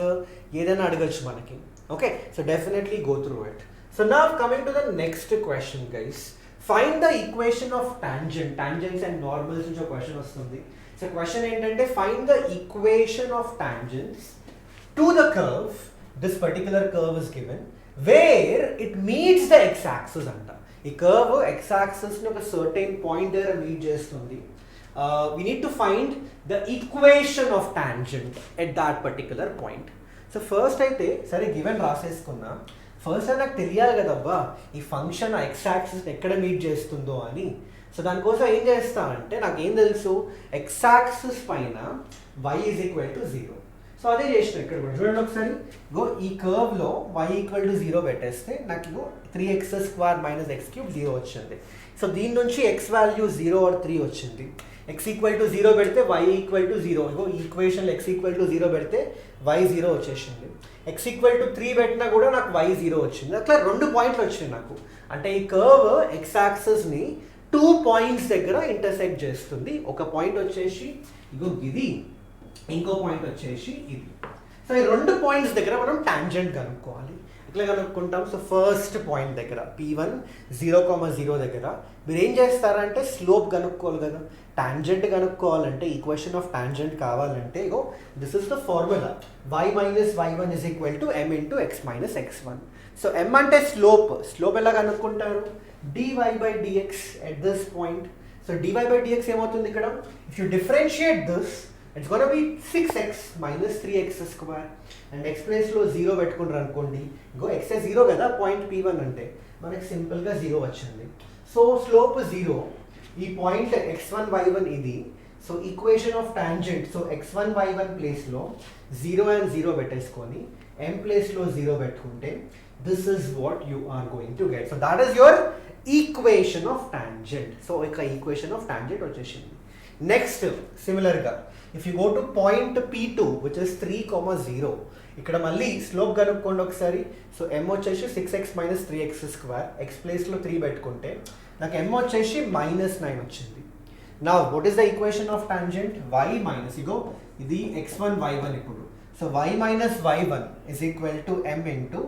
ఏదైనా అడగచ్చు మనకి. Okay, so definitely go through it. So now coming to the next question guys, find the equation of tangents and normals నుంచి ఒక క్వశ్చన్ వస్తుంది. సో క్వశ్చన్ ఏంటంటే find the equation of tangents to the curve, this particular curve is given where it meets the x axis అంట. ఈ కర్వ్ ఎక్స్ యాక్సిస్ని ఒక సర్టెన్ పాయింట్ దగ్గర మీట్ చేస్తుంది. We need to find the equation of tangent at that particular point. So first అయితే సరే గివెన్ రాసేసుకున్నా, ఫస్ట్ నాకు తెలియాలి కదబ్బా ఈ ఫంక్షన్ ఆ ఎక్స్ యాక్సిస్ ఎక్కడ మీట్ చేస్తుందో అని. సో దానికోసం ఏం చేస్తానంటే నాకు ఏం తెలుసు, ఎక్స్ యాక్సిస్ పైన y is equal to 0. So అదే చేసిన ఇక్కడ కూడా చూడండి ఒకసారి. గో ఈ కర్వ్లో y ఈక్వల్ టు 0 పెట్టేస్తే నాకు 3x² - x³ 0 వచ్చింది. సో దీని నుంచి x వాల్యూ 0 ఆర్ 3 వచ్చింది. x ఈక్వల్ టు 0 పెడితే y ఈక్వల్ టు 0. ఇగో ఈక్వేషన్లో x ఈక్వల్ టు 0 పెడితే y 0 వచ్చేసింది. x ఈక్వల్ టు 3 పెట్టినా కూడా నాకు y 0 వచ్చింది. అట్లా 2 పాయింట్లు వచ్చినాయి నాకు. అంటే ఈ కర్వ్ x యాక్సిస్ని 2 పాయింట్స్ దగ్గర ఇంటర్సెక్ట్ చేస్తుంది. ఒక పాయింట్ వచ్చేసి ఇగో ఇది, ఇంకో పాయింట్ వచ్చేసి ఇది. సో ఈ 2 పాయింట్స్ దగ్గర మనం టాంజెంట్ కనుక్కోవాలి. ఎట్లా కనుక్కుంటాం? సో ఫస్ట్ పాయింట్ దగ్గర P1 0,0 దగ్గర మీరు ఏం చేస్తారంటే స్లోప్ కనుక్కోవాలి కదా. టాంజెంట్ కనుక్కోవాలంటే ఈక్వేషన్ ఆఫ్ టాంజెంట్ కావాలంటే ఇగో this is the formula y - y1 = m × x - x1. So m అంటే స్లోప్ ఎలా కనుక్కుంటారు? dy/dx at this point. So dy/dx ఏమవుతుంది ఇక్కడ? If you differentiate this it's gonna be 6x - 3x². And x ప్లేస్లో 0 పెట్టుకుంటారు అనుకోండి. ఇంకో x 0 కదా పాయింట్ P1 అంటే, మనకి సింపుల్గా 0 వచ్చింది. So slope 0. ఈ పాయింట్ x1 y1 ఇది. So equation of tangent, so x1 y1 ప్లేస్లో 0 and 0 పెట్టేసుకొని m ప్లేస్లో 0 పెట్టుకుంటే this is what you are going to get. So that is your equation of tangent. So ఇక ఈక్వేషన్ ఆఫ్ టాంజెంట్ వచ్చేసింది. నెక్స్ట్ సిమిలర్గా if you go to point P2 which is 3,0, ఇక్కడ మళ్ళీ స్లోప్ కనుక్కోండి ఒకసారి. సో m వచ్చేసి 6x - 3x². x ప్లేస్లో 3 పెట్టుకుంటే నాకు m వచ్చేసి -9 వచ్చింది. Now what is the equation of tangent? y minus ఇగో ఇది x1 y1 ఇప్పుడు. So y - y1 = m ×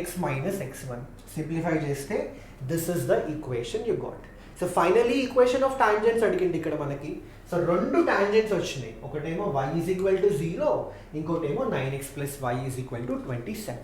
x - x1. Simplify చేస్తే this is the equation you got. So finally equation of tangents అడిగింది ఇక్కడ మనకి. సో 2 టాంజెంట్స్ వచ్చినాయి. ఒకటేమో y = 0, ఇంకోటేమో 9x + y = 27.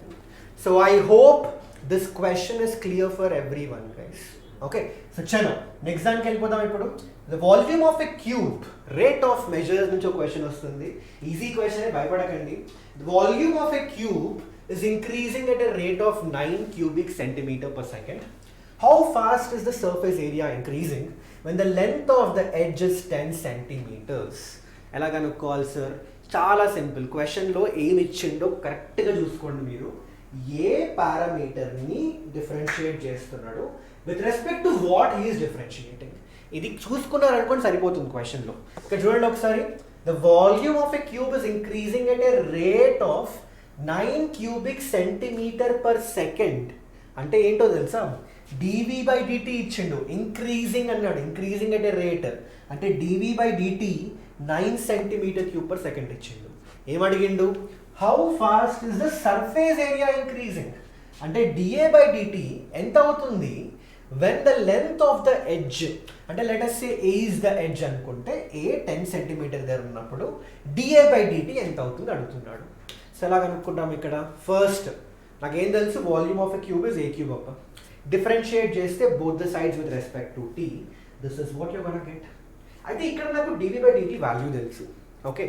So I hope this question is clear for every one guys. Okay, so చలో నెక్స్ట్ దానికి వెళ్ళిపోదాం. ఇప్పుడు the volume of a cube, rate of measures నుంచి ఒక క్వశ్చన్ వస్తుంది. ఈజీ క్వశ్చన్, భయపడకండి. The volume of a cube is increasing at a rate of 9 cubic centimeter per second. How fast is the surface area increasing when the length of the edge is 10 centimeters? ఎలా కనుక్కోవాలి సార్? చాలా సింపుల్. క్వశ్చన్లో ఏమి ఇచ్చిండో కరెక్ట్గా చూసుకోండి మీరు. ఏ పారామీటర్ని డిఫరెన్షియేట్ చేస్తున్నాడు with respect to what he is differentiating, ఇది చూసుకున్నారనుకోండి సరిపోతుంది క్వశ్చన్లో. ఇక్కడ చూడండి ఒకసారి. The volume of a cube is increasing at a rate of 9 cubic centimeter per second. అంటే ఏంటో తెలుసా? dv/dt ఇచ్చిండు, ఇంక్రీజింగ్ అన్నాడు. ఇంక్రీజింగ్ అట్ ఏ రేట్ అంటే dv/dt 9 cm3/s ఇచ్చిండు. ఏమడిగిండు? How fast is the surface area increasing అంటే dA/dt ఎంత అవుతుంది when the length of the edge, అంటే let us say A is the edge అనుకుంటే A 10 cm దగ్గర ఉన్నప్పుడు dA/dt ఎంత అవుతుంది అడుగుతున్నాడు. సో ఎలా కనుక్కుంటాం ఇక్కడ? ఫస్ట్ నాకేం తెలుసు? Volume of a cube is a³ అప్ప. డిఫరెన్షియేట్ చేస్తే both the sides with respect to t, this is what you gonna get. అయితే ఇక్కడ నాకు dv/dt వాల్యూ తెలుసు. ఓకే,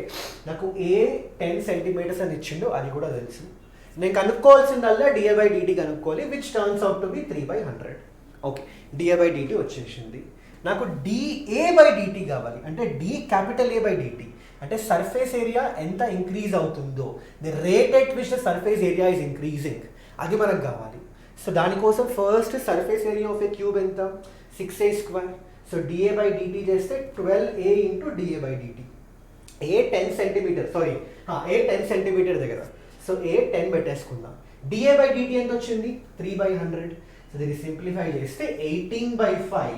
నాకు A 10 cm అని ఇచ్చిండు, అది కూడా తెలుసు. నేను కనుక్కోవాల్సిందల్లా dA/dt కనుక్కోవాలి, which turns out to be 3/100. Okay, dA/dt వచ్చేసింది. నాకు dA/dt కావాలి, అంటే dA/dt అంటే సర్ఫేస్ ఏరియా ఎంత ఇంక్రీజ్ అవుతుందో, the rate at which the surface area is increasing, అది మనకు కావాలి. సో దానికోసం first surface area of A cube ఎంత? 6a². సో dA/dt చేస్తే 12a × dA/dt. A 10 cm, sorry A 10 cm దగ్గర. సో A 10 పెట్టేసుకుందాం. dA/dt ఎంత వచ్చింది? 3/100. సో దీన్ని సింప్లిఫై చేస్తే 18/5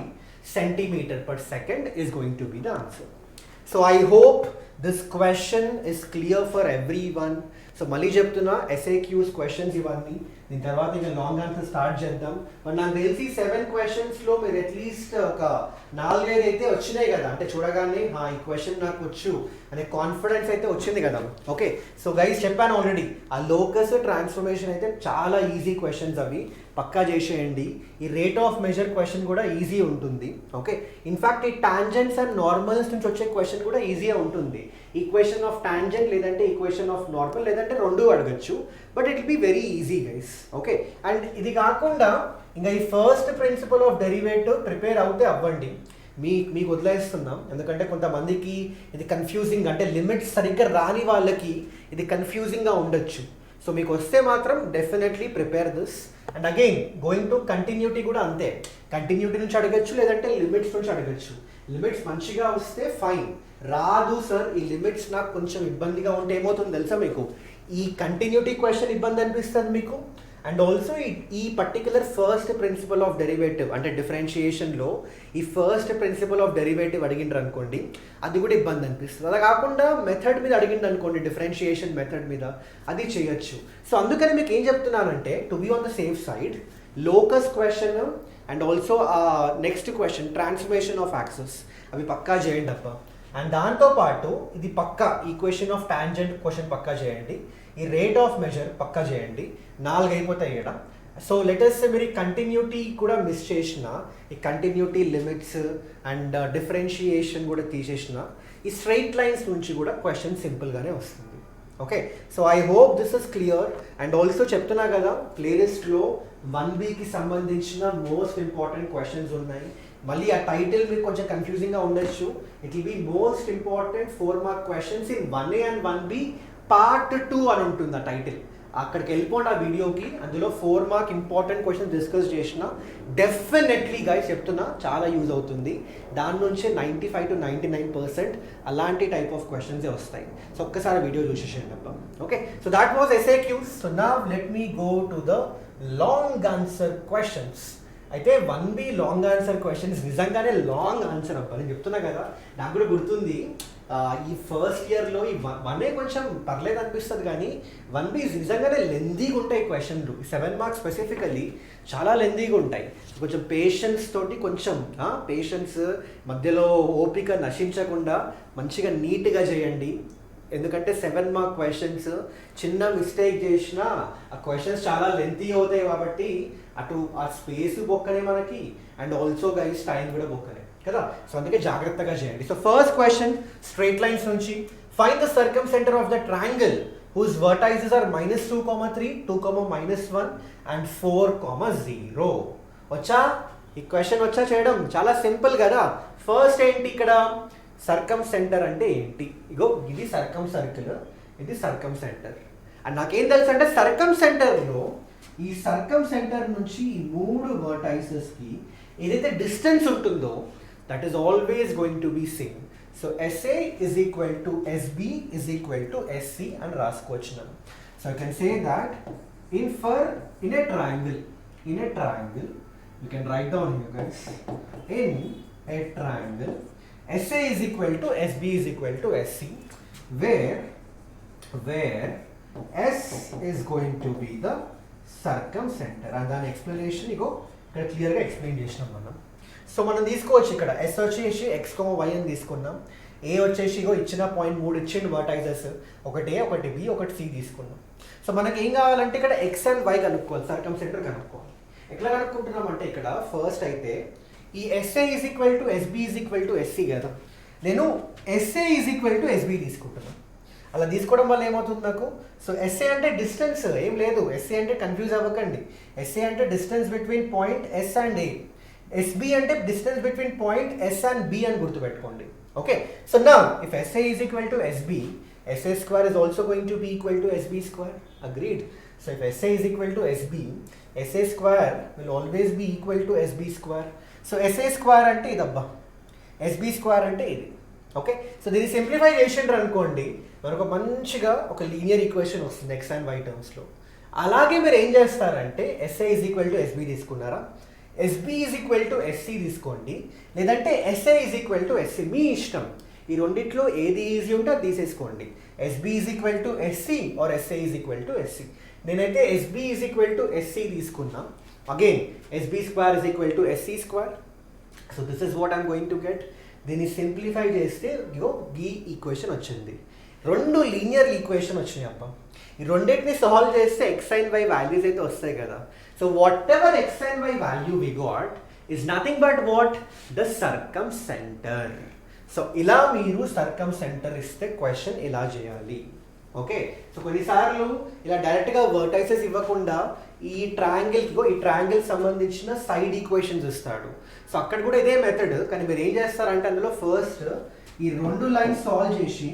cm/s is going to be the answer. So I hope this question is clear for everyone. So మళ్ళీ చెప్తున్నా, SAQs క్వశ్చన్స్ ఇవన్నీ. దీని తర్వాత ఇంకా లాంగ్ ఆన్సర్ స్టార్ట్ చేద్దాం. మరి నాకు తెలిసి 7 క్వశ్చన్స్లో మీరు అట్లీస్ట్ ఒక 4-5 అయితే వచ్చినాయి కదా. అంటే చూడగానే ఈ క్వశ్చన్ నాకు వచ్చు అనే కాన్ఫిడెన్స్ అయితే వచ్చింది కదా. ఓకే, సో గైస్ చెప్పాను ఆల్రెడీ, ఆ లోకస్ ట్రాన్స్ఫర్మేషన్ అయితే చాలా ఈజీ క్వశ్చన్స్, అవి పక్కా చేసేయండి. ఈ రేట్ ఆఫ్ మెజర్ క్వశ్చన్ కూడా ఈజీ ఉంటుంది. ఓకే, ఇన్ఫ్యాక్ట్ ఈ టాంజెంట్స్ అండ్ నార్మల్స్ నుంచి వచ్చే క్వశ్చన్ కూడా ఈజీగా ఉంటుంది. ఈక్వేషన్ ఆఫ్ టాంజెంట్ లేదంటే ఈక్వేషన్ ఆఫ్ నార్మల్ లేదంటే రెండు అడగచ్చు, but it will be very easy guys. Okay, and ఇది కాకుండా ఇంకా ఈ first principle of derivative prepare అవుతే అవ్వండి. మీకు వదిలేస్తున్నాం, ఎందుకంటే కొంతమందికి ఇది కన్ఫ్యూజింగ్, అంటే లిమిట్స్ సరిగ్గా రాని వాళ్ళకి ఇది కన్ఫ్యూజింగ్గా ఉండొచ్చు. సో మీకు వస్తే మాత్రం definitely prepare this. And again going to continuity కూడా అంతే, కంటిన్యూటీ నుంచి అడగచ్చు, లేదంటే లిమిట్స్ నుంచి అడగచ్చు. లిమిట్స్ మంచిగా వస్తే ఫైన్, రాదు సార్ ఈ లిమిట్స్ నాకు కొంచెం ఇబ్బందిగా ఉంటే ఏమవుతుంది తెలుసా మీకు, ఈ కంటిన్యూటీ క్వశ్చన్ ఇబ్బంది అనిపిస్తుంది మీకు. అండ్ ఆల్సో ఈ particular first principle of derivative అంటే డిఫరెన్షియేషన్లో ఈ ఫస్ట్ ప్రిన్సిపల్ ఆఫ్ డెరివేటివ్ అడిగిండ్రు అనుకోండి, అది కూడా ఇబ్బంది అనిపిస్తుంది. అలా కాకుండా మెథడ్ మీద అడిగిండు అనుకోండి, డిఫరెన్షియేషన్ మెథడ్ మీద, అది చేయొచ్చు. సో అందుకని మీకు ఏం చెప్తున్నానంటే, to be on the safe side, locus question and also next question transformation of axes అవి పక్కా చేయండి అప్ప. అండ్ దాంతోపాటు ఇది పక్కా ఈక్వేషన్ ఆఫ్ టాంజెంట్ క్వశ్చన్ పక్కా చేయండి, ఈ రేట్ ఆఫ్ మెజర్ పక్కా చేయండి. 4 అయిపోతాయి ఇక్కడ. సో లెటర్స్ మీరు ఈ కంటిన్యూటీ కూడా మిస్ చేసిన, ఈ కంటిన్యూటీ లిమిట్స్ అండ్ డిఫరెన్షియేషన్ కూడా తీసేసిన, ఈ స్ట్రైట్ లైన్స్ నుంచి కూడా క్వశ్చన్ సింపుల్గానే వస్తుంది. Okay, so I hope this is clear. And also చెప్తున్నా కదా, ప్లేలిస్ట్లో 1Bకి సంబంధించిన మోస్ట్ ఇంపార్టెంట్ క్వశ్చన్స్ ఉన్నాయి. మళ్ళీ ఆ టైటిల్ మీకు కొంచెం కన్ఫ్యూజింగ్గా ఉండొచ్చు. It will be most important 4 mark questions in 1A and 1B part 2 అని ఉంటుంది ఆ టైటిల్. అక్కడికి వెళ్ళిపోండి ఆ వీడియోకి, అందులో 4 మార్క్ ఇంపార్టెంట్ క్వశ్చన్స్ డిస్కస్ చేసిన. డెఫినెట్లీ గైస్ చెప్తున్నా చాలా యూజ్ అవుతుంది. దాని నుంచే 95 to 99% అలాంటి టైప్ ఆఫ్ క్వశ్చన్సే వస్తాయి. సో ఒక్కసారి వీడియో చూసేసేయండి అబ్బా. Okay, so that was FAQs. So now let me go to the long answer questions. అయితే 1B లాంగ్ ఆన్సర్ క్వశ్చన్స్ నిజంగానే లాంగ్ ఆన్సర్ అబ్బా, నేను చెప్తున్నా కదా. నాకు కూడా గుర్తుంది, ఈ ఫస్ట్ ఇయర్లో ఈ 1A కొంచెం పర్లేదు అనిపిస్తుంది, కానీ 1B నిజంగానే లెందీగా ఉంటాయి క్వశ్చన్లు. 7 మార్క్స్ స్పెసిఫికలీ చాలా లెందీగా ఉంటాయి. కొంచెం పేషెన్స్ తోటి, కొంచెం పేషెన్స్ మధ్యలో ఓపిక నశించకుండా మంచిగా నీట్గా చేయండి. ఎందుకంటే 7 మార్క్ క్వశ్చన్స్ చిన్న మిస్టేక్ చేసినా ఆ క్వశ్చన్స్ చాలా లెంతీ అవుతాయి, కాబట్టి అటు ఆ స్పేస్ బొక్కనే మనకి, అండ్ ఆల్సో గైస్ టైం కూడా బొక్కనే కదా. సో అందుకే జాగ్రత్తగా చేయండి. So first question straight lines నుంచి, find the circumcentre of the triangle whose vertices are -2, 3, 2, -1 and 4, 0. వచ్చా ఈ క్వశ్చన్? వచ్చా చేయడం? చాలా సింపుల్ కదా. ఫస్ట్ ఏంటి ఇక్కడ, సర్కమ్ సెంటర్ అంటే ఏంటి? ఇగో ఇది సర్కమ్ సర్కిల్, ఇది సర్కమ్ సెంటర్. అండ్ నాకేం తెలుసు అంటే, సర్కమ్ సెంటర్లో ఈ సర్కమ్ సెంటర్ నుంచి ఈ 3 వర్టైసెస్కి ఏదైతే డిస్టెన్స్ ఉంటుందో that is always going to B same. So SA is equal to SB is equal to SC అని రాసుకోవచ్చు నేను. So I can say that in a triangle you can write down here guys, in a triangle SA is equal to SB is equal to SC, where S is going to be the circum center. And దాని ఎక్స్ప్లెనేషన్ ఇగో ఇక్కడ క్లియర్గా ఎక్స్ప్లెయిన్ చేసినాం మనం. సో మనం తీసుకోవచ్చు ఇక్కడ S వచ్చేసి X, Y అని తీసుకున్నాం. A వచ్చేసి ఇగో ఇచ్చిన పాయింట్ 3 ఇచ్చిండు వర్టైసెస్, ఒకటి A, ఒకటి B, ఒకటి C తీసుకున్నాం. సో మనకి ఏం కావాలంటే ఇక్కడ X అండ్ Y కనుక్కోవాలి, సర్కమ్ సెంటర్ కనుక్కోవాలి. ఎట్లా కనుక్కుంటున్నాం అంటే, ఇక్కడ ఫస్ట్ అయితే ఈ SA is equal to SB is equal to SC కదా, నేను SA is equal to SB తీసుకుంటున్నాను. అలా తీసుకోవడం వల్ల ఏమవుతుంది నాకు, సో SA అంటే డిస్టెన్స్ ఏం లేదు, SA అంటే కన్ఫ్యూజ్ అవ్వకండి. SA అంటే distance between point S and A, SB అంటే distance between point S and B అని గుర్తుపెట్టుకోండి. Okay, so now if SA is equal to SB, SA square is also going to be equal to SB square. Agreed? So if SA is equal to SB, SA square will always be equal to SB square. So SA square అంటే ఇది అబ్బా, SB square అంటే ఇది. ఓకే, సో దీన్ని సింప్లిఫై చేసిండ్రు అనుకోండి, మనకు మంచిగా ఒక లీనియర్ ఈక్వేషన్ వస్తుంది X అండ్ Y టర్మ్స్లో. అలాగే మీరు ఏం చేస్తారంటే, SA is equal to SB తీసుకున్నారా, SB is equal to SC తీసుకోండి, లేదంటే SA is equal to SC, మీ ఇష్టం. ఈ రెండిట్లో ఏది ఈజీ ఉంటే అది తీసేసుకోండి. SB is equal to SC or SA is equal to SC. నేనైతే SB is equal to SC తీసుకున్నా. Again SB square is equal to SC square. So this is what I'm going to get. దీన్ని సింప్లిఫై చేస్తే ఇగో ఈ ఈక్వేషన్ వచ్చింది. 2 లీనియర్ ఈక్వేషన్ వచ్చినాయి అప్ప. ఈ రెండింటిని సాల్వ్ చేస్తే X అండ్ Y వాల్యూస్ అయితే వస్తాయి కదా. So whatever X and Y value we got is nothing but what, the circumcentre. So ఇలా మీరు సర్కమ్ సెంటర్ ఇస్తే క్వశ్చన్ ఇలా చేయాలి. ఓకే, సో కొన్నిసార్లు ఇలా డైరెక్ట్గా వర్టైసెస్ ఇవ్వకుండా ఈ ట్రయాంగిల్ సంబంధించిన సైడ్ ఈక్వేషన్స్ ఇస్తాడు. సో అక్కడ కూడా ఇదే మెథడ్, కానీ మీరు ఏం చేస్తారంటే అందులో ఫస్ట్ ఈ 2 లైన్స్ సాల్వ్ చేసి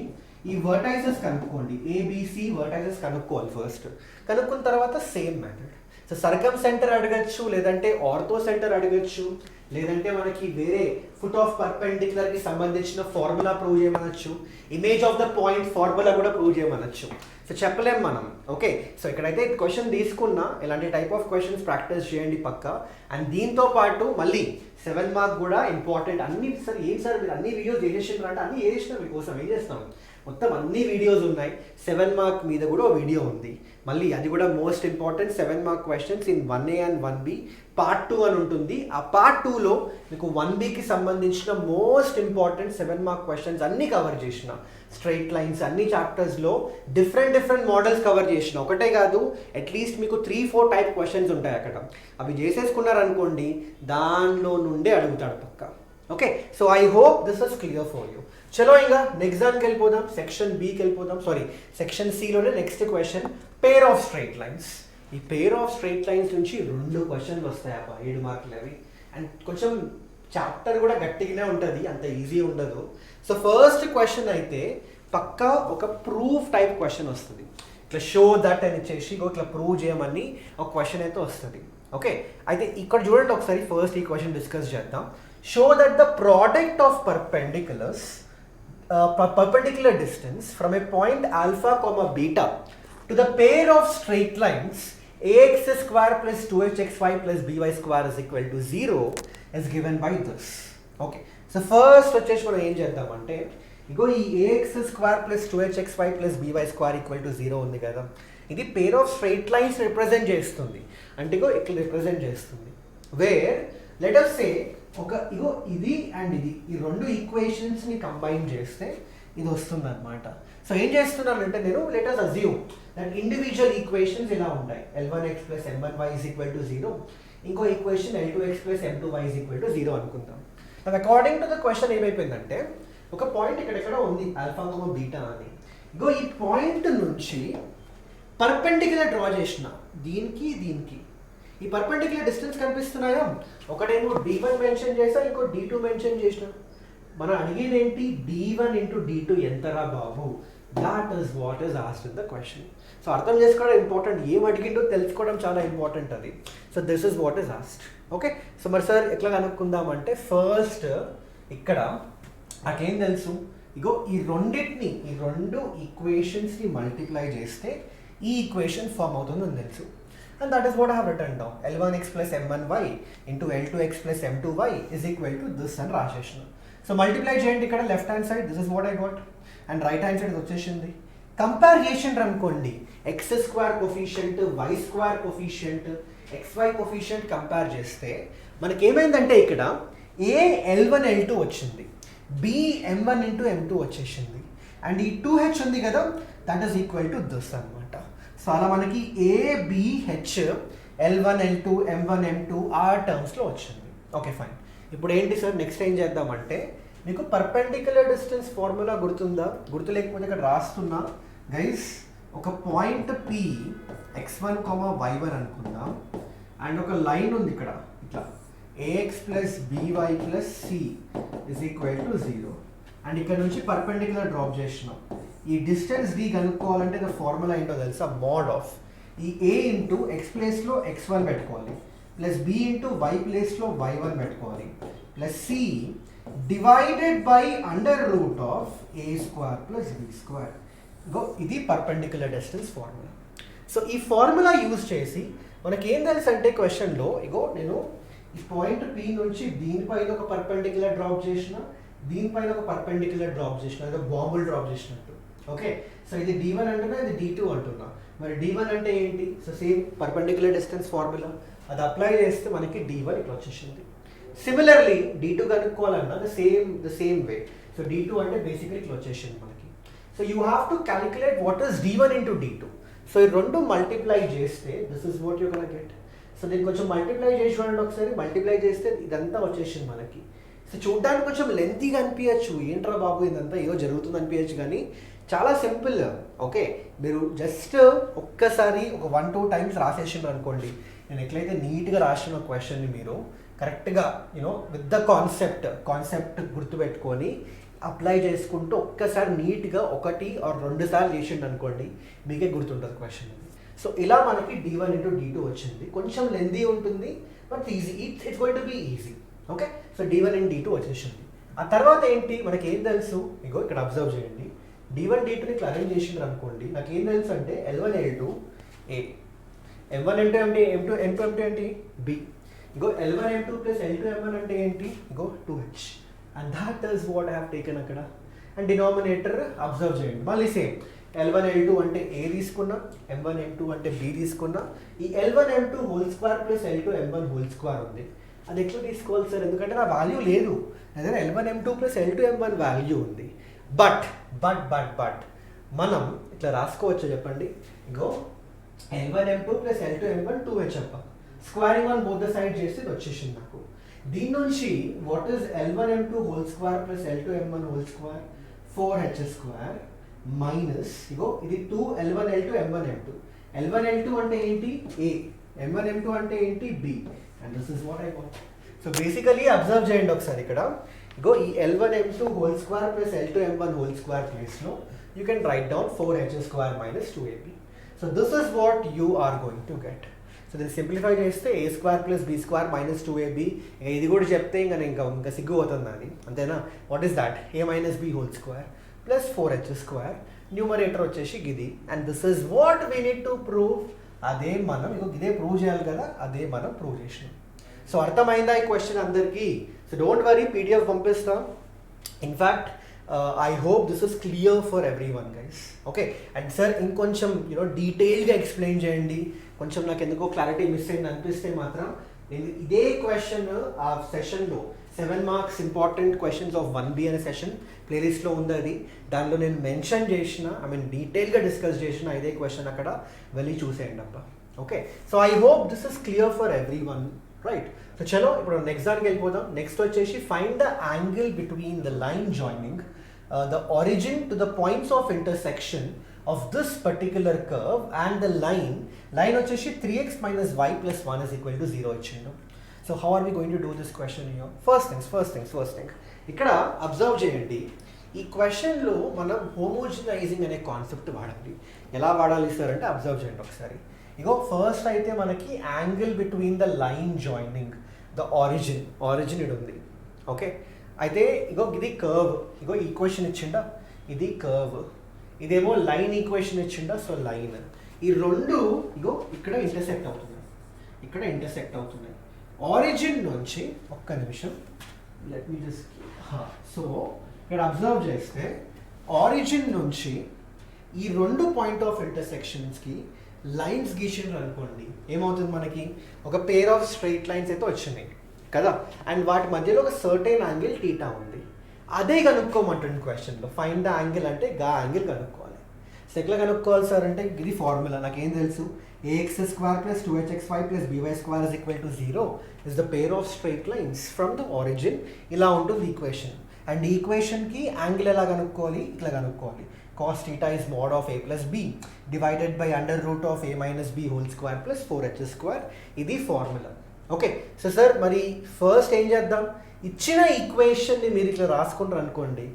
ఈ వర్టైసెస్ కనుక్కోండి. ఏబిసి వర్టైసెస్ కనుక్కోవాలి ఫస్ట్. కనుక్కున్న తర్వాత సేమ్ మెథడ్. సో సర్కమ్ సెంటర్ అడగచ్చు, లేదంటే ఆర్థో సెంటర్ అడగచ్చు, లేదంటే మనకి వేరే ఫుట్ ఆఫ్ పర్పెండిక్యులర్కి సంబంధించిన ఫార్ములా ప్రూవ్ చేయమనొచ్చు, image of the point formula కూడా ప్రూవ్ చేయమనొచ్చు. సో చెప్పలేం మనం. ఓకే, సో ఇక్కడైతే క్వశ్చన్ తీసుకున్నా ఇలాంటి టైప్ ఆఫ్ క్వశ్చన్స్ ప్రాక్టీస్ చేయండి పక్క. అండ్ దీంతో పాటు మళ్ళీ 7 మార్క్ కూడా ఇంపార్టెంట్. అన్ని సార్ ఏం సార్ మీరు అన్ని వీడియోస్ చేసేసినారు అంటే అన్ని చేసినా మీకోసం ఏం చేస్తాం, మొత్తం అన్ని వీడియోస్ ఉన్నాయి. 7 మార్క్ మీద కూడా ఒక వీడియో ఉంది. మళ్ళీ అది కూడా most important 7 mark questions in 1A and 1B part 2 అని ఉంటుంది. ఆ పార్ట్ 2లో మీకు 1Bకి సంబంధించిన మోస్ట్ ఇంపార్టెంట్ 7 మార్క్ క్వశ్చన్స్ అన్నీ కవర్ చేసిన. స్ట్రైట్ లైన్స్ అన్ని చాప్టర్స్లో డిఫరెంట్ మోడల్స్ కవర్ చేసిన. ఒకటే కాదు, అట్లీస్ట్ మీకు 3-4 టైప్ క్వశ్చన్స్ ఉంటాయి అక్కడ. అవి చేసేసుకున్నారనుకోండి దానిలో నుండే అడుగుతాడు పక్క. Okay, so I hope this is clear for you. చలో ఇంకా నెక్స్ట్ దానికి వెళ్ళిపోదాం, సెక్షన్ బికి వెళ్ళిపోదాం. సారీ, సెక్షన్ సిలోనే next question pair of straight lines. ఈ పేర్ ఆఫ్ స్ట్రైట్ లైన్స్ నుంచి 2 క్వశ్చన్లు వస్తాయి అబ్బా, 7 మార్కులు అవి. అండ్ కొంచెం చాప్టర్ కూడా గట్టిగానే ఉంటుంది, అంత ఈజీ ఉండదు. సో ఫస్ట్ క్వశ్చన్ అయితే పక్కా ఒక ప్రూఫ్ టైప్ క్వశ్చన్ వస్తుంది. ఇట్లా షో దట్ అని ఇచ్చేసి ఇట్లా ప్రూవ్ చేయమని ఒక క్వశ్చన్ అయితే వస్తుంది. ఓకే, అయితే ఇక్కడ చూడండి ఒకసారి, ఫస్ట్ ఈ క్వశ్చన్ డిస్కస్ చేద్దాం. Show that the product of perpendicular distance from a point alpha comma beta to the pair of straight lines ax square plus 2hxy plus by square is equal to 0 is given by this. Okay, so first వచ్చేసి మనం ఏం చేద్దామంటే ఇగో ఈ ax square plus 2hxy plus by square equal to 0 ఉంది కదా, ఇది పేర్ ఆఫ్ స్ట్రైట్ లైన్స్ రిప్రజెంట్ చేస్తుంది. అంటే ఇగో ఇట్లా రిప్రజెంట్ చేస్తుంది. వేర్ లెట్ us say ఇగో ఇది అండ్ ఇది, ఈ 2 ఈక్వేషన్స్ని కంబైన్ చేస్తే ఇది వస్తుంది అనమాట. సో ఏం చేస్తున్నానంటే నేను let us assume that individual equations ఇలా ఉంటాయి. L1x plus M1y is equal to 0, ఇంకో equation L2x plus M2y is equal to 0 అనుకుందాం. అది అకార్డింగ్ టు ద క్వశ్చన్ ఏమైపోయిందంటే ఒక పాయింట్ ఇక్కడెక్కడ ఉంది ఆల్ఫా కామా బీటా అని. ఇగో ఈ పాయింట్ నుంచి పర్పెండిక్యులర్ డ్రా చేసిన దీనికి దీనికి. ఈ పర్పెండిక్యులర్ డిస్టెన్స్ కనిపిస్తున్నాయా, ఒకటేమో D1 మెన్షన్ చేసా, ఇంకో D2 మెన్షన్ చేసిన. మనం అడిగేది ఏంటి, D1 into D2 ఎంతరా బాబు, that is what is asked in the question. So అర్థం చేసుకోవడం ఇంపార్టెంట్, ఏం అడిగిండో తెలుసుకోవడం చాలా ఇంపార్టెంట్ అది. So this is what is asked. Okay, so మరి సార్ ఎట్లా కనుక్కుందామంటే ఫస్ట్ ఇక్కడ నాకేం తెలుసు, ఇగో ఈ 2 ఈక్వేషన్స్ని మల్టిప్లై చేస్తే ఈ ఈక్వేషన్ ఫామ్ అవుతుందని తెలుసు. And that is what I have written down. L1x plus M1y into L2x plus M2y is equal to this and రాసేసిన. సో మల్టిప్లై చేయండి ఇక్కడ left hand side, this is what I got. And right hand side వచ్చేసింది. కంపేర్ చేసిండ్రు అనుకోండి, x square coefficient, y square coefficient, XY coefficient compare చేస్తే మనకి ఏమైందంటే ఇక్కడ ఏ L1 L2 వచ్చింది, B M1 into M2 వచ్చేసింది. అండ్ ఈ 2H ఉంది కదా, that is equal to this అనమాట. సో అలా మనకి ABH L1 L2 M1 M2 ఆ టర్మ్స్లో వచ్చింది. Okay fine. ఇప్పుడు ఏంటి సార్ నెక్స్ట్ ఏం చేద్దామంటే మీకు పర్పెండిక్యులర్ డిస్టెన్స్ ఫార్ములా గుర్తుందా, గుర్తు లేకపోతే ఇక్కడ రాస్తున్నా గైస్. ఒక పాయింట్ P x1, y1 అనుకుందాం. అండ్ ఒక లైన్ ఉంది ఇక్కడ ఇట్లా ax plus by plus c is equal to 0. And ఇక్కడ నుంచి పర్పెండిక్యులర్ డ్రాప్ చేసినాం. ఈ డిస్టెన్స్ d కనుక్కోవాలంటే ద ఫార్ములా ఏంటో తెలుసా, మోడ్ ఆఫ్ ఈ a ఇంటూ x ప్లేస్లో x1 పెట్టుకోవాలి, ప్లస్ b ఇంటూ y ప్లేస్లో y1 పెట్టుకోవాలి, plus c divided by under root of a square plus b square. ఇగో ఇది పర్పెండిక్యులర్ డిస్టెన్స్ ఫార్ములా. సో ఈ ఫార్ములా యూజ్ చేసి మనకి ఏం తెలుసు అంటే క్వశ్చన్లో ఇగో నేను ఈ పాయింట్ P నుంచి దీనిపైన ఒక పర్పెండిక్యులర్ డ్రాప్ చేసిన, దీనిపైన ఒక పర్పెండిక్యులర్ డ్రాప్ చేసిన, ఏదో బాంబులు డ్రాప్ చేసినట్టు. ఓకే, సో ఇది D1 అంటున్నా, ఇది D2 అంటున్నా. మరి D1 అంటే ఏంటి, so same perpendicular distance formula, అది అప్లై చేస్తే మనకి D1 ఇట్లా వచ్చేసింది. సిమిలర్లీ D2 కనుక్కోవాలన్నా the same way. So D2 అంటే బేసిక్లీ ఇట్లా వచ్చేసింది మనకి. So you have to calculate what is D1 into D2. So ఈ 2 మల్టిప్లై చేస్తే this is what you can get. So దీన్ని కొంచెం మల్టిప్లై చేసి చూడండి ఒకసారి, మల్టిప్లై చేస్తే ఇదంతా వచ్చేసింది మనకి. సో చూడ్డానికి కొంచెం లెంతీగా అనిపించచ్చు, ఏంట్రా బాబు ఇదంతా ఏదో జరుగుతుంది అనిపించచ్చు, కానీ చాలా సింపుల్. ఓకే, మీరు జస్ట్ ఒక్కసారి ఒక 1-2 టైమ్స్ రాసేసిండ్రు అనుకోండి, నేను ఎట్లయితే నీట్గా రాసిన క్వశ్చన్ని మీరు కరెక్ట్గా విత్ ద కాన్సెప్ట్ గుర్తుపెట్టుకొని అప్లై చేసుకుంటూ ఒక్కసారి నీట్గా 1-2 సార్లు చేసిండు అనుకోండి, మీకే గుర్తుంటుంది క్వశ్చన్. సో ఇలా మనకి D1 into D2 వచ్చింది. కొంచెం లెందీ ఉంటుంది, but easy, it's going to be easy. Okay, so D1 and D2 వచ్చేసింది. ఆ తర్వాత ఏంటి, మనకి ఏం తెలుసు, ఇగో ఇక్కడ అబ్జర్వ్ చేయండి. D1 D2ని ఇట్లా అరేంజ్ చేసిండ్రు అనుకోండి, నాకు ఏం తెలుసు అంటే L1 L2 A, M1 M2 M2 M2 M2 ఏంటి B, ఇగో L1 M2 plus L2 M1 అంటే ఏంటి, ఇగో 2H, and that is what I have taken అక్కడ. అండ్ డినామినేటర్ అబ్జర్వ్ చేయండి, మళ్ళీ సేమ్ L1 L2 అంటే A తీసుకున్నా, M1 M2 అంటే B తీసుకున్నా, ఈ L1 M2 whole square plus L2 M1 whole square ఉంది. అది ఎట్లా తీసుకోవాలి సార్, ఎందుకంటే నా వాల్యూ లేదు, అదే L1 M2 plus L2 M1 value ఉంది. బట్ మనం ఇట్లా రాసుకోవచ్చు చెప్పండి, ఇగో L1 M2 plus L2 M1 2H అప్ప, squaring on both the side చేస్తే ఇది వచ్చేసింది నాకు. దీని నుంచి what is L1 M2 whole square plus L2 M1 whole square 4H square minus, ఇగో ఇది 2 L1 L2 M1 M2, L1 L2 అంటే ఏంటి A, M1 M2 అంటే ఏంటి B, and this is what I want. So basically observe చేయండి ఒకసారి ఇక్కడ, ఇగో ఈ L1 M2 whole square plus L2 M1 whole square ప్లేస్లో you can write down 4H square minus 2AB. So this is what you are going to get. So దీన్ని సింప్లిఫై చేస్తే A square plus B square minus 2AB, ఇది కూడా చెప్తే ఇంకా సిగ్గు అవుతుంది అది, అంతేనా. What is that, A minus B whole square plus 4H square, numerator వచ్చేసి ఇది, and this is what we need to prove. అదే మనం ఇదే ప్రూవ్ చేయాలి కదా, అదే మనం ప్రూవ్ చేసినాం. సో అర్థమైందా ఈ క్వశ్చన్ అందరికీ? సో డోంట్ వరీ, PDF పంపిస్తాం. In fact I hope this is clear for every one guys. Okay, and sir ఇంకొంచెం డీటెయిల్గా ఎక్స్ప్లెయిన్ చేయండి, కొంచెం నాకు ఎందుకో క్లారిటీ మిస్ అయింది అనిపిస్తే మాత్రం నేను ఇదే క్వశ్చన్ ఆ సెషన్లో 7 marks important questions of 1B అనే సెషన్ ప్లేలిస్ట్లో ఉంది, అది దానిలో నేను మెన్షన్ చేసిన, డీటెయిల్గా డిస్కస్ చేసిన ఇదే క్వశ్చన్ అక్కడ వెళ్ళి చూసేయండి అబ్బా. Okay, so I hope this is clear for every one, right. So చలో ఇప్పుడు నెక్స్ట్ దానికి వెళ్ళిపోదాం. నెక్స్ట్ వచ్చేసి find the angle between the line joining the origin to the points of intersection of this particular curve and the line వచ్చేసి 3x minus y plus 1 is equal to 0 ఇచ్చిండు. So how are we going to do this question here? First thing ఇక్కడ అబ్జర్వ్ చేయండి, ఈ క్వశ్చన్లో మనం హోమోజినైజింగ్ అనే కాన్సెప్ట్ వాడాలి. ఎలా వాడాలి సార్ అంటే అబ్జర్వ్ చేయండి ఒకసారి. ఇగో ఫస్ట్ అయితే మనకి angle between the line joining the origin ఇది ఉంది. ఓకే, అయితే ఇగో ఇది కర్వ్, ఇగో ఈక్వేషన్ ఇచ్చిండా, ఇది కర్వ్, ఇదేమో లైన్ ఈక్వేషన్ ఇచ్చిండా. సో లైన్, ఈ రెండు ఇగో ఇక్కడ ఇంటర్సెక్ట్ అవుతున్నాయి. ఆరిజిన్ నుంచి ఒక్క నిమిషం, లెట్ మీ జస్ట్, సో ఇక్కడ అబ్జర్వ్ చేస్తే ఆరిజిన్ నుంచి ఈ రెండు పాయింట్ ఆఫ్ ఇంటర్సెక్షన్స్కి లైన్స్ గీసిండ్రు అనుకోండి, ఏమవుతుంది మనకి ఒక పేర్ ఆఫ్ స్ట్రైట్ లైన్స్ అయితే వచ్చినాయి కదా, అండ్ వాటి మధ్యలో ఒక సర్టెన్ యాంగిల్ టీటా ఉంది. అదే కనుక్కోమంటుంది క్వశ్చన్లో. ఫైండ్ ద యాంగిల్ అంటే గా యాంగిల్ కనుక్కోవాలి. సో ఎట్లా కనుక్కోవాలి సార్ అంటే ఇది ఫార్ములా నాకేం తెలుసు, ax square plus 2hxy plus by square is equal to 0 is the pair of straight lines from the origin. ఇలా ఉంటుంది ఈక్వేషన్. అండ్ ఈ ఈక్వేషన్కి యాంగిల్ ఎలా కనుక్కోవాలి, ఇట్లా కనుక్కోవాలి. cos theta is mod of a plus b divided by under root of a minus b whole square plus 4h square. ఇది ఫార్ములా. ఓకే, సో సార్ మరి ఫస్ట్ ఏం చేద్దాం, ఇచ్చిన ఈక్వేషన్ని మీరు ఇట్లా రాసుకుంటారు అనుకోండి,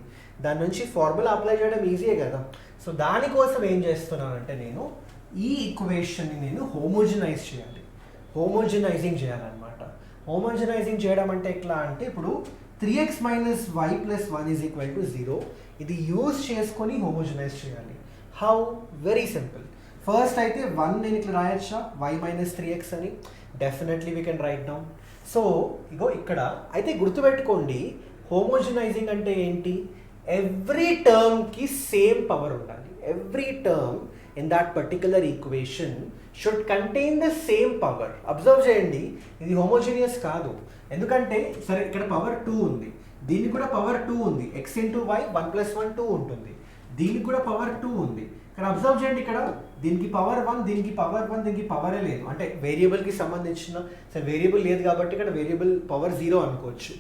దాని నుంచి ఫార్ములా అప్లై చేయడం ఈజీయే కదా. సో దానికోసం ఏం చేస్తున్నానంటే నేను ఈ ఈక్వేషన్ని నేను హోమోజినైజింగ్ చేయాలన్నమాట. హోమోజినైజింగ్ చేయడం అంటే ఎట్లా అంటే, ఇప్పుడు 3x minus y plus 1 is equal to 0, ఇది యూజ్ చేసుకొని హోమోజినైజ్ చేయాలి. హౌ? Very simple. ఫస్ట్ అయితే 1 నేను ఇట్లా రాయొచ్చా, y minus 3x అని, definitely we can write down. So ఇగో ఇక్కడ అయితే గుర్తుపెట్టుకోండి, హోమోజినైజింగ్ అంటే ఏంటి, ఎవ్రీ టర్మ్కి సేమ్ పవర్ ఉండాలి. Every term in that particular equation should contain the same power. Observe చేయండి, ఇది హోమోజీనియస్ కాదు, ఎందుకంటే సరే ఇక్కడ పవర్ 2 ఉంది, దీనికి కూడా పవర్ 2 ఉంది, x ఇంటూ వై 1 + 1 2 ఉంటుంది, దీనికి కూడా పవర్ 2 ఉంది. ఇక్కడ అబ్జర్వ్ చేయండి, ఇక్కడ దీనికి పవర్ 1, దీనికి పవర్ 1, దీనికి పవరే లేదు, అంటే వేరియబుల్కి సంబంధించిన సరే వేరియబుల్ లేదు కాబట్టి ఇక్కడ వేరియబుల్ పవర్ 0 అనుకోవచ్చు.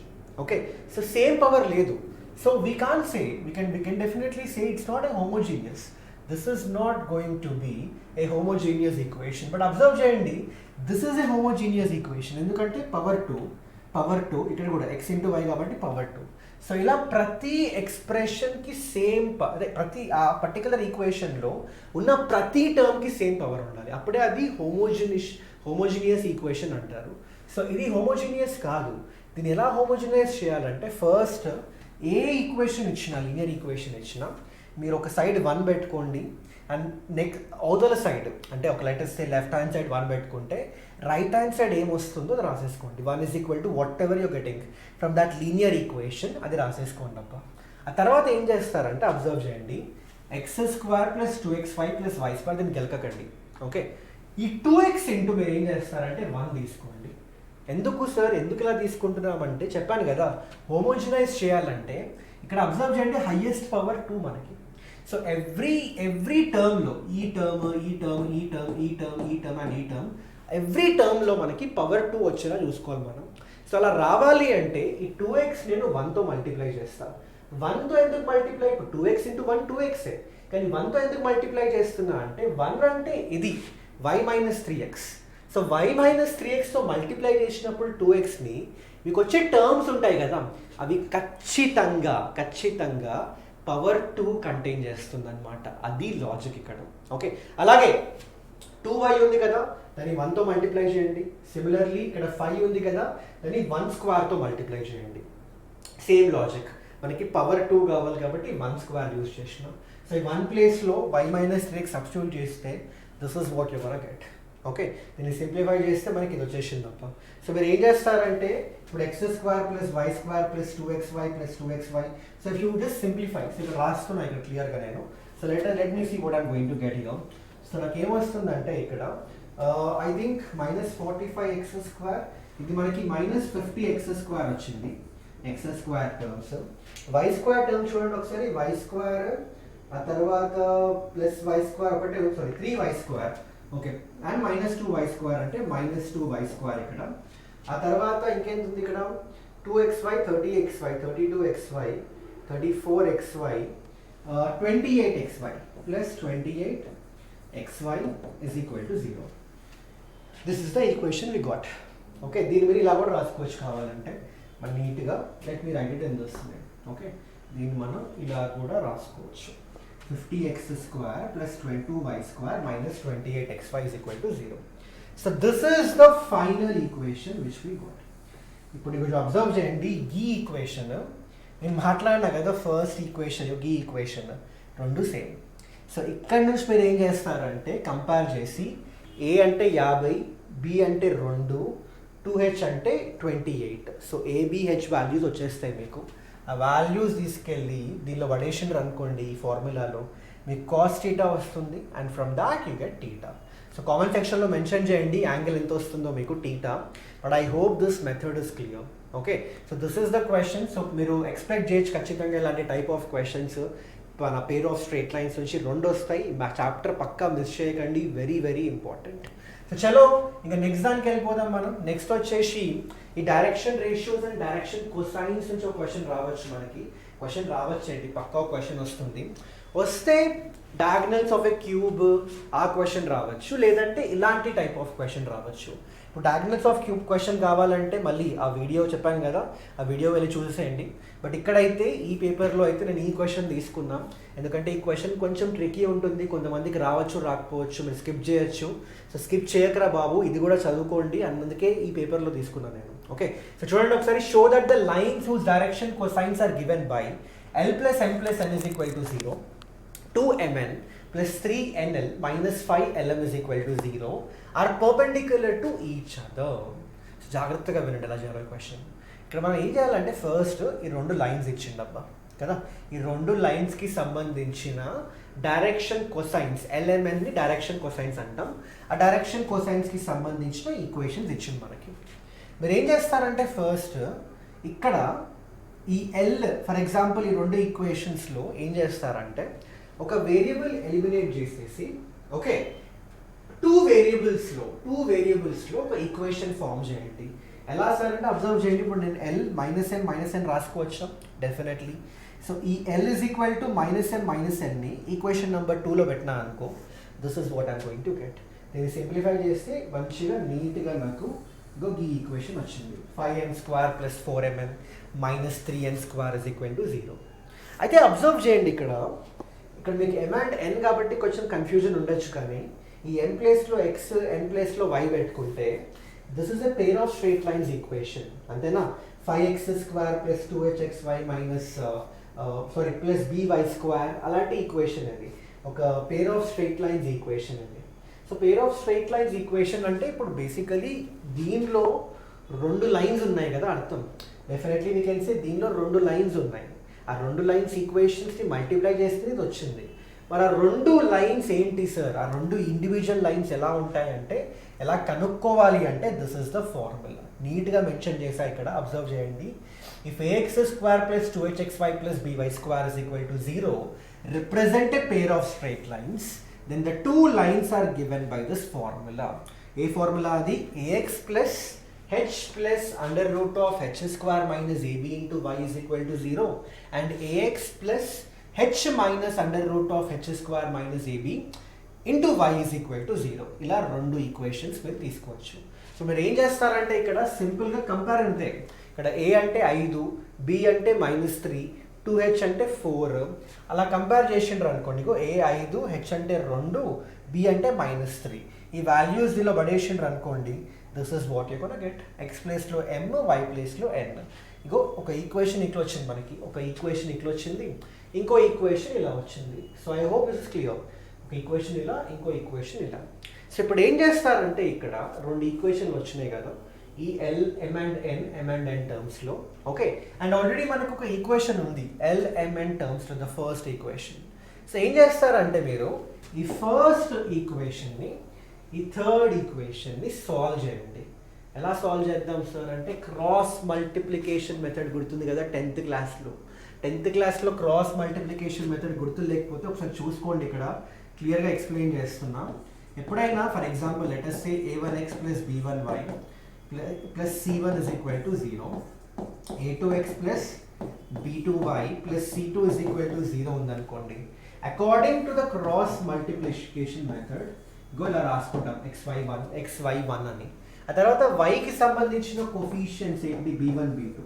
ఓకే, సో సేమ్ పవర్ లేదు. So we can't say, we can definitely say it's not a homogeneous. This is not going to be a homogeneous equation. But observe cheyandi, this is a homogeneous equation. ఎందుకంటే పవర్ టూ ఇక్కడ కూడా x ఇంటూ y కాబట్టి పవర్ 2. సో ఇలా ప్రతి ఎక్స్ప్రెషన్కి సేమ్ అదే ప్రతి ఆ పర్టికులర్ ఈక్వేషన్లో ఉన్న ప్రతి టర్మ్కి సేమ్ పవర్ ఉండాలి, అప్పుడే అది హోమోజీనియస్ ఈక్వేషన్ అంటారు. సో ఇది హోమోజీనియస్ కాదు. దీన్ని ఎలా హోమోజీనియస్ చేయాలంటే ఫస్ట్ ఏ ఈక్వేషన్ ఇచ్చినా, లీనియర్ ఈక్వేషన్ ఇచ్చినా మీరు ఒక సైడ్ 1 పెట్టుకోండి అండ్ అవతల సైడ్ అంటే ఒక లెటర్స్ లెఫ్ట్ హ్యాండ్ సైడ్ 1 పెట్టుకుంటే రైట్ హ్యాండ్ సైడ్ ఏమొస్తుందో అది రాసేసుకోండి. 1 is equal to what ever you getting from that linear equation, అది రాసేసుకోండి అబ్బా. ఆ తర్వాత ఏం చేస్తారంటే అబ్జర్వ్ చేయండి, x² + 2xy + y² దీన్ని గెలకకండి. ఓకే, ఈ 2x ఇంటూ మీరు ఏం చేస్తారంటే 1 తీసుకోండి. ఎందుకు సార్ ఎందుకు ఇలా తీసుకుంటున్నామంటే చెప్పాను కదా, హోమోజనైజ్ చేయాలంటే ఇక్కడ అబ్జర్వ్ చేయండి హైయెస్ట్ పవర్ 2 మనకి. సో ఎవ్రీ టర్మ్లో ఈ టర్మ్ అండ్ ఈ టర్మ్ ఎవ్రీ టర్మ్లో మనకి పవర్ 2 వచ్చేలా చూసుకోవాలి మనం. సో అలా రావాలి అంటే ఈ 2x నేను 1తో మల్టిప్లై చేస్తాను. 1తో ఎందుకు మల్టిప్లై? ఇప్పుడు 2x ఇంటూ 1 2xే, కానీ 1తో ఎందుకు మల్టిప్లై చేస్తున్నా అంటే 1 అంటే ఇది y - 3x. సో y - 3xతో మల్టిప్లై చేసినప్పుడు 2xని మీకు వచ్చే టర్మ్స్ ఉంటాయి కదా, అవి ఖచ్చితంగా పవర్ 2 కంటైన్ చేస్తుంది అనమాట. అది లాజిక్ ఇక్కడ. ఓకే, అలాగే 2y ఉంది కదా, దాన్ని 1తో మల్టిప్లై చేయండి. సిమిలర్లీ ఇక్కడ 5 ఉంది కదా, దాన్ని 1² మల్టిప్లై చేయండి. సేమ్ లాజిక్, మనకి పవర్ 2 కావాలి కాబట్టి 1² యూజ్ చేసినాం. సో ఈ 1 ప్లేస్లో y - 3x సబ్స్టిట్యూట్ చేస్తే this is what you gonna get. Okay, దీన్ని సింప్లిఫై చేస్తే మనకి ఇది వచ్చేసింది తప్ప. సో మీరు ఏం చేస్తారంటే ఇప్పుడు x² + y² + 2xy + 2xy. So if you just simplify, so ఇక్కడ రాస్తున్నా ఇక్కడ క్లియర్గా నేను. So let me see what I'm going to get here. సో నాకు ఏమొస్తుందంటే ఇక్కడ ఐ థింక్ -45x², ఇది మనకి -50x² వచ్చింది. x² టర్మ్స్, y² టర్మ్ చూడండి ఒకసారి, y², ఆ తర్వాత +y² ఒకటే, sorry 3y². Okay, and -2y² అంటే -2y² ఇక్కడ. ఆ తర్వాత ఇంకేంటి ఉంది ఇక్కడ 2xy 30xy 32xy 34xy 28xy plus 28xy is equal to 0. This is the equation we got. Okay, దీని మీరు ఇలా కూడా రాసుకోవచ్చు కావాలంటే మన నీట్గా. Let me right it in this way. Okay, దీన్ని మనం ఇలా కూడా రాసుకోవచ్చు. 50x² plus 22y² minus 28xy is equal to 0. So this is the final equation which we got. ఇప్పుడు ఇక్కడ అబ్జర్వ్ చేయండి, ఈ ఈక్వేషన్ నేను మాట్లాడినా కదా, ఫస్ట్ ఈక్వేషన్ ఈ ఈక్వేషన్ రెండు సేమ్. సో ఇక్కడ నుంచి మీరు ఏం చేస్తారంటే కంపేర్ చేసి a అంటే 50, b అంటే 2, 2h అంటే 28. సో abh వాల్యూస్ వచ్చేస్తాయి మీకు. ఆ వాల్యూస్ తీసుకెళ్ళి దీనిలో పడేసిండ్రు అనుకోండి, ఈ ఫార్ములాలో మీకు cos θ వస్తుంది and from that you get θ. So comment సెక్షన్లో మెన్షన్ చేయండి యాంగిల్ ఎంత వస్తుందో మీకు θ. But I hope this method is clear. Okay, so this is the question. So మీరు ఎక్స్పెక్ట్ చేయొచ్చు ఖచ్చితంగా ఇలాంటి టైప్ ఆఫ్ క్వశ్చన్స్ మన పేర్ ఆఫ్ స్ట్రేట్ లైన్స్ నుంచి 2 వస్తాయి. మా చాప్టర్ పక్కా మిస్ చేయకండి, వెరీ వెరీ ఇంపార్టెంట్. సో చలో ఇంకా నెక్స్ట్ దానికి వెళ్ళిపోదాం మనం. నెక్స్ట్ వచ్చేసి ఈ direction ratios and direction cosines నుంచి ఒక క్వశ్చన్ రావచ్చు మనకి. క్వశ్చన్ రావచ్చండి, పక్కా క్వశ్చన్ వస్తుంది. వస్తే డయాగ్నల్స్ ఆఫ్ ఎ క్యూబ్ ఆ క్వశ్చన్ రావచ్చు, లేదంటే ఇలాంటి టైప్ ఆఫ్ క్వశ్చన్ రావచ్చు. ఇప్పుడు డయాగ్నల్స్ ఆఫ్ క్యూబ్ క్వశ్చన్ కావాలంటే మళ్ళీ ఆ వీడియో చెప్పాను కదా, ఆ వీడియో వెళ్ళి చూసేయండి. బట్ ఇక్కడైతే ఈ పేపర్లో అయితే నేను ఈ క్వశ్చన్ తీసుకున్నాం, ఎందుకంటే ఈ క్వశ్చన్ కొంచెం ట్రికీ ఉంటుంది, కొంతమందికి రావచ్చు రాకపోవచ్చు, మీరు స్కిప్ చేయొచ్చు. సో స్కిప్ చేయకరా బాబు, ఇది కూడా చదువుకోండి, అందుకే ఈ పేపర్లో తీసుకున్నాను నేను. ఓకే, సో చూడండి ఒకసారి. Show that the lines whose direction cosines are given by l + m + n is equal to 0, 2mn plus 3nl minus 5lm is equal to 0 are perpendicular to each other. So జాగ్రత్తగా వినండి ఎలా చేయాలి క్వశ్చన్. ఇక్కడ మనం ఏం చేయాలంటే ఫస్ట్ ఈ 2 లైన్స్ ఇచ్చిండబ్బా కదా, ఈ 2 లైన్స్కి సంబంధించిన డైరెక్షన్ కొసైన్స్, ఎల్ఎంఎన్ని డైరెక్షన్ కొసైన్స్ అంటాం. ఆ డైరెక్షన్ కొసైన్స్కి సంబంధించిన ఈక్వేషన్స్ ఇచ్చింది మనకి. మీరు ఏం చేస్తారంటే ఫస్ట్ ఇక్కడ ఈ ఎల్ ఫర్ ఎగ్జాంపుల్ ఈ 2 ఈక్వేషన్స్లో ఏం చేస్తారంటే ఒక వేరియబుల్ ఎలిమినేట్ చేసేసి, ఓకే, 2 వేరియబుల్స్లో ఒక ఈక్వేషన్ ఫామ్ చేయండి. ఎలా సార్ అంటే అబ్జర్వ్ చేయండి. ఇప్పుడు నేను l - n రాసుకోవచ్చు డెఫినెట్లీ. సో ఈ L is equal to -m-n ని ఈక్వేషన్ నెంబర్ 2లో పెట్టినా అనుకో, this is what I'm going to get. దీన్ని సింప్లిఫై చేస్తే మంచిగా నీట్గా నాకు ఈ ఈక్వేషన్ వచ్చింది. 5m² + 4mn - 3n² = 0. అయితే అబ్జర్వ్ చేయండి, ఇక్కడ మీకు m and n కాబట్టి కొంచెం కన్ఫ్యూజన్ ఉండొచ్చు, కానీ ఈ n ప్లేస్లో x, n ప్లేస్లో y పెట్టుకుంటే this is a pair of straight lines equation, అంతేనా? 5x² + 2hxy + by² అలాంటి ఈక్వేషన్ అది ఒక pair of straight lines equation అది. So pair of straight lines equation అంటే ఇప్పుడు బేసికలీ దీనిలో 2 లైన్స్ ఉన్నాయి కదా అర్థం. డెఫినెట్లీ వీ కెన్ సే దీనిలో 2 లైన్స్ ఉన్నాయి. ఆ 2 లైన్స్ ఈక్వేషన్స్ని మల్టిప్లై చేస్తే ఇది వచ్చింది. మరి ఆ 2 లైన్స్ ఏంటి సార్? ఆ 2 ఇండివిజువల్ లైన్స్ ఎలా ఉంటాయంటే, ఎలా కనుక్కోవాలి అంటే దిస్ ఇస్ ద ఫార్ములా. నీట్గా మెన్షన్ చేశా ఇక్కడ, అబ్జర్వ్ చేయండి. If ax² + 2hxy + by² = 0 represent a pair of straight lines, then the 2 lines are given by this formula. A formula adi ax plus h plus √(h² - ab into y = 0 and ax plus h minus √(h² - ab into y = 0. ఇలా 2 ఈక్వేషన్స్ మీరు తీసుకోవచ్చు. సో మీరు ఏం చేస్తారంటే ఇక్కడ సింపుల్గా కంపేర్ అంతే. ఇక్కడ a అంటే 5, b అంటే -3, 2h అంటే 4 అలా కంపేర్ చేసిండ్రు అనుకోండి. a 5, h అంటే 2, b అంటే -3. ఈ వాల్యూస్ దీనిలో పడేసిండ్రు అనుకోండి, this is what you gonna get. x ప్లేస్లో m, y ప్లేస్లో n. ఇగో ఒక ఈక్వేషన్ ఇట్లా వచ్చింది మనకి, ఒక ఈక్వేషన్ ఇట్లా వచ్చింది, ఇంకో ఈక్వేషన్ ఇలా వచ్చింది. So I hope it's clear. ఒక ఈక్వేషన్ ఇలా, ఇంకో ఈక్వేషన్ ఇలా. సో ఇప్పుడు ఏం చేస్తారంటే ఇక్కడ 2 ఈక్వేషన్లు వచ్చినాయి కదా, ఈ L, m and n టర్మ్స్లో. ఓకే, అండ్ ఆల్రెడీ మనకు ఒక ఈక్వేషన్ ఉంది L, m, n టర్మ్స్లో, ద ఫస్ట్ ఈక్వేషన్. సో ఏం చేస్తారంటే మీరు ఈ ఫస్ట్ ఈక్వేషన్ని, ఈ థర్డ్ ఈక్వేషన్ని సాల్వ్ చేయండి. ఎలా సాల్వ్ చేద్దాం సార్ అంటే క్రాస్ మల్టిప్లికేషన్ మెథడ్ గుర్తుంది కదా 10th క్లాస్లో క్రాస్ మల్టిప్లికేషన్ మెథడ్ గుర్తు లేకపోతే ఒకసారి చూసుకోండి, ఇక్కడ క్లియర్గా ఎక్స్ప్లెయిన్ చేస్తున్నా. ఎప్పుడైనా for example let us say a1x + b1y plus c1 is equal to 0, a2x plus b2y plus c2 is equal to 0 ఉందనుకోండి. According to the cross multiplication method ఇలా రాసుకుంటాం xy1 అని. ఆ తర్వాత yకి సంబంధించిన కోఫిషియన్స్ ఏంటి, b1, b2.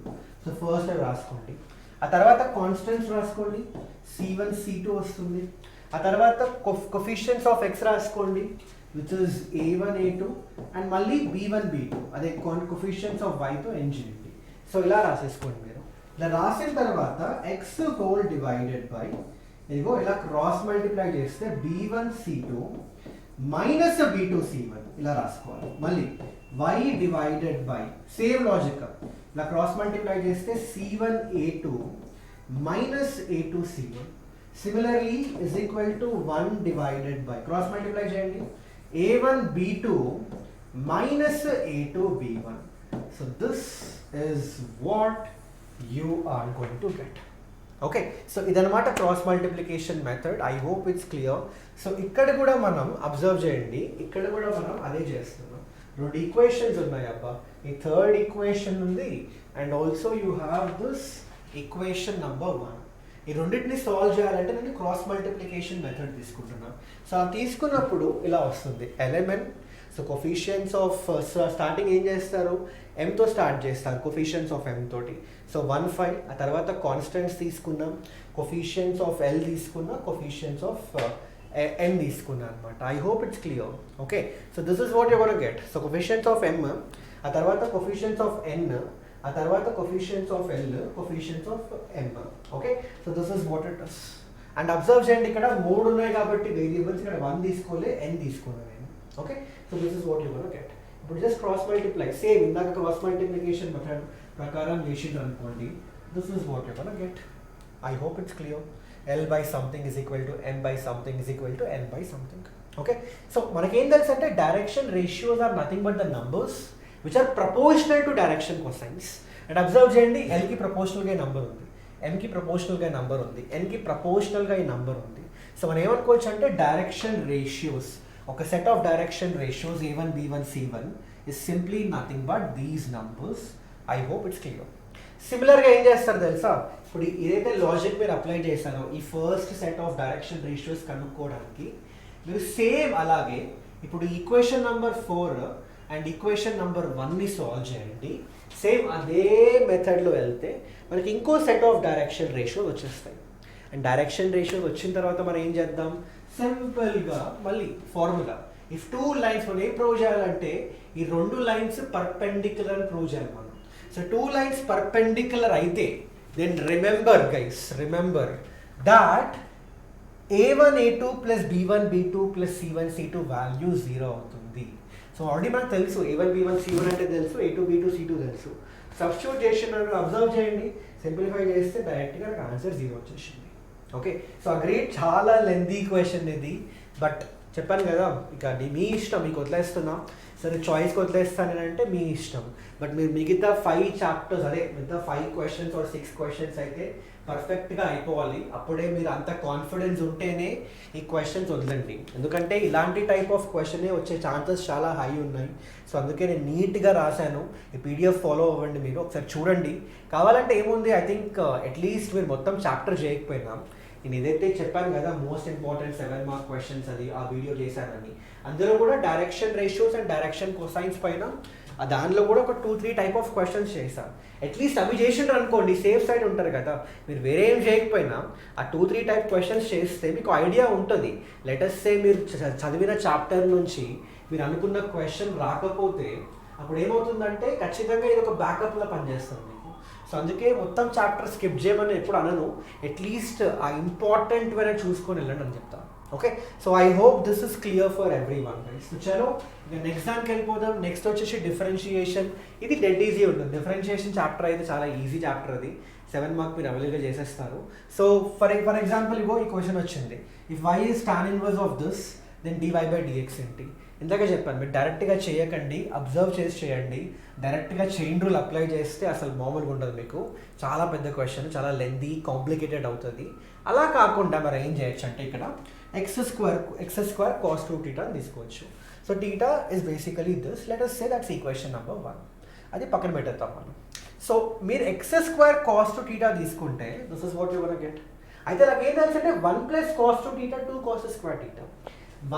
సో ఫస్ట్ రాసుకోండి. ఆ తర్వాత కాన్స్టెంట్స్ రాసుకోండి, c1, c2 వస్తుంది. ఆ తర్వాత కోఫిషియన్స్ ఆఫ్ x రాసుకోండి, which is a1, a2 and మళ్ళీ b1, b2 అదే కోఫిషియన్స్ ఆఫ్ y తో ఎండ్ చేయండి. సో ఇలా రాసేసుకోండి మీరు. ఇలా రాసిన తర్వాత x హోల్ డివైడెడ్ బై ఇదిగో ఇలా క్రాస్ మల్టిప్లై చేస్తే b1 c2 minus b2 c1 ఇలా రాసుకోవాలి. మళ్ళీ y divided by same logic ఇలా క్రాస్ మల్టిప్లై చేస్తే c1 a2 minus a2 c1 similarly is equal to 1 divided by cross multiply చేయండి a1 b2 minus a2 b1. So this is what you are going to get. Okay, so ఇదన్నమాట cross multiplication method. I hope it's clear. So ఇక్కడ కూడా మనం అబ్జర్వ్ చేయండి, ఇక్కడ కూడా మనం అదే చేస్తున్నాం. 2 ఈక్వేషన్స్ ఉన్నాయి అబ్బా. ఈ థర్డ్ ఈక్వేషన్ ఉంది and also you have this equation number 1. ఈ రెండింటిని సాల్వ్ చేయాలంటే నేను క్రాస్ మల్టిప్లికేషన్ మెథడ్ తీసుకుంటున్నాను. సో అది తీసుకున్నప్పుడు ఇలా వస్తుంది element. So coefficients of starting ఏం చేస్తారు, ఎంతో స్టార్ట్ చేస్తారు, కోఫిషియన్స్ ఆఫ్ ఎం తోటి. సో 1, 5. ఆ తర్వాత కాన్స్టెంట్స్ తీసుకున్నాం, కోఫిషియన్స్ ఆఫ్ ఎల్ తీసుకున్నా, కోఫిషియన్స్ ఆఫ్ ఎన్ తీసుకున్నా అనమాట. I hope it's clear. Okay, so this is what you gonna get. So coefficients of M, ఆ తర్వాత కోఫిషియన్స్ ఆఫ్ ఎన్, ఆ తర్వాత coefficients of L, coefficients of M. Okay, so this is what it is. And observe చేయండి, ఇక్కడ 3 ఉన్నాయి కాబట్టి వేరియబుల్స్ ఇక్కడ 1 తీసుకోలే, n తీసుకున్నాను నేను. Okay, so this is what you gonna get. ఇప్పుడు జస్ట్ క్రాస్ మల్టిప్లై, సేమ్ ఇందాక క్రాస్ మల్టిప్లికేషన్ మెథడ్ ప్రకారం చేసిండ్రు అనుకోండి, this is what you gonna get. I hope it's clear. L by something is equal to m by something is equal to n by something. Okay, so మనకేం తెలుసు అంటే direction ratios are nothing but the numbers which are proportional to direction cosines. And observe చేయండి, ఎల్కి ప్రపోర్షనల్గా నంబర్ ఉంది, ఎంకి ప్రపోర్షనల్గా నంబర్ ఉంది, ఎన్కి ప్రపోర్షనల్గా ఈ నంబర్ ఉంది. సో మనం ఏమనుకోవచ్చు అంటే డైరెక్షన్ రేషియోస్, ఒక set of direction ratios a1, b1, c1 is simply nothing but these numbers. I hope it's clear. సిమిలర్గా ఏం చేస్తారు తెలుసా, ఇప్పుడు ఏదైతే లాజిక్ మీరు అప్లై చేశారో ఈ first set of direction ratios కనుక్కోవడానికి మీరు సేమ్ అలాగే ఇప్పుడు equation number 4 and equation number 1ని సాల్వ్ చేయండి. సేమ్ అదే మెథడ్లో వెళ్తే మనకి ఇంకో సెట్ ఆఫ్ డైరెక్షన్ రేషియోస్ వచ్చేస్తాయి. అండ్ డైరెక్షన్ రేషియోస్ వచ్చిన తర్వాత మనం ఏం చేద్దాం, సింపుల్గా మళ్ళీ ఫార్ములా, ఇఫ్ టూ లైన్స్ మనం ఏం ప్రూవ్ చేయాలంటే ఈ రెండు లైన్స్ పర్పెండిక్యులర్ అని ప్రూవ్ చేయాలి మనం. సో టూ లైన్స్ పర్పెండిక్యులర్ అయితే then remember guys, remember that A1 A2 plus B1 B2 plus C1 C2 value 0 అవుతుంది. సో ఆల్రెడీ మనకు తెలుసు A1 B1 C1 అంటే తెలుసు, A2 B2 C2 తెలుసు. సబ్స్టిట్యూట్ చేసినప్పుడు అబ్జర్వ్ చేయండి, సింప్లిఫై చేస్తే డైరెక్ట్గా నాకు ఆన్సర్ 0 వచ్చేసింది. ఓకే, సో అగ్రీడ్, చాలా లెందీ క్వశ్చన్ ఇది, బట్ చెప్పాను కదా ఇక మీ ఇష్టం, మీకు వదిలేస్తున్నా. సరే చాయిస్కి వదిలేస్తాను అంటే మీ ఇష్టం, బట్ మీరు మిగతా 5 చాప్టర్స్ అదే మిగతా 5 క్వశ్చన్స్ ఆర్ 6 క్వశ్చన్స్ అయితే పర్ఫెక్ట్గా అయిపోవాలి. అప్పుడే మీరు అంత కాన్ఫిడెన్స్ ఉంటేనే ఈ క్వశ్చన్స్ వదలండి, ఎందుకంటే ఇలాంటి టైప్ ఆఫ్ క్వశ్చనే వచ్చే ఛాన్సెస్ చాలా హై ఉన్నాయి. సో అందుకే నేను నీట్గా రాశాను, ఈ PDF ఫాలో అవ్వండి, మీరు ఒకసారి చూడండి. కావాలంటే ఏముంది, ఐ థింక్ అట్లీస్ట్ మీరు మొత్తం చాప్టర్ చేయకపోయినా నేను ఏదైతే చెప్పాను కదా మోస్ట్ ఇంపార్టెంట్ 7 మార్క్ క్వశ్చన్స్ అది ఆ వీడియో చేశానని, అందులో కూడా direction ratios and direction cosines పైన దానిలో కూడా ఒక 2-3 టైప్ ఆఫ్ క్వశ్చన్స్ చేశాను. అట్లీస్ట్ అవి చేసిండ్రు అనుకోండి, సేఫ్ సైడ్ ఉంటారు కదా. మీరు వేరే ఏం చేయకపోయినా ఆ 2-3 టైప్ క్వశ్చన్స్ చేస్తే మీకు ఐడియా ఉంటుంది. లెటస్ సే మీరు చదివిన చాప్టర్ నుంచి మీరు అనుకున్న క్వశ్చన్ రాకపోతే అప్పుడు ఏమవుతుందంటే ఖచ్చితంగా ఇది ఒక బ్యాకప్లో పనిచేస్తుంది మీకు. సో అందుకే మొత్తం చాప్టర్ స్కిప్ చేయమని ఎప్పుడు అనను, అట్లీస్ట్ ఆ ఇంపార్టెంట్ వేరే చూసుకొని వెళ్ళండి అని చెప్తాను. Okay, so I hope this is clear for every one guy's. So చలో ఇక నెక్స్ట్ దానికి వెళ్ళిపోదాం. నెక్స్ట్ వచ్చేసి డిఫరెన్షియేషన్. ఇది డెడ్ ఈజీ ఉంటుంది. డిఫరెన్షియేషన్ చాప్టర్ అయితే చాలా ఈజీ చాప్టర్, అది 7 మార్క్ మీరు అవైలబుల్గా చేసేస్తారు. సో ఫర్ ఎగ్జాంపుల్ ఇగో ఈ క్వశ్చన్ వచ్చింది, if y is tan inverse of this then dy by dx ఏంటి. ఇందాక చెప్పాను మీరు డైరెక్ట్గా చేయకండి, అబ్జర్వ్ చేసి చేయండి. డైరెక్ట్గా చైన్ రూల్ అప్లై చేస్తే అసలు మామూలుగా ఉండదు, మీకు చాలా పెద్ద క్వశ్చన్, చాలా లెందీ కాంప్లికేటెడ్ అవుతుంది. అలా కాకుండా మరి ఏం చేయొచ్చు అంటే ఇక్కడ x square cos 2θ అని తీసుకోవచ్చు. So θ is basically this, let us say that's equation number 1. అది పక్కన పెట్టేద్దాం మనం. సో మీరు x² cos 2θ తీసుకుంటే this is what you gonna get. అయితే నాకు ఏం తెలుసు అంటే 1 + cos 2θ 2 cos square θ,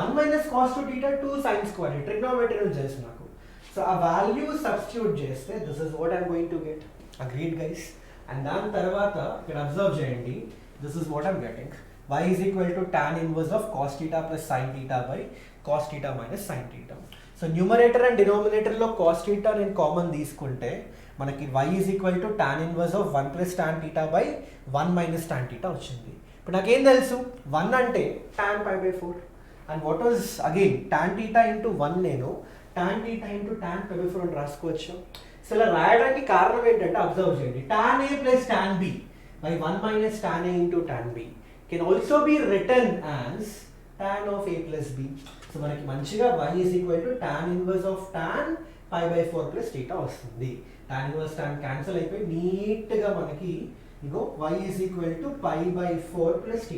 1 - cos 2θ 2 sin square, trigonometry నుంచి తెలుసు నాకు. సో ఆ వాల్యూ సబ్స్టిట్యూట్ చేస్తే this is what I'm going to get. Agreed guys. And దాని తర్వాత ఇక్కడ అబ్జర్వ్ చేయండి, this is what I'm getting. y is equal to tan inverse of cos θ plus sin θ by cos θ minus sin θ. So numerator and డినామినేటర్లో cos θ నేను కామన్ తీసుకుంటే మనకి y is equal to tan inverse of 1 plus tan θ by 1 minus tan θ వచ్చింది. ఇప్పుడు నాకేం తెలుసు, 1 అంటే tan π/4 and what was again tan θ into 1 నేను tan θ ఇంటూ tan π/4 అని రాసుకోవచ్చు. సో ఇలా రాయడానికి కారణం ఏంటంటే అబ్జర్వ్ చేయండి, tan a plus tan b by 1 minus tan a into tan b can also be written as tan of a plus b. So మనకి మంచిగా y is equal to tan inverse of tan π/4 plus θ వస్తుంది. tan inverse tan క్యాన్సిల్ అయిపోయి నీట్గా మనకి ఇగో y is equal to π/4 plus θ.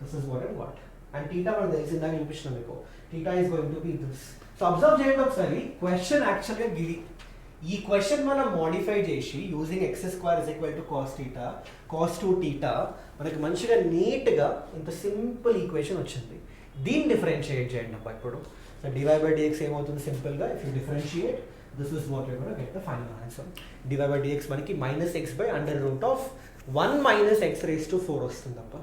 This is what I got. And θ మనకు తెలిసిందాక చూపించిన మీకు, θ is going to be this. So observe చేయండి ఒకసారి, క్వశ్చన్ యాక్చువల్గా గిది. ఈ క్వశ్చన్ మనం మోడిఫై చేసి యూజింగ్ x² cos θ cos 2θ మనకి మంచిగా నీట్గా ఇంత సింపుల్ ఈక్వేషన్ వచ్చింది. దీన్ని డిఫరెన్షియేట్ చేయండి అబ్బా ఇప్పుడు. సో dy by dx ఏమవుతుంది సింపుల్గా, if you differentiate this is what you gonna get the final answer. dy by dx మనకి -x/√1 - x⁴ వస్తుంది అబ్బా.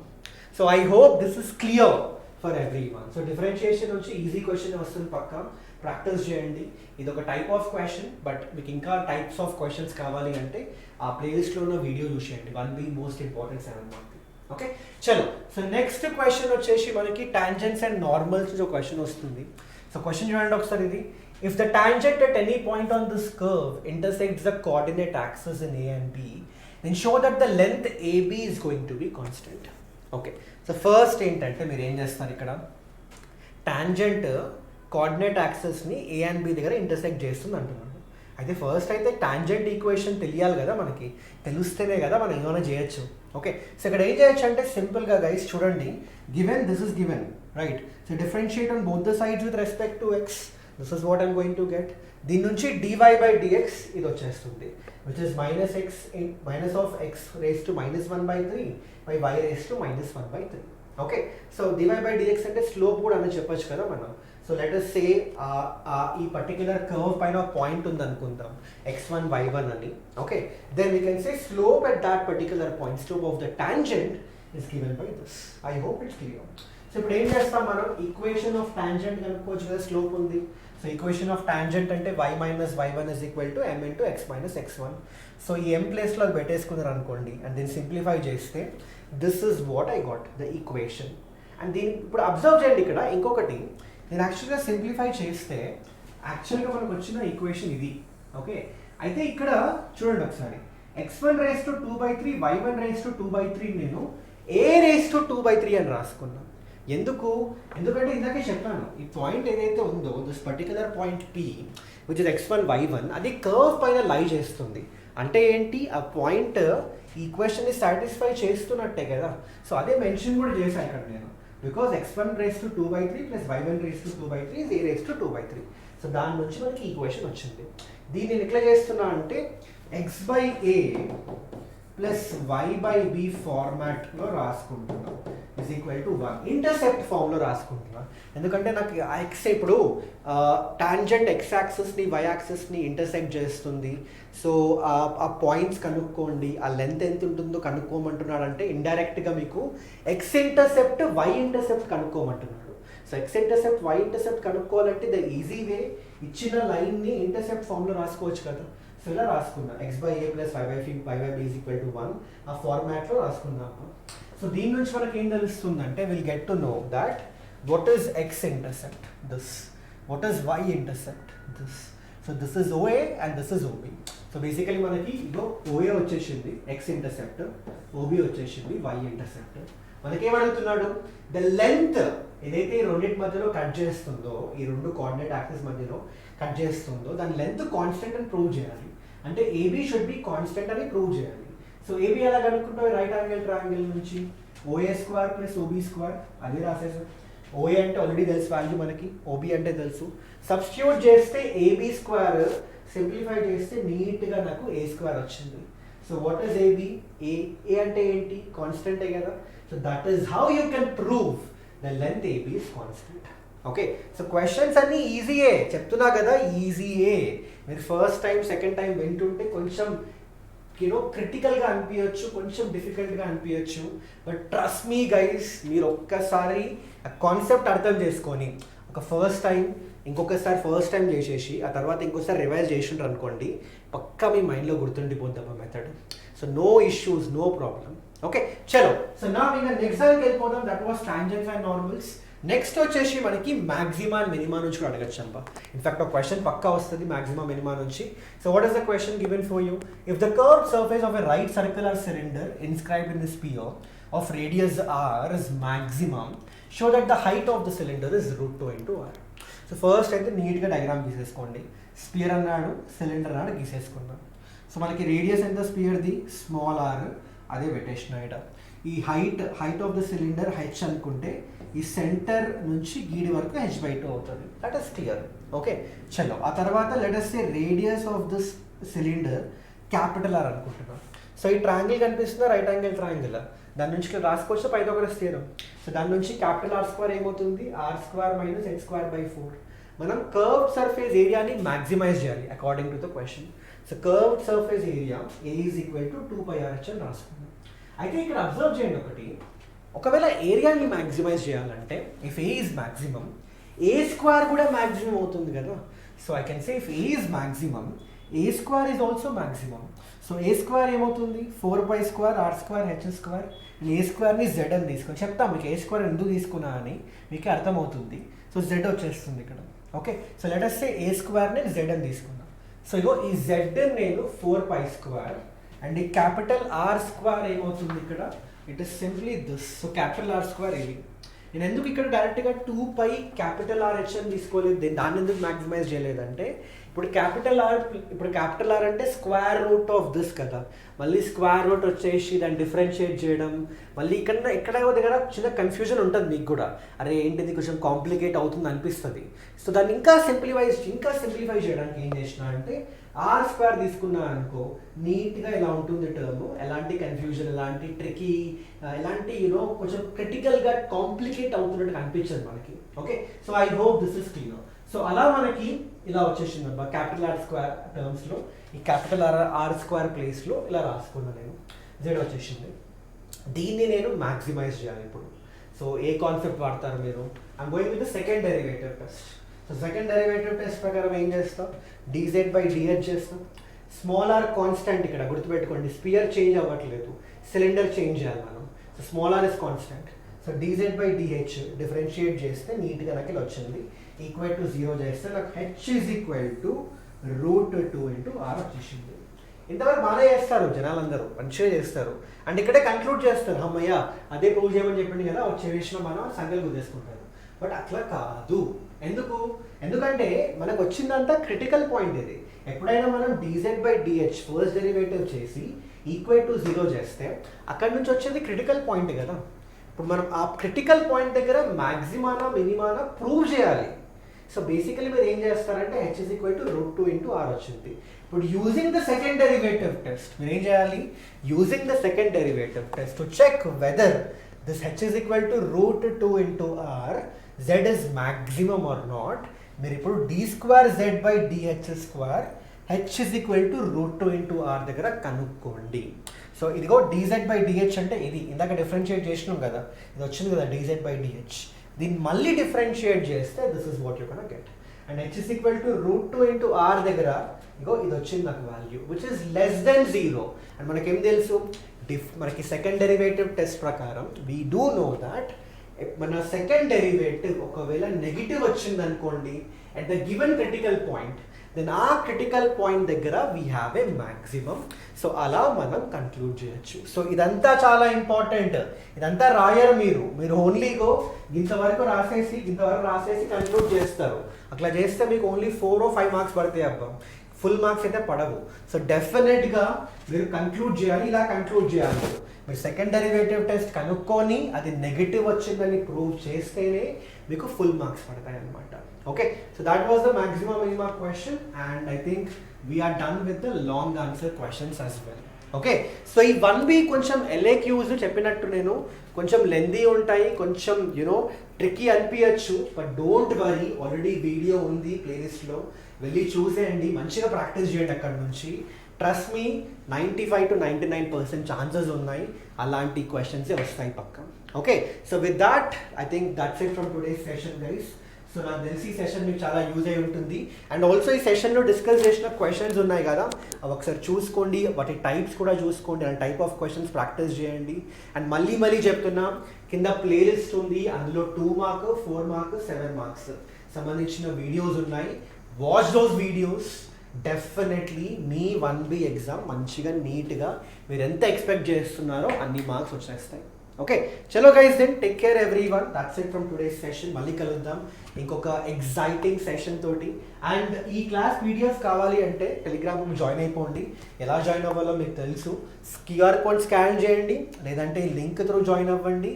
So I hope this is clear for every one. So differentiation వచ్చి ఈజీ క్వశ్చన్ వస్తుంది పక్కా, ప్రాక్టీస్ చేయండి. ఇది ఒక టైప్ ఆఫ్ క్వశ్చన్, బట్ మీకు ఇంకా టైప్స్ ఆఫ్ క్వశ్చన్స్ కావాలి అంటే ఆ ప్లేలిస్ట్లో ఉన్న వీడియో చూసేయండి, 1B most important 7 mark. Okay చలో. సో నెక్స్ట్ క్వశ్చన్ వచ్చేసి మనకి టాంజెంట్స్ అండ్ నార్మల్స్ ఒక క్వశ్చన్ వస్తుంది. సో క్వశ్చన్ చూడండి ఒకసారి ఇది, if the tangent at any point on this curve intersects the coordinate axis in A and B, then show that the length AB is going to be constant. Okay, so first ఏంటంటే మీరు ఏం చేస్తారు, ఇక్కడ టాంజెంట్ కోఆర్డినేట్ యాక్సిస్ని A and B దగ్గర ఇంటర్సెక్ట్ చేస్తుంది అంటున్నాను. అయితే ఫస్ట్ అయితే టాంజెంట్ ఈక్వేషన్ తెలియాలి కదా మనకి, తెలిస్తేనే కదా మనం ఏమైనా చేయొచ్చు. ఓకే, సో ఇక్కడ ఏం చేయొచ్చు అంటే సింపుల్గా గైస్ చూడండి, given this is given right. So differentiate on both the sides with respect to x, this is what I'm going to get. దీని నుంచి dy/dx ఇది వచ్చేస్తుంది, which is minus of x raised to -1/3 by y raised to -1/3. Okay, so dy/dx అంటే స్లోప్ కూడా అని చెప్పొచ్చు కదా మనం. సో లెట్ us say ఈ పర్టికులర్ కర్వ్ పైన పాయింట్ ఉంది అనుకుందాం x1 y1 అని. Okay, then we can say slope at that particular point, slope of the tangent is given by this. I hope it's clear. So ఇప్పుడు ఏం చేస్తాం మనం, ఈక్వేషన్ ఆఫ్ టాంజెంట్ కనుక్కోవచ్చు కదా, స్లోప్ ఉంది. సో ఈక్వేషన్ ఆఫ్ టాంజెంట్ అంటే y minus y1 is equal to m into x minus x1. So ఈ m ప్లేస్లో అది పెట్టేసుకున్నారు అనుకోండి, అండ్ దీన్ని సింప్లిఫై చేస్తే this is what I got the equation. And దీన్ని ఇప్పుడు అబ్జర్వ్ చేయండి, ఇక్కడ ఇంకొకటి నేను యాక్చువల్గా సింప్లిఫై చేస్తే యాక్చువల్గా మనకు వచ్చిన ఈక్వేషన్ ఇది. ఓకే, అయితే ఇక్కడ చూడండి ఒకసారి, x1 raised to 2/3 y1 raised to 2/3 నేను a raised to 2/3 అని రాసుకున్నాను. ఎందుకంటే ఇందాకే చెప్పాను, ఈ పాయింట్ ఏదైతే ఉందో this particular point p which is x1 y1 అది కర్వ్ పైన లై చేస్తుంది. అంటే ఏంటి, ఆ పాయింట్ ఈక్వేషన్ ని సాటిస్ఫై చేస్తున్నట్టే కదా. సో అదే మెన్షన్ కూడా చేశాను ఇక్కడ నేను, because x1 raised to 2/3 plus y1 raised to 2/3 is a raised to 2/3. So దాని నుంచి మనకి ఈక్వేషన్ వచ్చింది. దీన్ని నేను ఎట్లా చేస్తున్నా అంటే x/a ప్లస్ y/b ఫార్మాట్లో రాసుకుంటున్నాం is equal to 1. ఇంటర్సెప్ట్ ఫామ్లో రాసుకుంటున్నా, ఎందుకంటే నాకు ఎక్స్ ఇప్పుడు టాంజెంట్ ఎక్స్ యాక్సిస్ని వై యాక్సిస్ని ఇంటర్సెక్ట్ చేస్తుంది. సో ఆ పాయింట్స్ కనుక్కోండి, ఆ లెంత్ ఎంత ఉంటుందో కనుక్కోమంటున్నాడు. అంటే ఇండైరెక్ట్గా మీకు ఎక్స్ ఇంటర్సెప్ట్ వై ఇంటర్సెప్ట్ కనుక్కోమంటున్నాడు. So x intercept y intercept కనుక్కోవాలంటే ద ఈజీ వే ఇచ్చిన లైన్ని ఇంటర్సెప్ట్ ఫామ్లో రాసుకోవచ్చు కదా. సో ఇలా రాసుకున్నా x/a plus y/b is equal to 1 ఆ ఫార్మాట్లో రాసుకున్నాము. సో దీని నుంచి మనకి ఏం తెలుస్తుందంటే will get to know that what is x intercept this, what is y intercept this. So this is OA and this is OB. So basically మనకి ఇదో OA వచ్చేసింది ఎక్స్ ఇంటర్సెప్ట్, OB వచ్చేసింది వై ఇంటర్సెప్ట్. మనకేమడుగుతున్నాడు, ద లెంత్ ఏదైతే ఈ రెండింటి మధ్యలో కట్ చేస్తుందో, ఈ రెండు కోఆర్డినేట్ యాక్సిస్ మధ్యలో కట్ చేస్తుందో దాని లెంత్ కాన్స్టెంట్ అని ప్రూవ్ చేయాలి. అంటే AB షుడ్ బి కాన్స్టెంట్ అని ప్రూవ్ చేయాలి. సో AB ఎలా కనుక్కుంటాం, రైట్ యాంగిల్ ట్రయాంగిల్ నుంచి OA² ప్లస్ OB² అదే రాసేసాం. OA అంటే ఆల్రెడీ తెలుసు వాల్యూ మనకి, OB అంటే తెలుసు. సబ్స్టిట్యూట్ చేస్తే AB² సింప్లిఫై చేస్తే నీట్గా నాకు A² వచ్చింది. So what is AB? A అంటే ఏంటి, కాన్స్టెంటే కదా. So that is how you can prove the length AB is constant. Okay, so questions అన్నీ ఈజీయే చెప్తున్నా కదా, ఈజీయే. మీరు ఫస్ట్ టైం సెకండ్ టైం వింటుంటే కొంచెం క్రిటికల్గా అనిపించచ్చు, కొంచెం డిఫికల్ట్గా అనిపించచ్చు. బట్ ట్రస్ట్ మీ గైస్, మీరు ఒక్కసారి ఆ కాన్సెప్ట్ అర్థం చేసుకొని ఒక ఫస్ట్ టైం ఇంకొకసారి ఫస్ట్ టైం చేసేసి ఆ తర్వాత ఇంకోసారి రివైజ్ చేసిండ్రు అనుకోండి, పక్కా మీ మైండ్లో గుర్తుండిపోద్దాం ఆ method. So no issues, no problem. Okay, చలో. సో నా ఇంకా నెక్స్ట్ దానికి వెళ్ళిపోదాం. That was tangents and normals. Next వచ్చేసి మనకి మ్యాక్సిమా అండ్ మినిమా నుంచి కూడా అడగచ్చు అబ్బా. ఇన్ఫాక్ట్ ఒక క్వశ్చన్ పక్కా వస్తుంది మ్యాక్సిమా మినిమా నుంచి. So what is the question given for you? If the curved surface of a right circular cylinder inscribed in the spear of radius r is maximum, show that the height of the cylinder is √2 into r. So first అయితే నీట్గా డయాగ్రామ్ గీసేసుకోండి. స్పియర్ అన్నాడు, సిలిండర్ అన్నాడు, గీసేసుకున్నాం. సో మనకి రేడియస్ ఎంత స్పియర్ది, స్మాల్ r, అదే పెట్టేసిన ఇక్కడ. ఈ height of the cylinder h అనుకుంటే ఈ సెంటర్ నుంచి గీడి వరకు h/2 అవుతుంది. That is clear. ఓకే, చలో. ఆ తర్వాత let us say radius of this cylinder capital R అనుకుంటున్నాం. సో ఈ ట్రయాంగిల్ కనిపిస్తుందా, రైట్ యాంగిల్ ట్రయాంగిల్, దాని నుంచి ఇక్కడ రాసుకోవచ్చు పైథాగరస్ థియరం. సో దాని నుంచి క్యాపిటల్ R² ఏమవుతుంది, r² - h²/4. మనం కర్వ్డ్ సర్ఫేస్ ఏరియాని మ్యాక్సిమైజ్ చేయాలి according to the question. So curved surface area A is equal to 2πRh అని రాసుకున్నాం. అయితే ఇక్కడ అబ్జర్వ్ చేయండి ఒకటి, ఒకవేళ ఏరియాని మ్యాక్సిమైజ్ చేయాలంటే if A is maximum, A² కూడా మ్యాక్సిమం అవుతుంది కదా. So I can say if A is maximum, A² is also maximum. So A² ఏమవుతుంది, 4π² r² h². అండ్ A²ని Z అని తీసుకొని చెప్తాం మీకు A² ఎందుకు తీసుకున్నా అని మీకు అర్థమవుతుంది. సో Z వచ్చేస్తుంది ఇక్కడ. Okay, so let us say A²ని Z అని తీసుకున్నాం. సో ఇగో ఈ Z నేను 4π² అండ్ ఈ క్యాపిటల్ R² ఏమవుతుంది ఇక్కడ, it is simply this. So capital R² ఇది. నేను ఎందుకు ఇక్కడ డైరెక్ట్గా 2π క్యాపిటల్ RH అని తీసుకోలేదు, దాన్ని ఎందుకు మ్యాక్సిమైజ్ చేయలేదంటే ఇప్పుడు క్యాపిటల్ ఆర్ అంటే స్క్వేర్ రూట్ ఆఫ్ దిస్ కదా, మళ్ళీ స్క్వేర్ రూట్ వచ్చేసి దాన్ని డిఫరెన్షియేట్ చేయడం, మళ్ళీ ఎక్కడ దగ్గర చిన్న కన్ఫ్యూజన్ ఉంటుంది మీకు కూడా, అరే ఏంటిది కొంచెం కాంప్లికేట్ అవుతుంది అనిపిస్తుంది. సో దాన్ని ఇంకా సింప్లిఫై చేయడానికి ఏం చేసిన అంటే ఆర్ స్క్వేర్ తీసుకున్నా అనుకో, నీట్గా ఇలా ఉంటుంది టర్మ్, ఎలాంటి కన్ఫ్యూజన్, ఎలాంటి ట్రికీ, ఎలాంటి కొంచెం క్రిటికల్గా కాంప్లికేట్ అవుతున్నట్టు అనిపించదు మనకి. Okay, so I hope this is clear. So అలా మనకి ఇలా వచ్చేసింది అబ్బా క్యాపిటల్ ఆర్ స్క్వేర్ టర్మ్స్లో, ఈ క్యాపిటల్ ఆర్ స్క్వేర్ ప్లేస్లో ఇలా రాసుకున్నాను నేను, జెడ్ వచ్చేసింది. దీన్ని నేను మ్యాక్సిమైజ్ చేయాలి ఇప్పుడు. సో ఏ కాన్సెప్ట్ వాడతారు మీరు? I'm going with the second derivative test. So second derivative test ప్రకారం ఏం చేస్తాం, dz బై dh చేస్తాం. స్మాల్ ఆర్ కాన్స్టెంట్, ఇక్కడ గుర్తుపెట్టుకోండి, స్పియర్ చేంజ్ అవ్వట్లేదు, సిలిండర్ చేంజ్ చేయాలి మనం. So small r is constant. So dz by dh differentiate చేస్తే నీట్గా నాకు ఇలా వచ్చింది, ఈక్వల్ టు 0 చేస్తే నాకు h is equal to √2 into r వచ్చేసింది. ఇంతవరకు బాగానే చేస్తారు జనాలందరూ, మంచిగా చేస్తారు, అండ్ ఇక్కడే కంక్లూడ్ చేస్తారు, అమ్మయ్య అదే ప్రూవ్ చేయమని చెప్పింది కదా, వచ్చేసిన మనం సంగలు కుదేసుకుంటారు. బట్ అట్లా కాదు. ఎందుకంటే మనకు వచ్చిందంతా క్రిటికల్ పాయింట్ ఇది. ఎప్పుడైనా మనం dz by dh first derivative చేసి ఈక్వల్ టు 0 చేస్తే అక్కడ నుంచి వచ్చేది క్రిటికల్ పాయింట్ కదా. ఇప్పుడు మనం ఆ క్రిటికల్ పాయింట్ దగ్గర మ్యాక్సిమానా మినిమానా ప్రూవ్ చేయాలి. సో బేసికలీ మీరు ఏం చేస్తారంటే h is equal to √2 into r వచ్చింది. ఇప్పుడు using the second derivative test మీరు ఏం చేయాలి, using the second derivative test to check whether this h is equal to √2 into r z is maximum or not, మీరు ఇప్పుడు d2z by dh square h is equal to √2 into r దగ్గర కనుక్కోండి. సో ఇదిగో dz by dh అంటే ఇది ఇందాక డిఫరెన్షియేట్ చేసినాం కదా, ఇది వచ్చింది కదా dz by dh, దీన్ని మళ్ళీ డిఫరెన్షియేట్ చేస్తే this is what you can get. And h is equal to √2 into r దగ్గర ఇగో ఇది వచ్చింది నాకు value which is less than 0. And మనకేం తెలుసు, మనకి సెకండ్ డెరివేటివ్ టెస్ట్ ప్రకారం వీ డూ నో దాట్ మన సెకండ్ డెరివేటివ్ ఒకవేళ నెగిటివ్ వచ్చింది అనుకోండి at the given critical point, then ఆ క్రిటికల్ పాయింట్ దగ్గర we have a maximum. So అలా మనం కన్క్లూడ్ చేయొచ్చు. సో ఇదంతా చాలా ఇంపార్టెంట్, ఇదంతా రాయరు మీరు ఓన్లీగో ఇంతవరకు రాసేసి కన్క్లూడ్ చేస్తారు. అట్లా చేస్తే మీకు ఓన్లీ 4 or 5 మార్క్స్ పడతాయి అబ్బా, ఫుల్ మార్క్స్ అయితే పడవు. సో డెఫినెట్గా మీరు కన్క్లూడ్ చేయాలి, ఇలా కన్క్లూడ్ చేయాలి. మీరు సెకండ్ డెరివేటివ్ టెస్ట్ కనుక్కొని అది నెగిటివ్ వచ్చిందని ప్రూవ్ చేస్తేనే మీకు ఫుల్ మార్క్స్ పడతాయి అనమాట. Okay, so that was the maximum minimum question and I think we're done with the long answer questions as well. Okay, so ఈ 1B కొంచెం LAQs చెప్పినట్టు నేను కొంచెం లెందీ ఉంటాయి, కొంచెం ట్రిక్కీ అనిపించచ్చు, but don't worry, already video ఉంది ప్లేలిస్ట్లో, వెళ్ళి చూసేయండి, మంచిగా ప్రాక్టీస్ చేయండి అక్కడ నుంచి. ట్రస్ట్ మీ 95 to 99% ఛాన్సెస్ ఉన్నాయి అలాంటి క్వశ్చన్సే వస్తాయి పక్క. Okay, so with that I think that's it from today's session guys. So నాకు తెలిసి ఈ సెషన్ మీకు చాలా యూజ్ అయి ఉంటుంది. అండ్ ఆల్సో ఈ సెషన్లో డిస్కస్ చేసిన క్వశ్చన్స్ ఉన్నాయి కదా, అవి ఒకసారి చూసుకోండి, వాటి టైప్స్ కూడా చూసుకోండి, and type of questions practice చేయండి. అండ్ మళ్ళీ చెప్తున్నా, కింద ప్లేలిస్ట్ ఉంది, అందులో 2 మార్క్ 4 మార్క్ 7 మార్క్స్ సంబంధించిన వీడియోస్ ఉన్నాయి. Watch those videos. Definitely me 1B exam మంచిగా నీట్గా మీరు ఎంత ఎక్స్పెక్ట్ చేస్తున్నారో అన్ని మార్క్స్ వచ్చేస్తాయి. ఓకే, చలో guys, then take care everyone. That's it from today's session. మళ్ళీ కలుద్దాం ఇంకొక ఎగ్జైటింగ్ సెషన్ తోటి. అండ్ ఈ క్లాస్ పీడిఎఫ్ కావాలి అంటే టెలిగ్రామ్ జాయిన్ అయిపోండి. ఎలా జాయిన్ అవ్వాలో మీకు తెలుసు, QR కోడ్ స్కాన్ చేయండి, లేదంటే లింక్ త్రూ జాయిన్ అవ్వండి.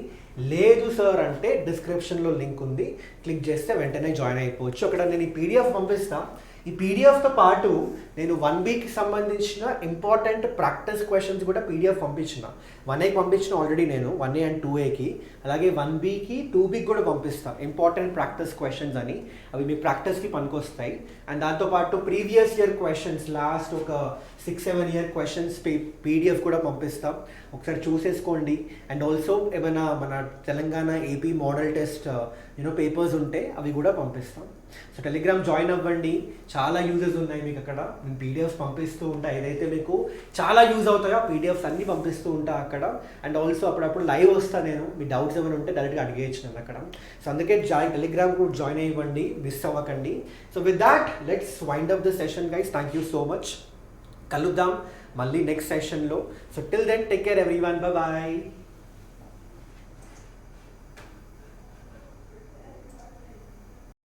లేదు సార్ అంటే డిస్క్రిప్షన్లో లింక్ ఉంది, క్లిక్ చేస్తే వెంటనే జాయిన్ అయిపోవచ్చు. అక్కడ నేను ఈ పీడిఎఫ్ పంపిస్తాను. ఈ పీడిఎఫ్తో పాటు నేను 1Bకి సంబంధించిన ఇంపార్టెంట్ ప్రాక్టీస్ క్వశ్చన్స్ కూడా పీడిఎఫ్ పంపించిన. 1Aకి పంపించిన ఆల్రెడీ నేను 1A and 2Aకి, అలాగే 1Bకి 2Bకి కూడా పంపిస్తాను ఇంపార్టెంట్ ప్రాక్టీస్ క్వశ్చన్స్ అని. అవి మీ ప్రాక్టీస్కి పనికొస్తాయి. అండ్ దాంతోపాటు ప్రీవియస్ ఇయర్ క్వశ్చన్స్, లాస్ట్ ఒక 6-7 ఇయర్ క్వశ్చన్స్ పీడిఎఫ్ కూడా పంపిస్తాం, ఒకసారి చూసేసుకోండి. అండ్ ఆల్సో ఏమైనా మన Telangana AP model test papers ఉంటే అవి కూడా పంపిస్తాం. సో టెలిగ్రామ్ జాయిన్ అవ్వండి, చాలా యూజెస్ ఉన్నాయి మీకు అక్కడ. నేను పీడిఎఫ్స్ పంపిస్తూ ఉంటా, ఏదైతే మీకు చాలా యూజ్ అవుతాయో పీడిఎఫ్స్ అన్నీ పంపిస్తూ ఉంటా అక్కడ. అండ్ ఆల్సో అప్పుడప్పుడు లైవ్ వస్తా నేను, మీ డౌట్స్ ఏమైనా ఉంటే డైరెక్ట్గా అడిగేయచ్చు నేను అక్కడ. సో అందుకే టెలిగ్రామ్ కూడా జాయిన్ అవ్వండి, మిస్ అవ్వకండి. So with that let's wind up the session guys. Thank you so much. కలుద్దాం మళ్ళీ నెక్స్ట్ సెషన్లో. So till then take care everyone, bye.